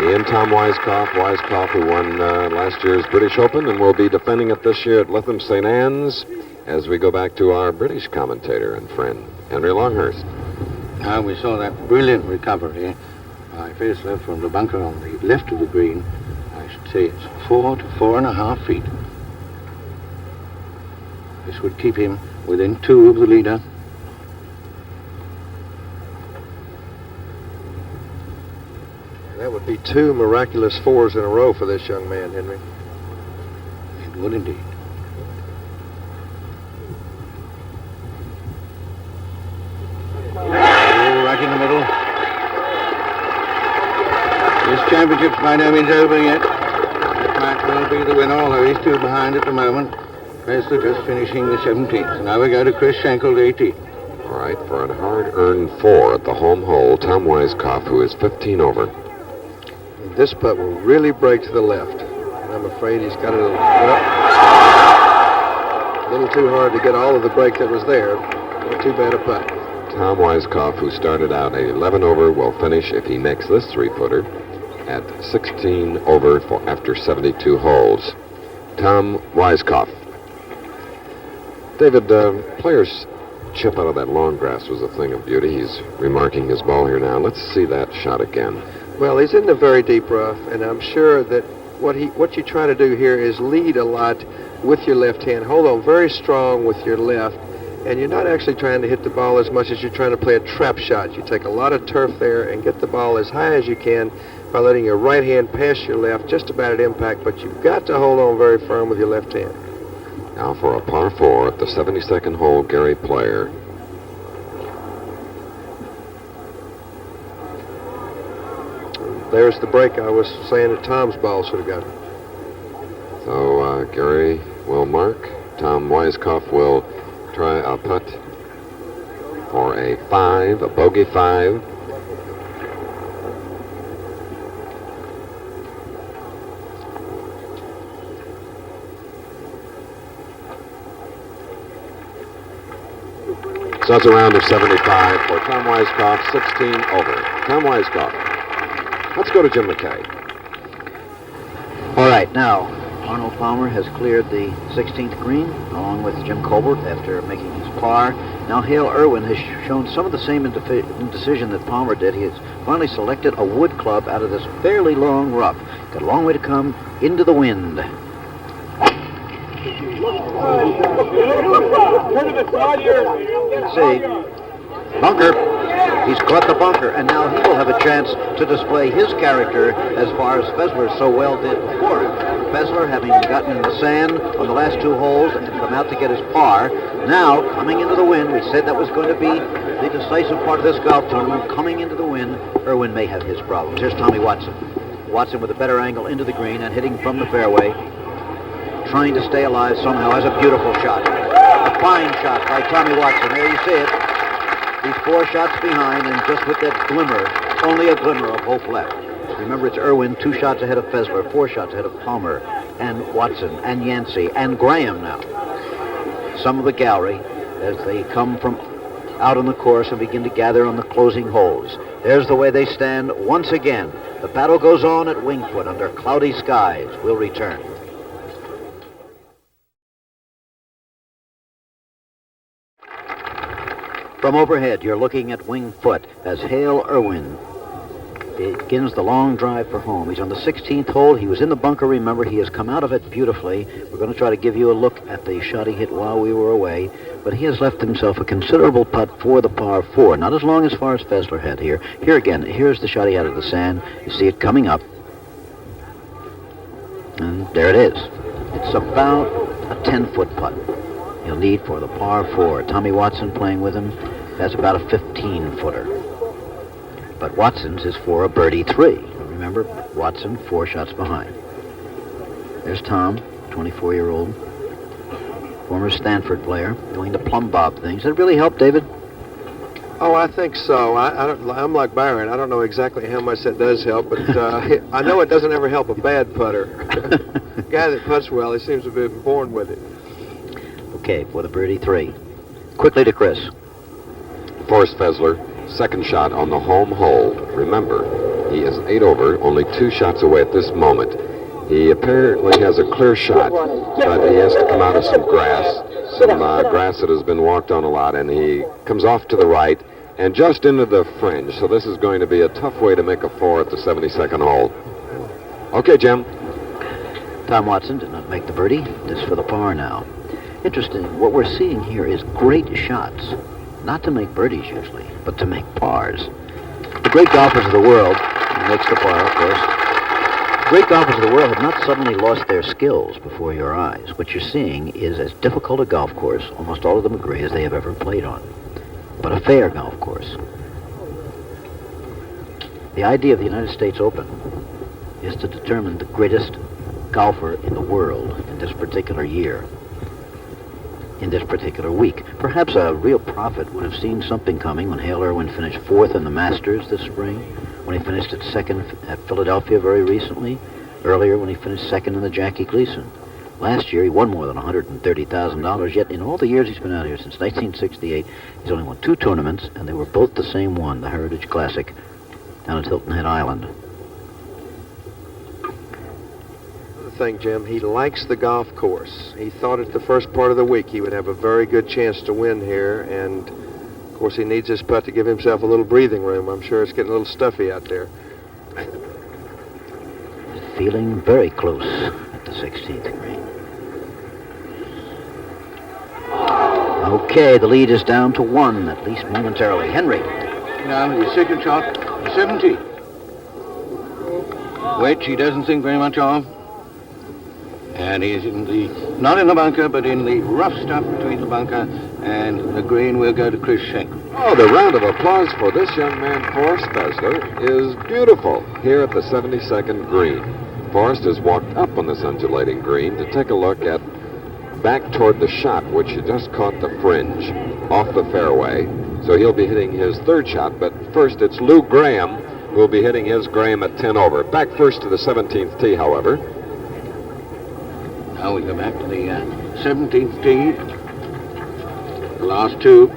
He and Tom Weiskopf, who won last year's British Open and will be defending it this year at Lytham St. Anne's, as we go back to our British commentator and friend, Henry Longhurst. Now we saw that brilliant recovery by Fessler from the bunker on the left of the green. I should say it's 4 to 4.5 feet. This would keep him within 2 of the leader. That would be 2 miraculous 4s in a row for this young man, Henry. It would indeed. Oh, right in the middle. This championship's by no means over yet. That might well be the winner, although he's 2 behind at the moment. Fessler just finishing the 17th. So now we go to Chris Schenkel, 18. All right, for a hard-earned 4 at the home hole, Tom Weiskopf, who is 15 over. This putt will really break to the left. And I'm afraid he's got it a little too hard to get all of the break that was there. Not too bad a putt. Tom Weiskopf, who started out at 11 over, will finish, if he makes this 3-footer, at 16 over after 72 holes. Tom Weiskopf. David, Player's chip out of that long grass was a thing of beauty. He's remarking his ball here now. Let's see that shot again. Well, he's in the very deep rough, and I'm sure that what you try to do here is lead a lot with your left hand. Hold on very strong with your left, and you're not actually trying to hit the ball as much as you're trying to play a trap shot. You take a lot of turf there and get the ball as high as you can by letting your right hand pass your left just about at impact, but you've got to hold on very firm with your left hand. Now for a par 4 at the 72nd hole, Gary Player. There's the break I was saying that Tom's ball should have got. So Gary will mark. Tom Weiskopf will try a putt for a 5, a bogey 5. So that's a round of 75 for Tom Weiskopf, 16 over. Tom Weiskopf. Let's go to Jim McKay. All right, now, Arnold Palmer has cleared the 16th green, along with Jim Colbert, after making his par. Now, Hale Irwin has shown some of the same indecision that Palmer did. He has finally selected a wood club out of this fairly long rough. Got a long way to come into the wind. Let's see. Bunker. He's caught the bunker, and now he will have a chance to display his character as far as Fessler so well did before him. Fessler, having gotten in the sand on the last 2 holes and come out to get his par, now coming into the wind, we said that was going to be the decisive part of this golf tournament. Coming into the wind, Irwin may have his problems. Here's Tommy Watson. Watson with a better angle into the green and hitting from the fairway, trying to stay alive somehow. Has a beautiful shot. A fine shot by Tommy Watson. There you see it. He's 4 shots behind, and just with that glimmer, only a glimmer of hope left. Remember, it's Irwin 2 shots ahead of Fessler, 4 shots ahead of Palmer, and Watson, and Yancey, and Graham now. Some of the gallery, as they come from out on the course and begin to gather on the closing holes. There's the way they stand once again. The battle goes on at Winged Foot under cloudy skies. We'll return. From overhead, you're looking at Winged Foot as Hale Irwin begins the long drive for home. He's on the 16th hole. He was in the bunker, remember. He has come out of it beautifully. We're going to try to give you a look at the shot he hit while we were away, but he has left himself a considerable putt for the par 4. Not as long as far as Fessler had here. Here again, here's the shot he had of the sand. You see it coming up. And there it is. It's about a 10-foot putt he'll need for the par 4. Tommy Watson playing with him. That's about a 15-footer. But Watson's is for a birdie 3. Remember, Watson 4 shots behind. There's Tom, 24-year-old, former Stanford player, doing the plumb bob things. Did it really help, David? Oh, I think so. I'm like Byron. I don't know exactly how much that does help, but I know it doesn't ever help a bad putter. Guy that putts well, he seems to be born with it. Okay, for the birdie 3. Quickly to Chris. Forrest Fessler, second shot on the home hole. Remember, he is 8 over, only 2 shots away at this moment. He apparently has a clear shot, but he has to come out of some grass that has been walked on a lot, and he comes off to the right and just into the fringe. So this is going to be a tough way to make a 4 at the 72nd hole. Okay, Jim. Tom Watson did not make the birdie. This is for the par now. Interesting, what we're seeing here is great shots. Not to make birdies usually, but to make pars. The great golfers of the world, he makes the par, of course. Great golfers of the world have not suddenly lost their skills before your eyes. What you're seeing is as difficult a golf course, almost all of them agree, as they have ever played on. But a fair golf course. The idea of the United States Open is to determine the greatest golfer in the world in this particular year, in this particular week. Perhaps a real prophet would have seen something coming when Hale Irwin finished 4th in the Masters this spring, when he finished at 2nd at Philadelphia very recently, earlier when he finished 2nd in the Jackie Gleason. Last year he won more than $130,000, yet in all the years he's been out here since 1968, he's only won 2 tournaments, and they were both the same one, the Heritage Classic down at Hilton Head Island. Thing, Jim, he likes the golf course. He thought at the first part of the week he would have a very good chance to win here, and of course he needs this putt to give himself a little breathing room. I'm sure it's getting a little stuffy out there. Feeling very close at the 16th green. Okay, the lead is down to 1, at least momentarily. Henry. Now, his second shot, 70. Which he doesn't think very much of. And he's not in the bunker, but in the rough stuff between the bunker and the green. Will go to Chris Schenkel. Oh, the round of applause for this young man, Forrest Fessler, is beautiful here at the 72nd green. Forrest has walked up on this undulating green to take a look at back toward the shot, which just caught the fringe off the fairway. So he'll be hitting his third shot, but first it's Lou Graham who will be hitting his Graham at 10 over. Back first to the 17th tee, however. Now we go back to the 17th tee. The last two.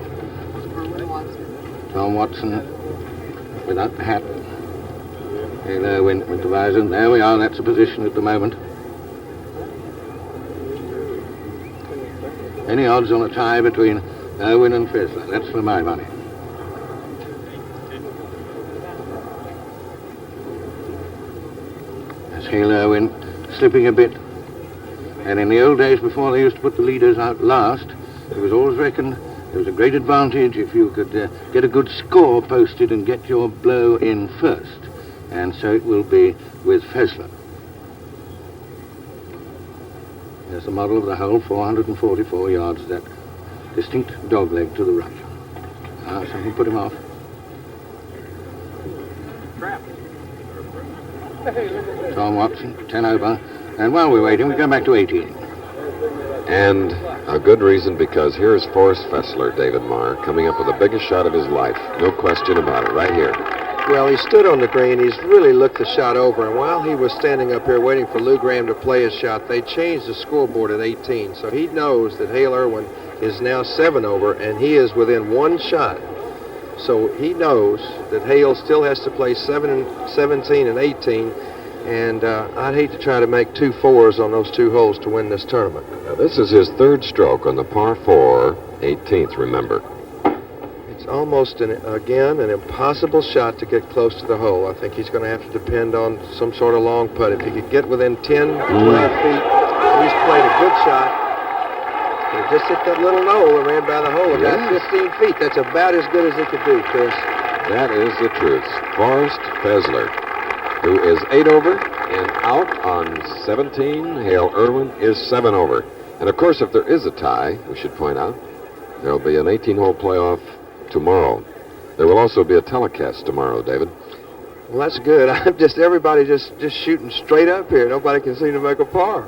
Tom Watson without the hat. Hale Irwin with the visor. There we are, that's the position at the moment. Any odds on a tie between Irwin and Fessler? That's for my money. That's Hale Irwin slipping a bit. And in the old days, before they used to put the leaders out last, it was always reckoned there was a great advantage if you could get a good score posted and get your blow in first. And so it will be with Fessler. There's the model of the hole, 444 yards, that distinct dogleg to the right. Something put him off. Tom Watson, 10 over. And while we're waiting, we go back to 18. And a good reason, because here's Forrest Fessler, David Marr, coming up with the biggest shot of his life. No question about it, right here. Well, he stood on the green. He's really looked the shot over. And while he was standing up here waiting for Lou Graham to play his shot, they changed the scoreboard at 18. So he knows that Hale Irwin is now 7 over, and he is within 1 shot. So he knows that Hale still has to play 17 and 18. And I'd hate to try to make 2 fours on those 2 holes to win this tournament. Now, this is his third stroke on the par 4, 18th, remember. It's almost, again, an impossible shot to get close to the hole. I think he's going to have to depend on some sort of long putt. If he could get within 10, 12 feet, he's played a good shot. He just hit that little knoll and ran by the hole about 15 feet. That's about as good as he could do, Chris. That is the truth. Forrest Fessler, who is 8 over and out on 17. Hale Irwin is 7 over. And, of course, if there is a tie, we should point out, there'll be an 18-hole playoff tomorrow. There will also be a telecast tomorrow, David. Well, that's good. Everybody just shooting straight up here. Nobody can seem to make a par.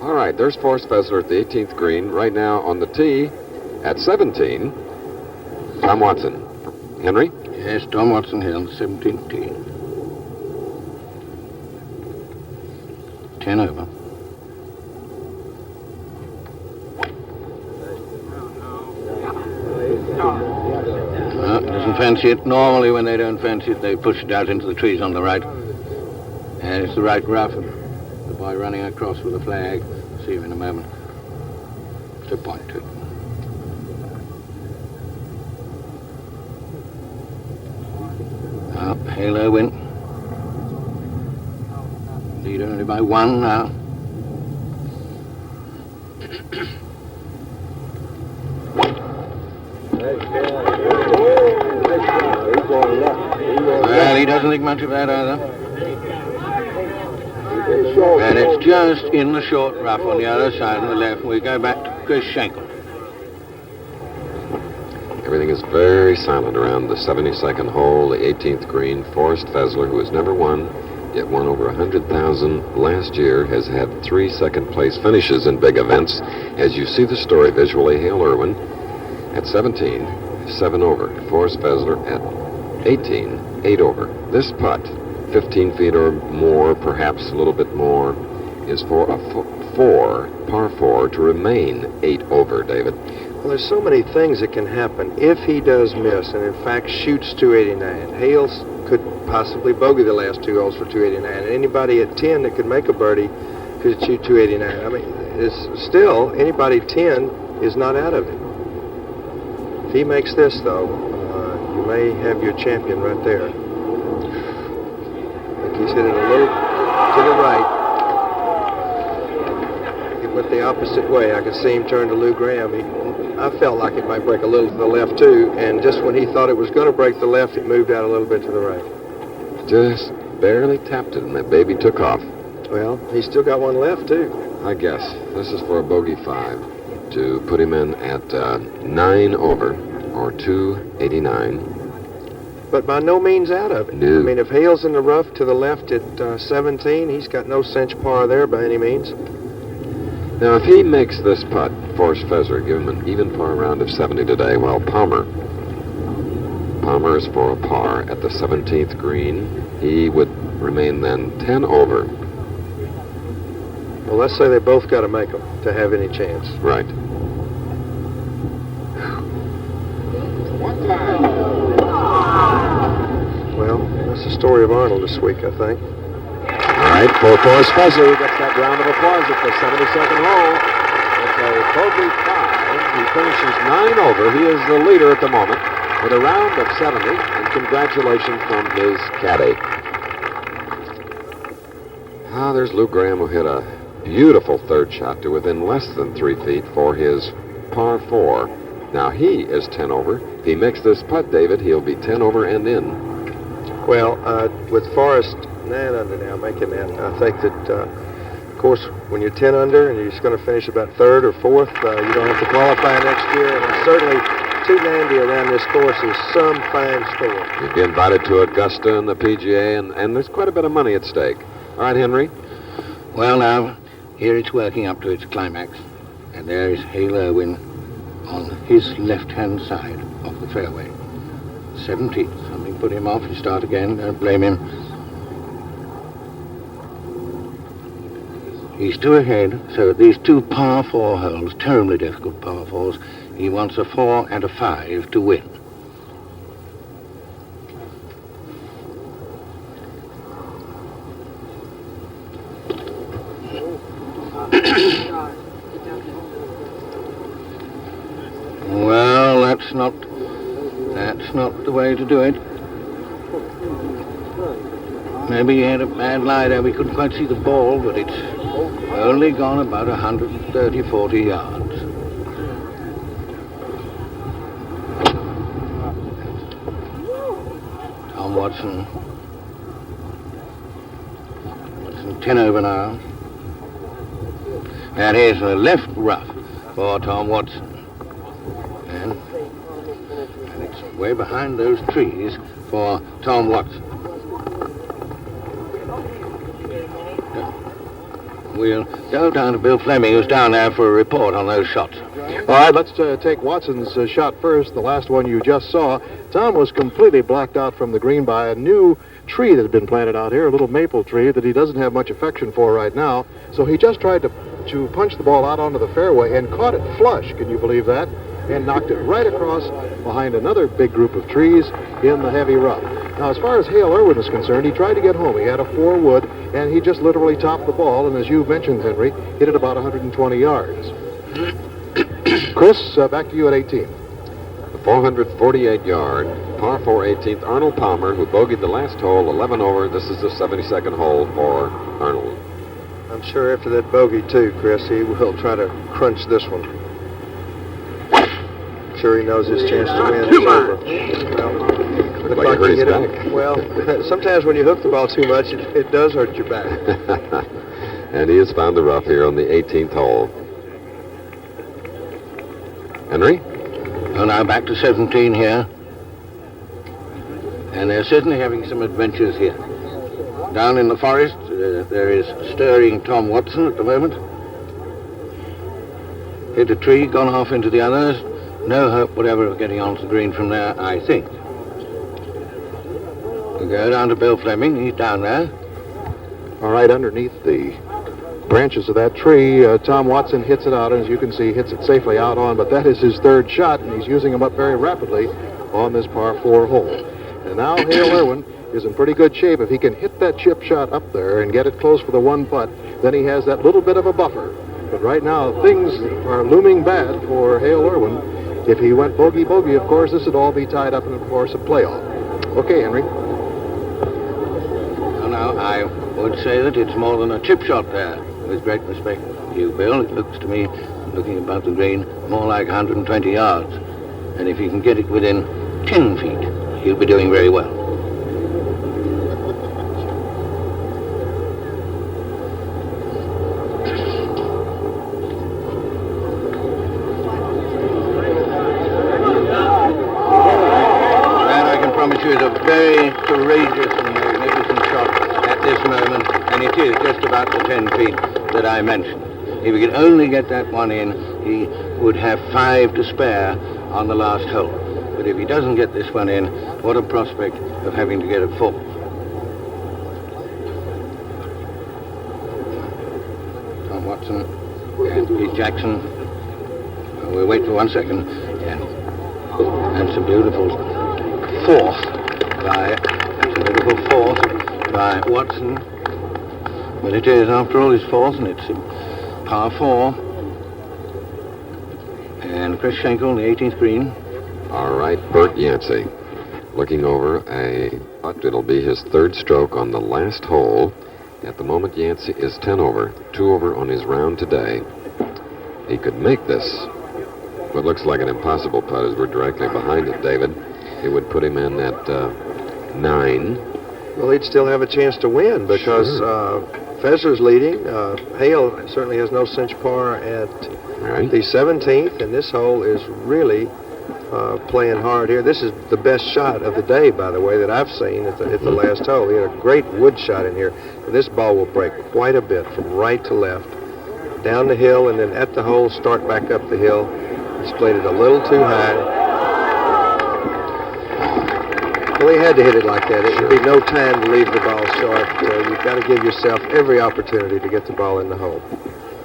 All right, there's Forrest Fessler at the 18th green. Right now on the tee at 17, Tom Watson. Henry? Yes, Tom Watson here on the 17th tee. 10 over. Doesn't fancy it. Normally when they don't fancy it, they push it out into the trees on the right. And it's the right rough. And the boy running across with a flag. See him in a moment. To point to it. Hale Irwin. Lead only by 1 now. Well, he doesn't think much of that either. And it's just in the short rough on the other side on the left. We go back to Chris Schenkel. Everything is very silent around the 72nd hole, the 18th green. Forrest Fessler, who has never won, yet won over 100,000 last year, has had 3 second-place finishes in big events. As you see the story visually, Hale Irwin at 17, 7 over. Forrest Fessler at 18, 8 over. This putt, 15 feet or more, perhaps a little bit more, is for a par 4 to remain 8 over, David. Well, there's so many things that can happen if he does miss and, in fact, shoots 289. Hale could possibly bogey the last 2 holes for 289. And anybody at 10 that could make a birdie could shoot 289. I mean, it's still, anybody 10 is not out of it. If he makes this, though, you may have your champion right there. He's hit it a little to the right. It went the opposite way. I could see him turn to Lou Graham. I felt like it might break a little to the left, too. And just when he thought it was going to break the left, it moved out a little bit to the right. Just barely tapped it, and that baby took off. Well, he's still got one left, too. I guess. This is for a bogey 5 to put him in at 9 over, or 289. But by no means out of it. No. I mean, if Hale's in the rough to the left at 17, he's got no cinch par there by any means. Now, if he makes this putt, Forrest Fezzer, give him an even par round of 70 today, while Palmer is for a par at the 17th green. He would remain then 10 over. Well, let's say they both got to make them to have any chance. Right. Well, that's the story of Arnold this week, I think. All right, for Forrest Fezzer, he gets that round of applause at the 72nd hole. It's a bogey 5. He finishes 9 over. He is the leader at the moment with a round of 70, and congratulations from his caddy. Ah, there's Lou Graham, who hit a beautiful third shot to within less than 3 feet for his par 4. Now he is 10 over. If he makes this putt, David, he'll be 10 over and in. Well, with Forrest 9 under now making that, I think that, of course, when you're 10 under and you're just going to finish about 3rd or 4th, you don't have to qualify next year. And certainly 290 around this course is some fine score. You'd be invited to Augusta and the PGA, and there's quite a bit of money at stake. All right, Henry. Well, now, here it's working up to its climax. And there is Hale Irwin on his left-hand side of the fairway. 17th. Something put him off. He start again. Don't blame him. He's 2 ahead, so these 2 par 4 holes, terribly difficult par 4s, he wants a 4 and a 5 to win. Well, that's not the way to do it. Maybe he had a bad lie there. We couldn't quite see the ball, but it's only gone about 130, 40 yards. Tom Watson. 10 over now. That is a left rough for Tom Watson. And it's way behind those trees for Tom Watson. We'll go down to Bill Fleming, who's down there for a report on those shots. All right, let's take Watson's shot first, the last one you just saw. Tom was completely blocked out from the green by a new tree that had been planted out here, a little maple tree that he doesn't have much affection for right now. So he just tried to punch the ball out onto the fairway and caught it flush, can you believe that? And knocked it right across behind another big group of trees in the heavy rough. Now, as far as Hale Irwin is concerned, he tried to get home. He had a 4-wood, and he just literally topped the ball, and as you mentioned, Henry, hit it about 120 yards. Chris, back to you at 18. The 448-yard, par 4 18th, Arnold Palmer, who bogeyed the last hole, 11 over. This is the 72nd hole for Arnold. I'm sure after that bogey, too, Chris, he will try to crunch this one. I'm sure he knows his chance to win is over. Well, Looks like he hurt his back. Well, sometimes when you hook the ball too much, it does hurt your back. And he has found the rough here on the 18th hole. Henry? Well, now back to 17 here. And they're certainly having some adventures here. Down in the forest, there is stirring Tom Watson at the moment. Hit a tree, gone off into the others. No hope whatever of getting onto the green from there, I think. We go down to Bill Fleming. He's down there. All right, underneath the branches of that tree, Tom Watson hits it out, and as you can see, hits it safely out on, but that is his 3rd shot, and he's using them up very rapidly on this par 4 hole. And now Hale Irwin is in pretty good shape. If he can hit that chip shot up there and get it close for the 1 putt, then he has that little bit of a buffer. But right now, things are looming bad for Hale Irwin. If he went bogey-bogey, of course, this would all be tied up in, of course, a playoff. Okay, Henry. Well, now Now, I would say that it's more than a chip shot there. With great respect to you, Bill, it looks to me, looking about the green, more like 120 yards. And if he can get it within 10 feet, he'll be doing very well. That, I can promise you, is a very courageous and magnificent shot at this moment, and it is just about the 10 feet that I mentioned. If he could only get that one in, he would have 5 to spare on the last hole. But if he doesn't get this one in, what a prospect of having to get a 4. Tom Watson and Pete Jackson. We'll wait for 1 second. Yeah. That's a beautiful fourth by Watson. But it is, after all, his fourth, and it's a par 4. And Chris Schenkel, the 18th green. All right, Bert Yancey looking over a putt. It'll be his 3rd stroke on the last hole. At the moment, Yancey is 10 over, 2 over on his round today. He could make this. What looks like an impossible putt as we're directly behind it, David. It would put him in at 9. Well, he'd still have a chance to win because Fessler's leading. Hale certainly has no cinch par at the 17th, and this hole is really playing hard here. This is the best shot of the day, by the way, that I've seen at the last hole. He had a great wood shot in here. And this ball will break quite a bit from right to left, down the hill, and then at the hole, start back up the hill. He's played it a little too high. Well, he had to hit it like that. It would be no time to leave the ball short. You've got to give yourself every opportunity to get the ball in the hole.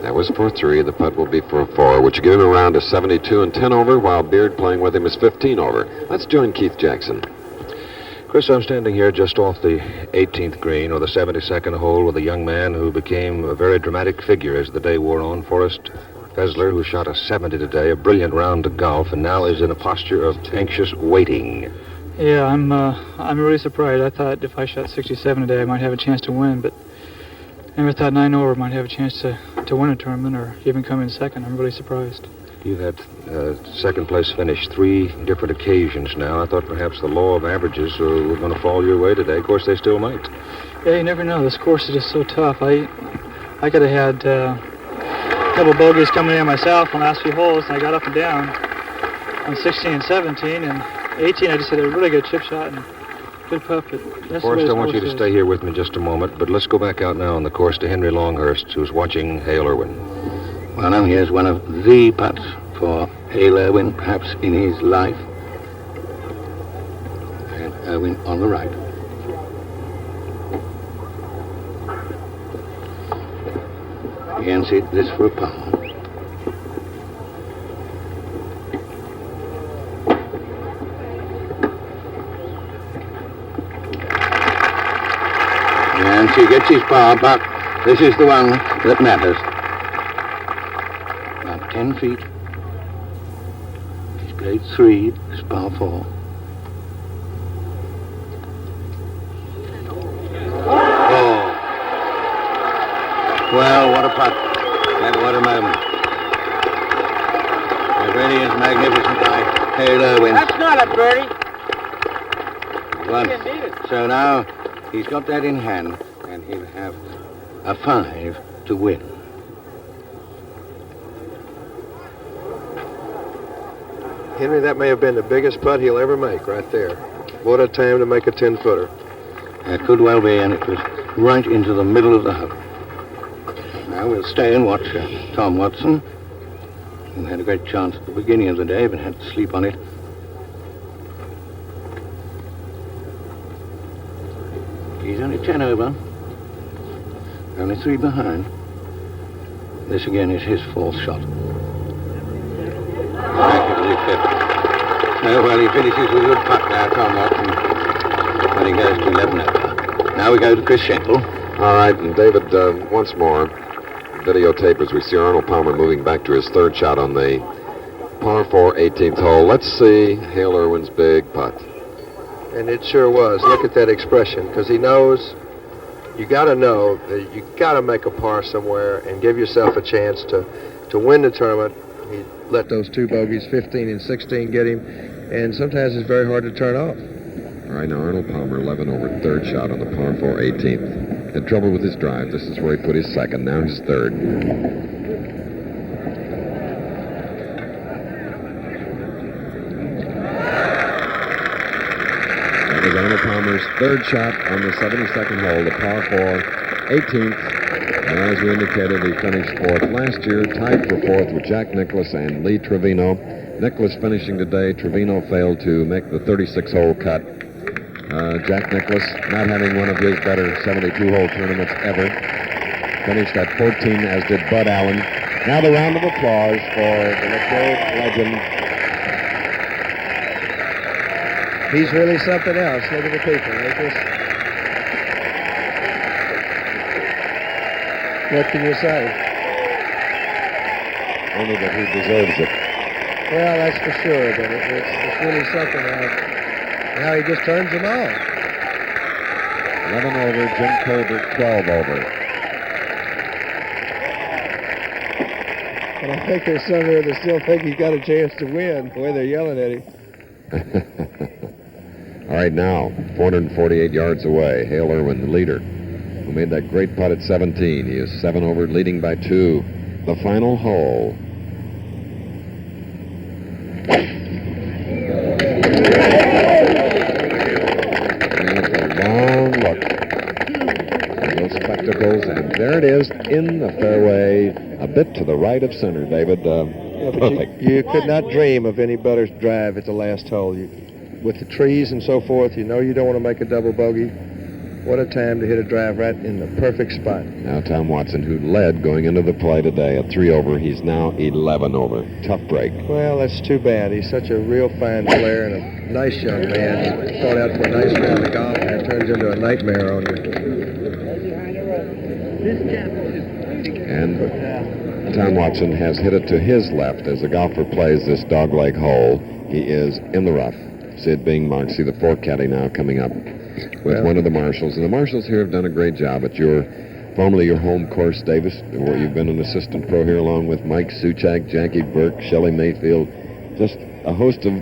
That was for 3. The putt will be for 4, which will give him a round of 72 and 10 over, while Beard playing with him is 15 over. Let's join Keith Jackson. Chris, I'm standing here just off the 18th green, or the 72nd hole, with a young man who became a very dramatic figure as the day wore on, Forrest Fessler, who shot a 70 today, a brilliant round to golf, and now is in a posture of anxious waiting. Yeah, I'm really surprised. I thought if I shot 67 today, I might have a chance to win, but I never thought 9 over might have a chance to win a tournament or even come in second. I'm really surprised. You've had second place finish 3 different occasions now. I thought perhaps the law of averages were going to fall your way today. Of course, they still might. Yeah, you never know. This course is just so tough. I could have had a couple bogeys coming in myself on the last few holes, and I got up and down on 16 and 17, and 18 I just had a really good chip shot and good putt. Forrest, I want you to stay here with me just a moment, but let's go back out now on the course to Henry Longhurst, who's watching Hale Irwin. Well, now here's one of the putts for Hale Irwin, perhaps in his life. And Irwin on the right. Yancey, this for a par. Yancey gets his par, but this is the one that matters. About 10 feet. He's played 3, this par 4. Well, what a putt, and what a moment. It really is magnificent by Hale Irwin. That's not a birdie. One. So now he's got that in hand, and he'll have a 5 to win. Henry, that may have been the biggest putt he'll ever make right there. What a time to make a 10-footer. It could well be, and it was right into the middle of the hole. Now we'll stay and watch Tom Watson, who had a great chance at the beginning of the day, but had to sleep on it. He's only 10 over, only 3 behind. This again is his 4th shot. Practically 5th. Oh, well, he finishes with a good putt now, Tom Watson, when he goes to 11 over. Now we go to Chris Schenkel. All right, and David, once more, videotape as we see Arnold Palmer moving back to his 3rd shot on the par 4 18th hole. Let's see Hale Irwin's big putt. And it sure was. Look at that expression, because he knows you got to know that you got to make a par somewhere and give yourself a chance to win the tournament. He let those two bogeys, 15 and 16, get him, and sometimes it's very hard to turn off. All right, now Arnold Palmer, 11 over, third shot on the par 4 18th. Had trouble with his drive. This is where he put his second, now his third. That was Arnold Palmer's third shot on the 72nd hole, the par 4 18th. And as we indicated, he finished fourth last year, tied for fourth with Jack Nicklaus and Lee Trevino. Nicklaus finishing today. Trevino failed to make the 36-hole cut. Jack Nicklaus, not having one of his better 72-hole tournaments ever, finished at 14, as did Bud Allen. Now the round of applause for the LeClerc legend. He's really something else. Look at the people. What can you say? Only that he deserves it. Well, that's for sure, but it's really something. Now he just turns them on. 11 over, Jim Colbert, 12 over. And I think there's some here that still think he's got a chance to win, the way they're yelling at him. All right, now, 448 yards away, Hale Irwin, the leader, who made that great putt at 17. He is 7 over, leading by 2. The final hole. Long look at those spectacles, and there it is in the fairway, a bit to the right of center, David. Perfect. You could not dream of any better drive at the last hole. With the trees and so forth, you know you don't want to make a double bogey. What a time to hit a drive right in the perfect spot. Now Tom Watson, who led going into the play today at 3 over, he's now 11 over. Tough break. Well, that's too bad. He's such a real fine player and a nice young man. He thought out for a nice round of golf, and it turns into a nightmare on you. And Tom Watson has hit it to his left as the golfer plays this dogleg hole. He is in the rough. Sid Bing Moxie, the 4 caddy, now coming up with one of the marshals. And the marshals here have done a great job at formerly your home course, Davis, where you've been an assistant pro here, along with Mike Suchak, Jackie Burke, Shelley Mayfield. Just a host of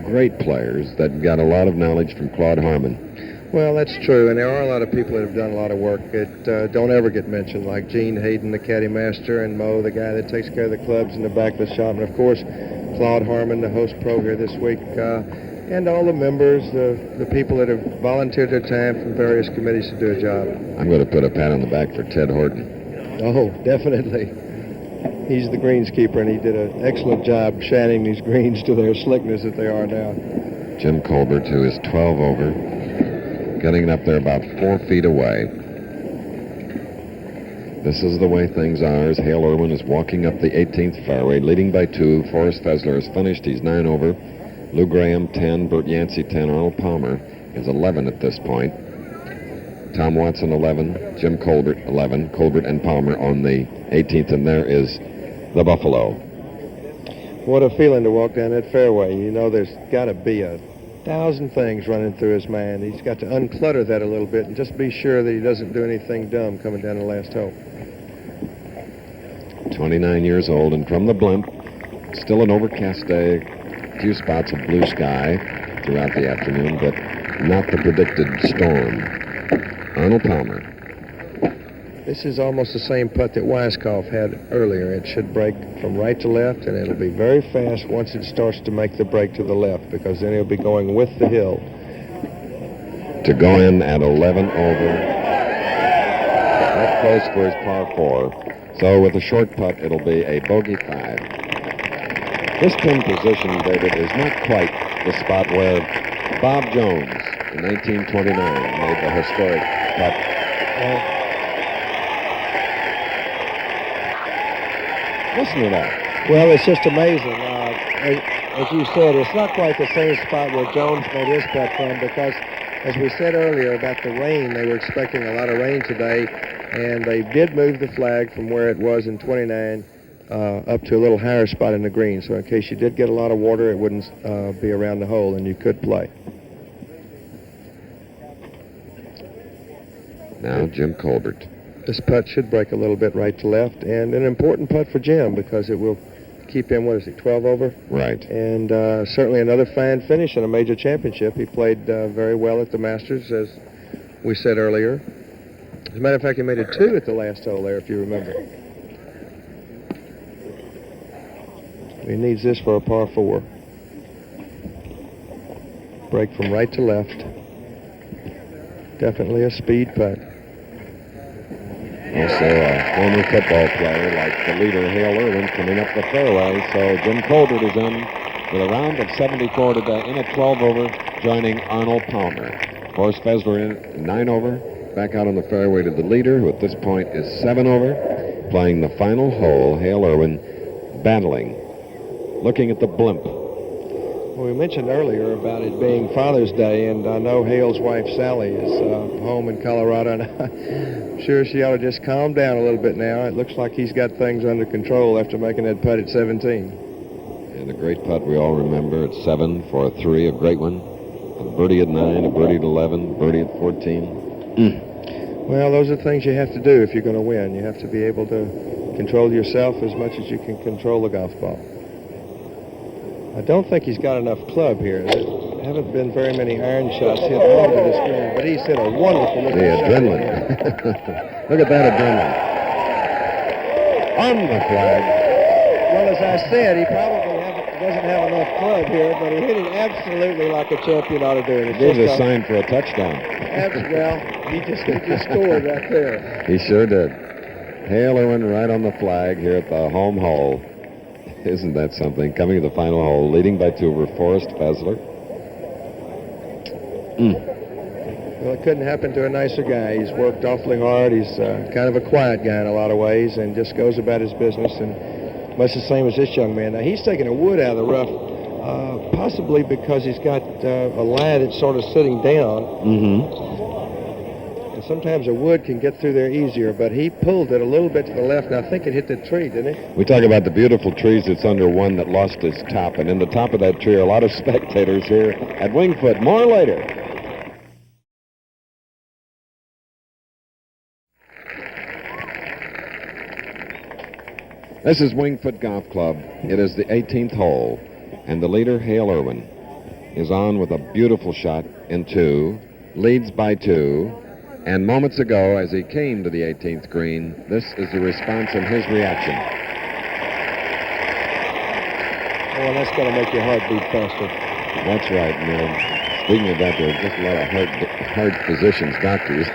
great players that got a lot of knowledge from Claude Harmon. Well, that's true, and there are a lot of people that have done a lot of work that don't ever get mentioned, like Gene Hayden, the caddy master, and Mo, the guy that takes care of the clubs in the back of the shop, and of course, Claude Harmon, the host pro here this week, and all the members, the people that have volunteered their time from various committees to do a job. I'm going to put a pat on the back for Ted Horton. Oh, definitely. He's the greenskeeper, and he did an excellent job shining these greens to their slickness that they are now. Jim Colbert, who is 12 over, getting up there about 4 feet away. This is the way things are as Hale Irwin is walking up the 18th fairway, leading by 2. Forrest Fessler has finished. He's 9 over. Lou Graham, 10. Bert Yancey, 10. Arnold Palmer is 11 at this point. Tom Watson, 11. Jim Colbert, 11. Colbert and Palmer on the 18th, and there is the Buffalo. What a feeling to walk down that fairway. You know, there's got to be 1,000 things running through his mind. He's got to unclutter that a little bit and just be sure that he doesn't do anything dumb coming down the last hole. 29 years old, and from the blimp, still an overcast day, a few spots of blue sky throughout the afternoon, but not the predicted storm. Arnold Palmer. This is almost the same putt that Weiskopf had earlier. It should break from right to left, and it'll be very fast once it starts to make the break to the left, because then he'll be going with the hill. To go in at 11 over. That close for his par 4. So with a short putt, it'll be a bogey 5. This pin position, David, is not quite the spot where Bob Jones in 1929 made the historic putt. Listen to that. Well, it's just amazing. As you said, it's not quite the same spot where Jones made his putt from, because, as we said earlier about the rain, they were expecting a lot of rain today, and they did move the flag from where it was in 29 up to a little higher spot in the green. So in case you did get a lot of water, it wouldn't be around the hole, and you could play. Now Jim Colbert. This putt should break a little bit right to left, and an important putt for Jim because it will keep him, 12 over? Right. And certainly another fine finish in a major championship. He played very well at the Masters, as we said earlier. As a matter of fact, he made a 2 at the last hole there, if you remember. He needs this for a par 4. Break from right to left. Definitely a speed putt. Also a former football player like the leader, Hale Irwin, coming up the fairway. So Jim Colbert is in with a round of 74 today in a 12 over, joining Arnold Palmer. Forrest Fessler in 9 over, back out on the fairway to the leader, who at this point is 7 over, playing the final hole. Hale Irwin battling, looking at the blimp. Well, we mentioned earlier about it being Father's Day, and I know Hale's wife Sally is home in Colorado, and I'm sure she ought to just calm down a little bit now. It looks like he's got things under control after making that putt at 17. And a great putt we all remember at 7 for a 3, a great one. A birdie at 9, a birdie at 11, birdie at 14. Well, those are things you have to do if you're going to win. You have to be able to control yourself as much as you can control the golf ball. I don't think he's got enough club here. There haven't been very many iron shots hit onto the screen, but he's hit a wonderful looking The shot. adrenaline. Look at that adrenaline. On the flag. Well, as I said, he probably doesn't have enough club here, but he hit it absolutely like a champion ought to do. It's There's just a sign for a touchdown. Well, he just scored right there. He sure did. Hale Irwin right on the flag here at the home hole. Isn't that something? Coming to the final hole, leading by 2 over Forrest Fessler. Well, it couldn't happen to a nicer guy. He's worked awfully hard. He's kind of a quiet guy in a lot of ways and just goes about his business, and much the same as this young man. Now, he's taking a wood out of the rough, possibly because he's got a lie that's sort of sitting down. And sometimes a wood can get through there easier, but he pulled it a little bit to the left, and I think it hit the tree, didn't it? We talk about the beautiful trees that's under one that lost its top, and in the top of that tree are a lot of spectators here at Wingfoot. More later. This is Wingfoot Golf Club. It is the 18th hole, and the leader, Hale Irwin, is on with a beautiful shot in 2, leads by 2, and moments ago, as he came to the 18th green, this is the response and his reaction. Oh, that's going to make your heart beat faster. That's right, man. Speaking of that, there are just a lot of hard physicians, doctors,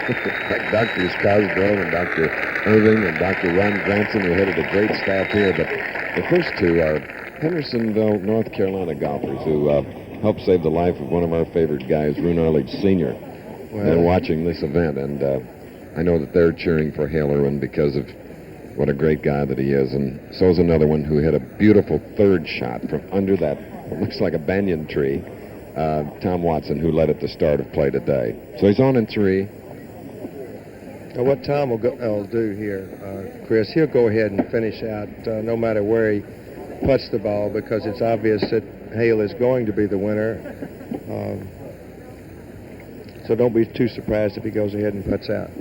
like Drs. Cosgrove and Dr. Irving and Dr. Ron Granson, who headed a great staff here. But the first 2 are Hendersonville, North Carolina golfers who helped save the life of one of our favorite guys, Roone Arledge Sr. They're watching this event, and I know that they're cheering for Hale Irwin because of what a great guy that he is. And so is another one who hit a beautiful 3rd shot from under that, what looks like a banyan tree, Tom Watson, who led at the start of play today. So he's on in 3. Now, what Tom will do here, Chris, he'll go ahead and finish out no matter where he puts the ball, because it's obvious that Hale is going to be the winner. So don't be too surprised if he goes ahead and puts out.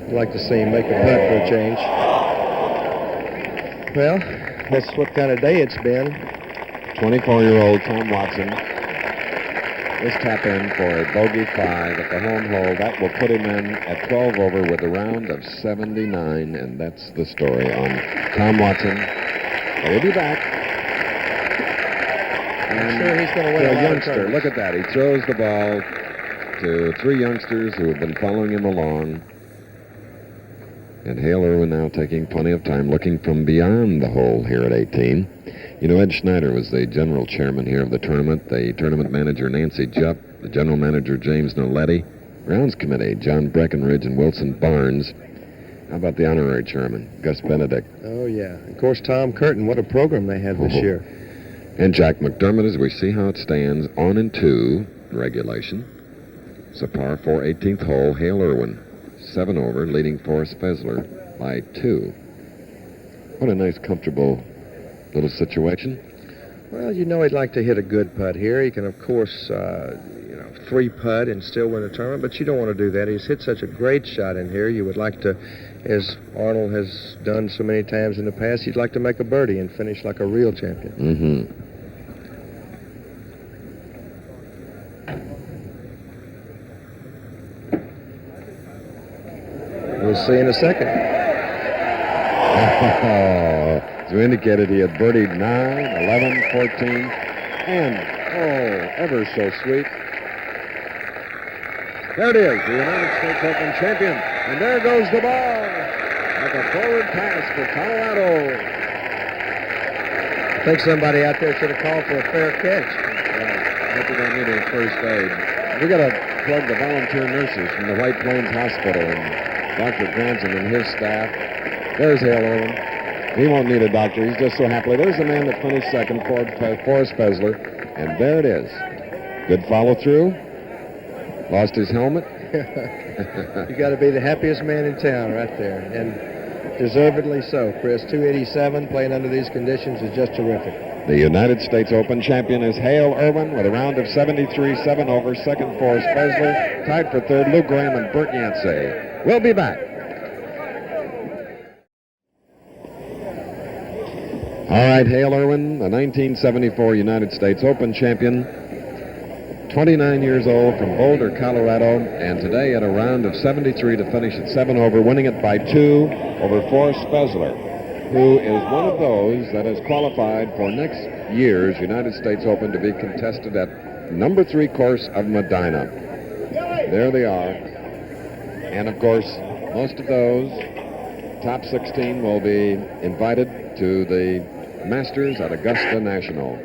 I'd like to see him make a putt for a change. Well, that's what kind of day it's been. 24-year-old Tom Watson. This tap in for a bogey 5 at the home hole. That will put him in at 12 over with a round of 79, and that's the story on Tom Watson. He'll be back. I'm sure he's going to win a a lot of youngster. tournaments. Look at that. He throws the ball to 3 youngsters who have been following him along. And Hale Irwin now taking plenty of time, looking from beyond the hole here at 18. You know, Ed Schneider was the general chairman here of the tournament, the tournament manager Nancy Jupp, the general manager James Noletti, grounds committee John Breckenridge and Wilson Barnes. How about the honorary chairman, Gus Benedict? Oh, yeah. Of course, Tom Curtin, what a program they had this year. And Jack McDermott, as we see how it stands, on in 2 in regulation. It's a par 4 18th hole. Hale Irwin, 7 over, leading Forrest Fessler by 2. What a nice, comfortable little situation. Well, you know he'd like to hit a good putt here. He can, of course, 3-putt and still win the tournament, but you don't want to do that. He's hit such a great shot in here. You would like to, as Arnold has done so many times in the past, he'd like to make a birdie and finish like a real champion. Mm-hmm. We'll see in a second. As we indicated, he had birdied 9, 11, 14, and, ever so sweet. There it is, the United States Open champion. And there goes the ball. Like a forward pass for Colorado. I think somebody out there should have called for a fair catch. Hope we don't need any first aid. We got to plug the volunteer nurses from the White Plains Hospital and Dr. Granson and his staff. There's Hale Irwin. He won't need a doctor. He's just so happy. There's the man that finished second, Forrest Fessler. And there it is. Good follow-through. Lost his helmet. You got to be the happiest man in town right there. And deservedly so, Chris. 287 playing under these conditions is just terrific. The United States Open champion is Hale Irwin with a round of 73, 7 over. Second, Forrest Fessler. Tied for third, Lou Graham and Bert Yancey. We'll be back. All right, Hale Irwin, the 1974 United States Open champion, 29 years old from Boulder, Colorado, and today at a round of 73 to finish at 7 over, winning it by 2 over Forrest Fessler, who is one of those that has qualified for next year's United States Open to be contested at number 3 course of Medina. There they are. And, of course, most of those top 16 will be invited to the Masters at Augusta National.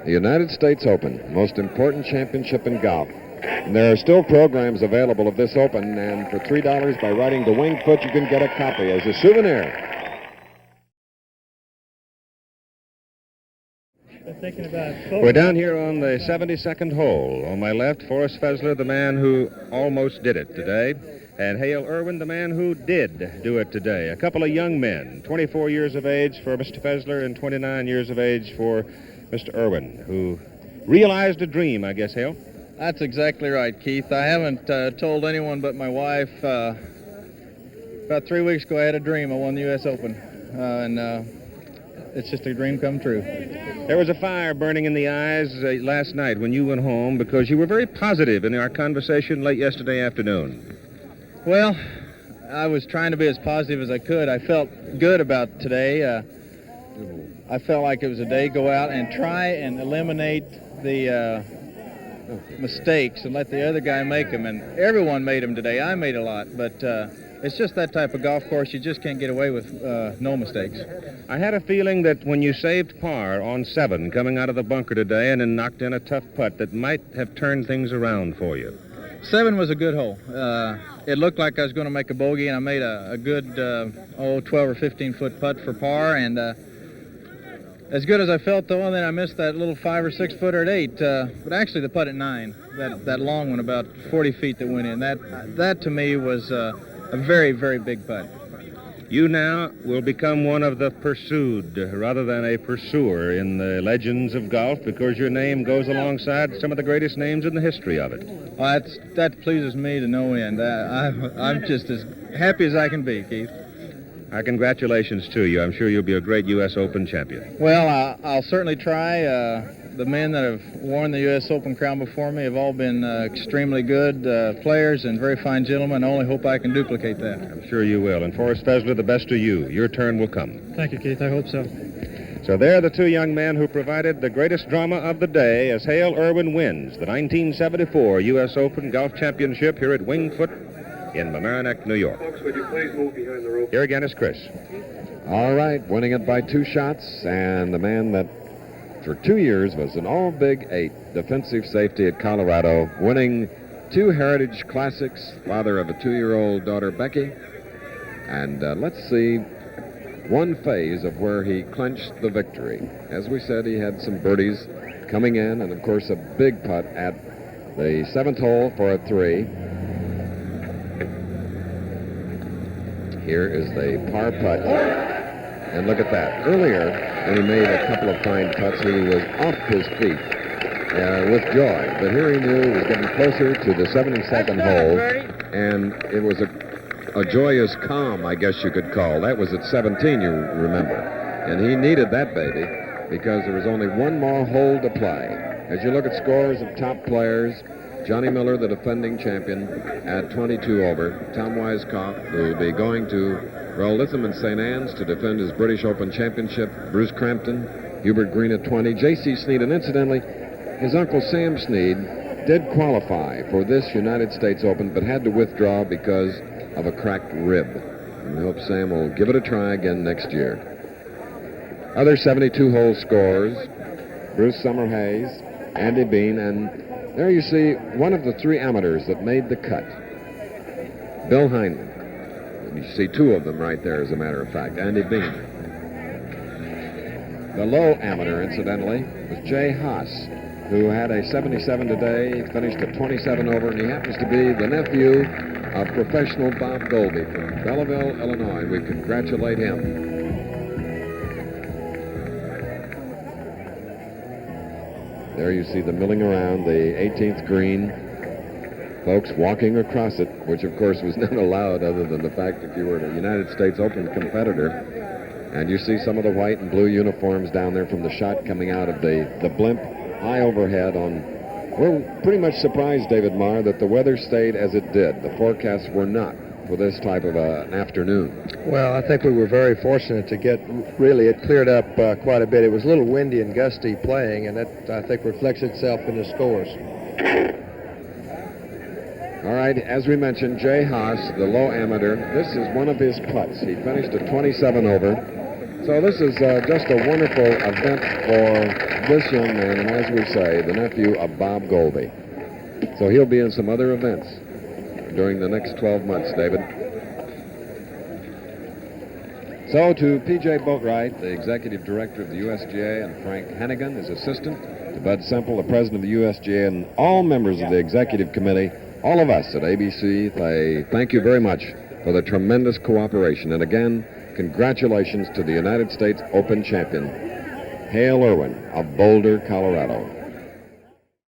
The United States Open, most important championship in golf. And there are still programs available of this Open, and for $3 by writing to Wingfoot, you can get a copy as a souvenir. We're down here on the 72nd hole. On my left, Forrest Fessler, the man who almost did it today, and Hale Irwin, the man who did do it today. A couple of young men, 24 years of age for Mr. Fessler and 29 years of age for Mr. Irwin, who realized a dream, I guess, Hale? That's exactly right, Keith. I haven't told anyone but my wife. About 3 weeks ago, I had a dream. I won the U.S. Open, and it's just a dream come true. There was a fire burning in the eyes last night when you went home because you were very positive in our conversation late yesterday afternoon. Well, I was trying to be as positive as I could. I felt good about today. I felt like it was a day to go out and try and eliminate the mistakes and let the other guy make them. And everyone made them today. I made a lot, but it's just that type of golf course. You just can't get away with no mistakes. I had a feeling that when you saved par on 7 coming out of the bunker today and then knocked in a tough putt, that might have turned things around for you. 7 was a good hole. It looked like I was going to make a bogey, and I made a good 12 or 15-foot putt for par. And as good as I felt, though, and then I missed that little 5 or 6 footer at 8. But actually, the putt at 9, that long one, about 40 feet that went in, that to me was a very, very big putt. You now will become one of the pursued rather than a pursuer in the legends of golf because your name goes alongside some of the greatest names in the history of it. Well, that pleases me to no end. I'm just as happy as I can be, Keith. Our congratulations to you. I'm sure you'll be a great U.S. Open champion. Well, I'll certainly try. The men that have worn the U.S. Open crown before me have all been extremely good players and very fine gentlemen. I only hope I can duplicate that. I'm sure you will. And Forrest Fessler, the best to you. Your turn will come. Thank you, Keith. I hope so. So there are the 2 young men who provided the greatest drama of the day as Hale Irwin wins the 1974 U.S. Open Golf Championship here at Wingfoot in Mamaroneck, New York. Folks, would you please move behind the rope? Here again is Chris. All right, winning it by 2 shots, and the man that for 2 years was an all-Big 8 defensive safety at Colorado, winning 2 Heritage Classics, father of a 2-year-old daughter, Becky. And let's see one phase of where he clinched the victory. As we said, he had some birdies coming in, and of course a big putt at the 7th hole for a 3. Here is the par putt. And look at that. Earlier, and he made a couple of fine putts. He was off his feet with joy. But here he knew he was getting closer to the 72nd hole, and it was a joyous calm, I guess you could call. That was at 17, you remember. And he needed that baby because there was only one more hole to play. As you look at scores of top players, Johnny Miller, the defending champion, at 22 over. Tom Weiskopf, who will be going to Royal Lytham and St. Anne's to defend his British Open Championship. Bruce Crampton, Hubert Green at 20. J.C. Snead, and incidentally, his uncle Sam Snead did qualify for this United States Open, but had to withdraw because of a cracked rib. And we hope Sam will give it a try again next year. Other 72-hole scores, Bruce Summerhays, Andy Bean, and there you see one of the three amateurs that made the cut, Bill Heineman. You see two of them right there, as a matter of fact, Andy Bean. The low amateur, incidentally, was Jay Haas, who had a 77 today, finished at 27 over, and he happens to be the nephew of professional Bob Golby from Belleville, Illinois. We congratulate him. There you see the milling around the 18th green. Folks walking across it, which of course was not allowed other than the fact that you were a United States Open competitor. And you see some of the white and blue uniforms down there from the shot coming out of the blimp high overhead on. We're pretty much surprised, David Marr, that the weather stayed as it did. The forecasts were not for this type of an afternoon. Well, I think we were very fortunate to get, really, it cleared up quite a bit. It was a little windy and gusty playing, and that, I think, reflects itself in the scores. All right, as we mentioned, Jay Haas, the low amateur, this is one of his putts. He finished at 27 over. So this is just a wonderful event for this young man, and as we say, the nephew of Bob Golby. So he'll be in some other events during the next 12 months, David. So to P.J. Boatwright, the executive director of the USGA, and Frank Hannigan, his assistant, to Bud Semple, the president of the USGA, and all members of the executive committee, all of us at ABC, they thank you very much for the tremendous cooperation. And again, congratulations to the United States Open champion, Hale Irwin of Boulder, Colorado.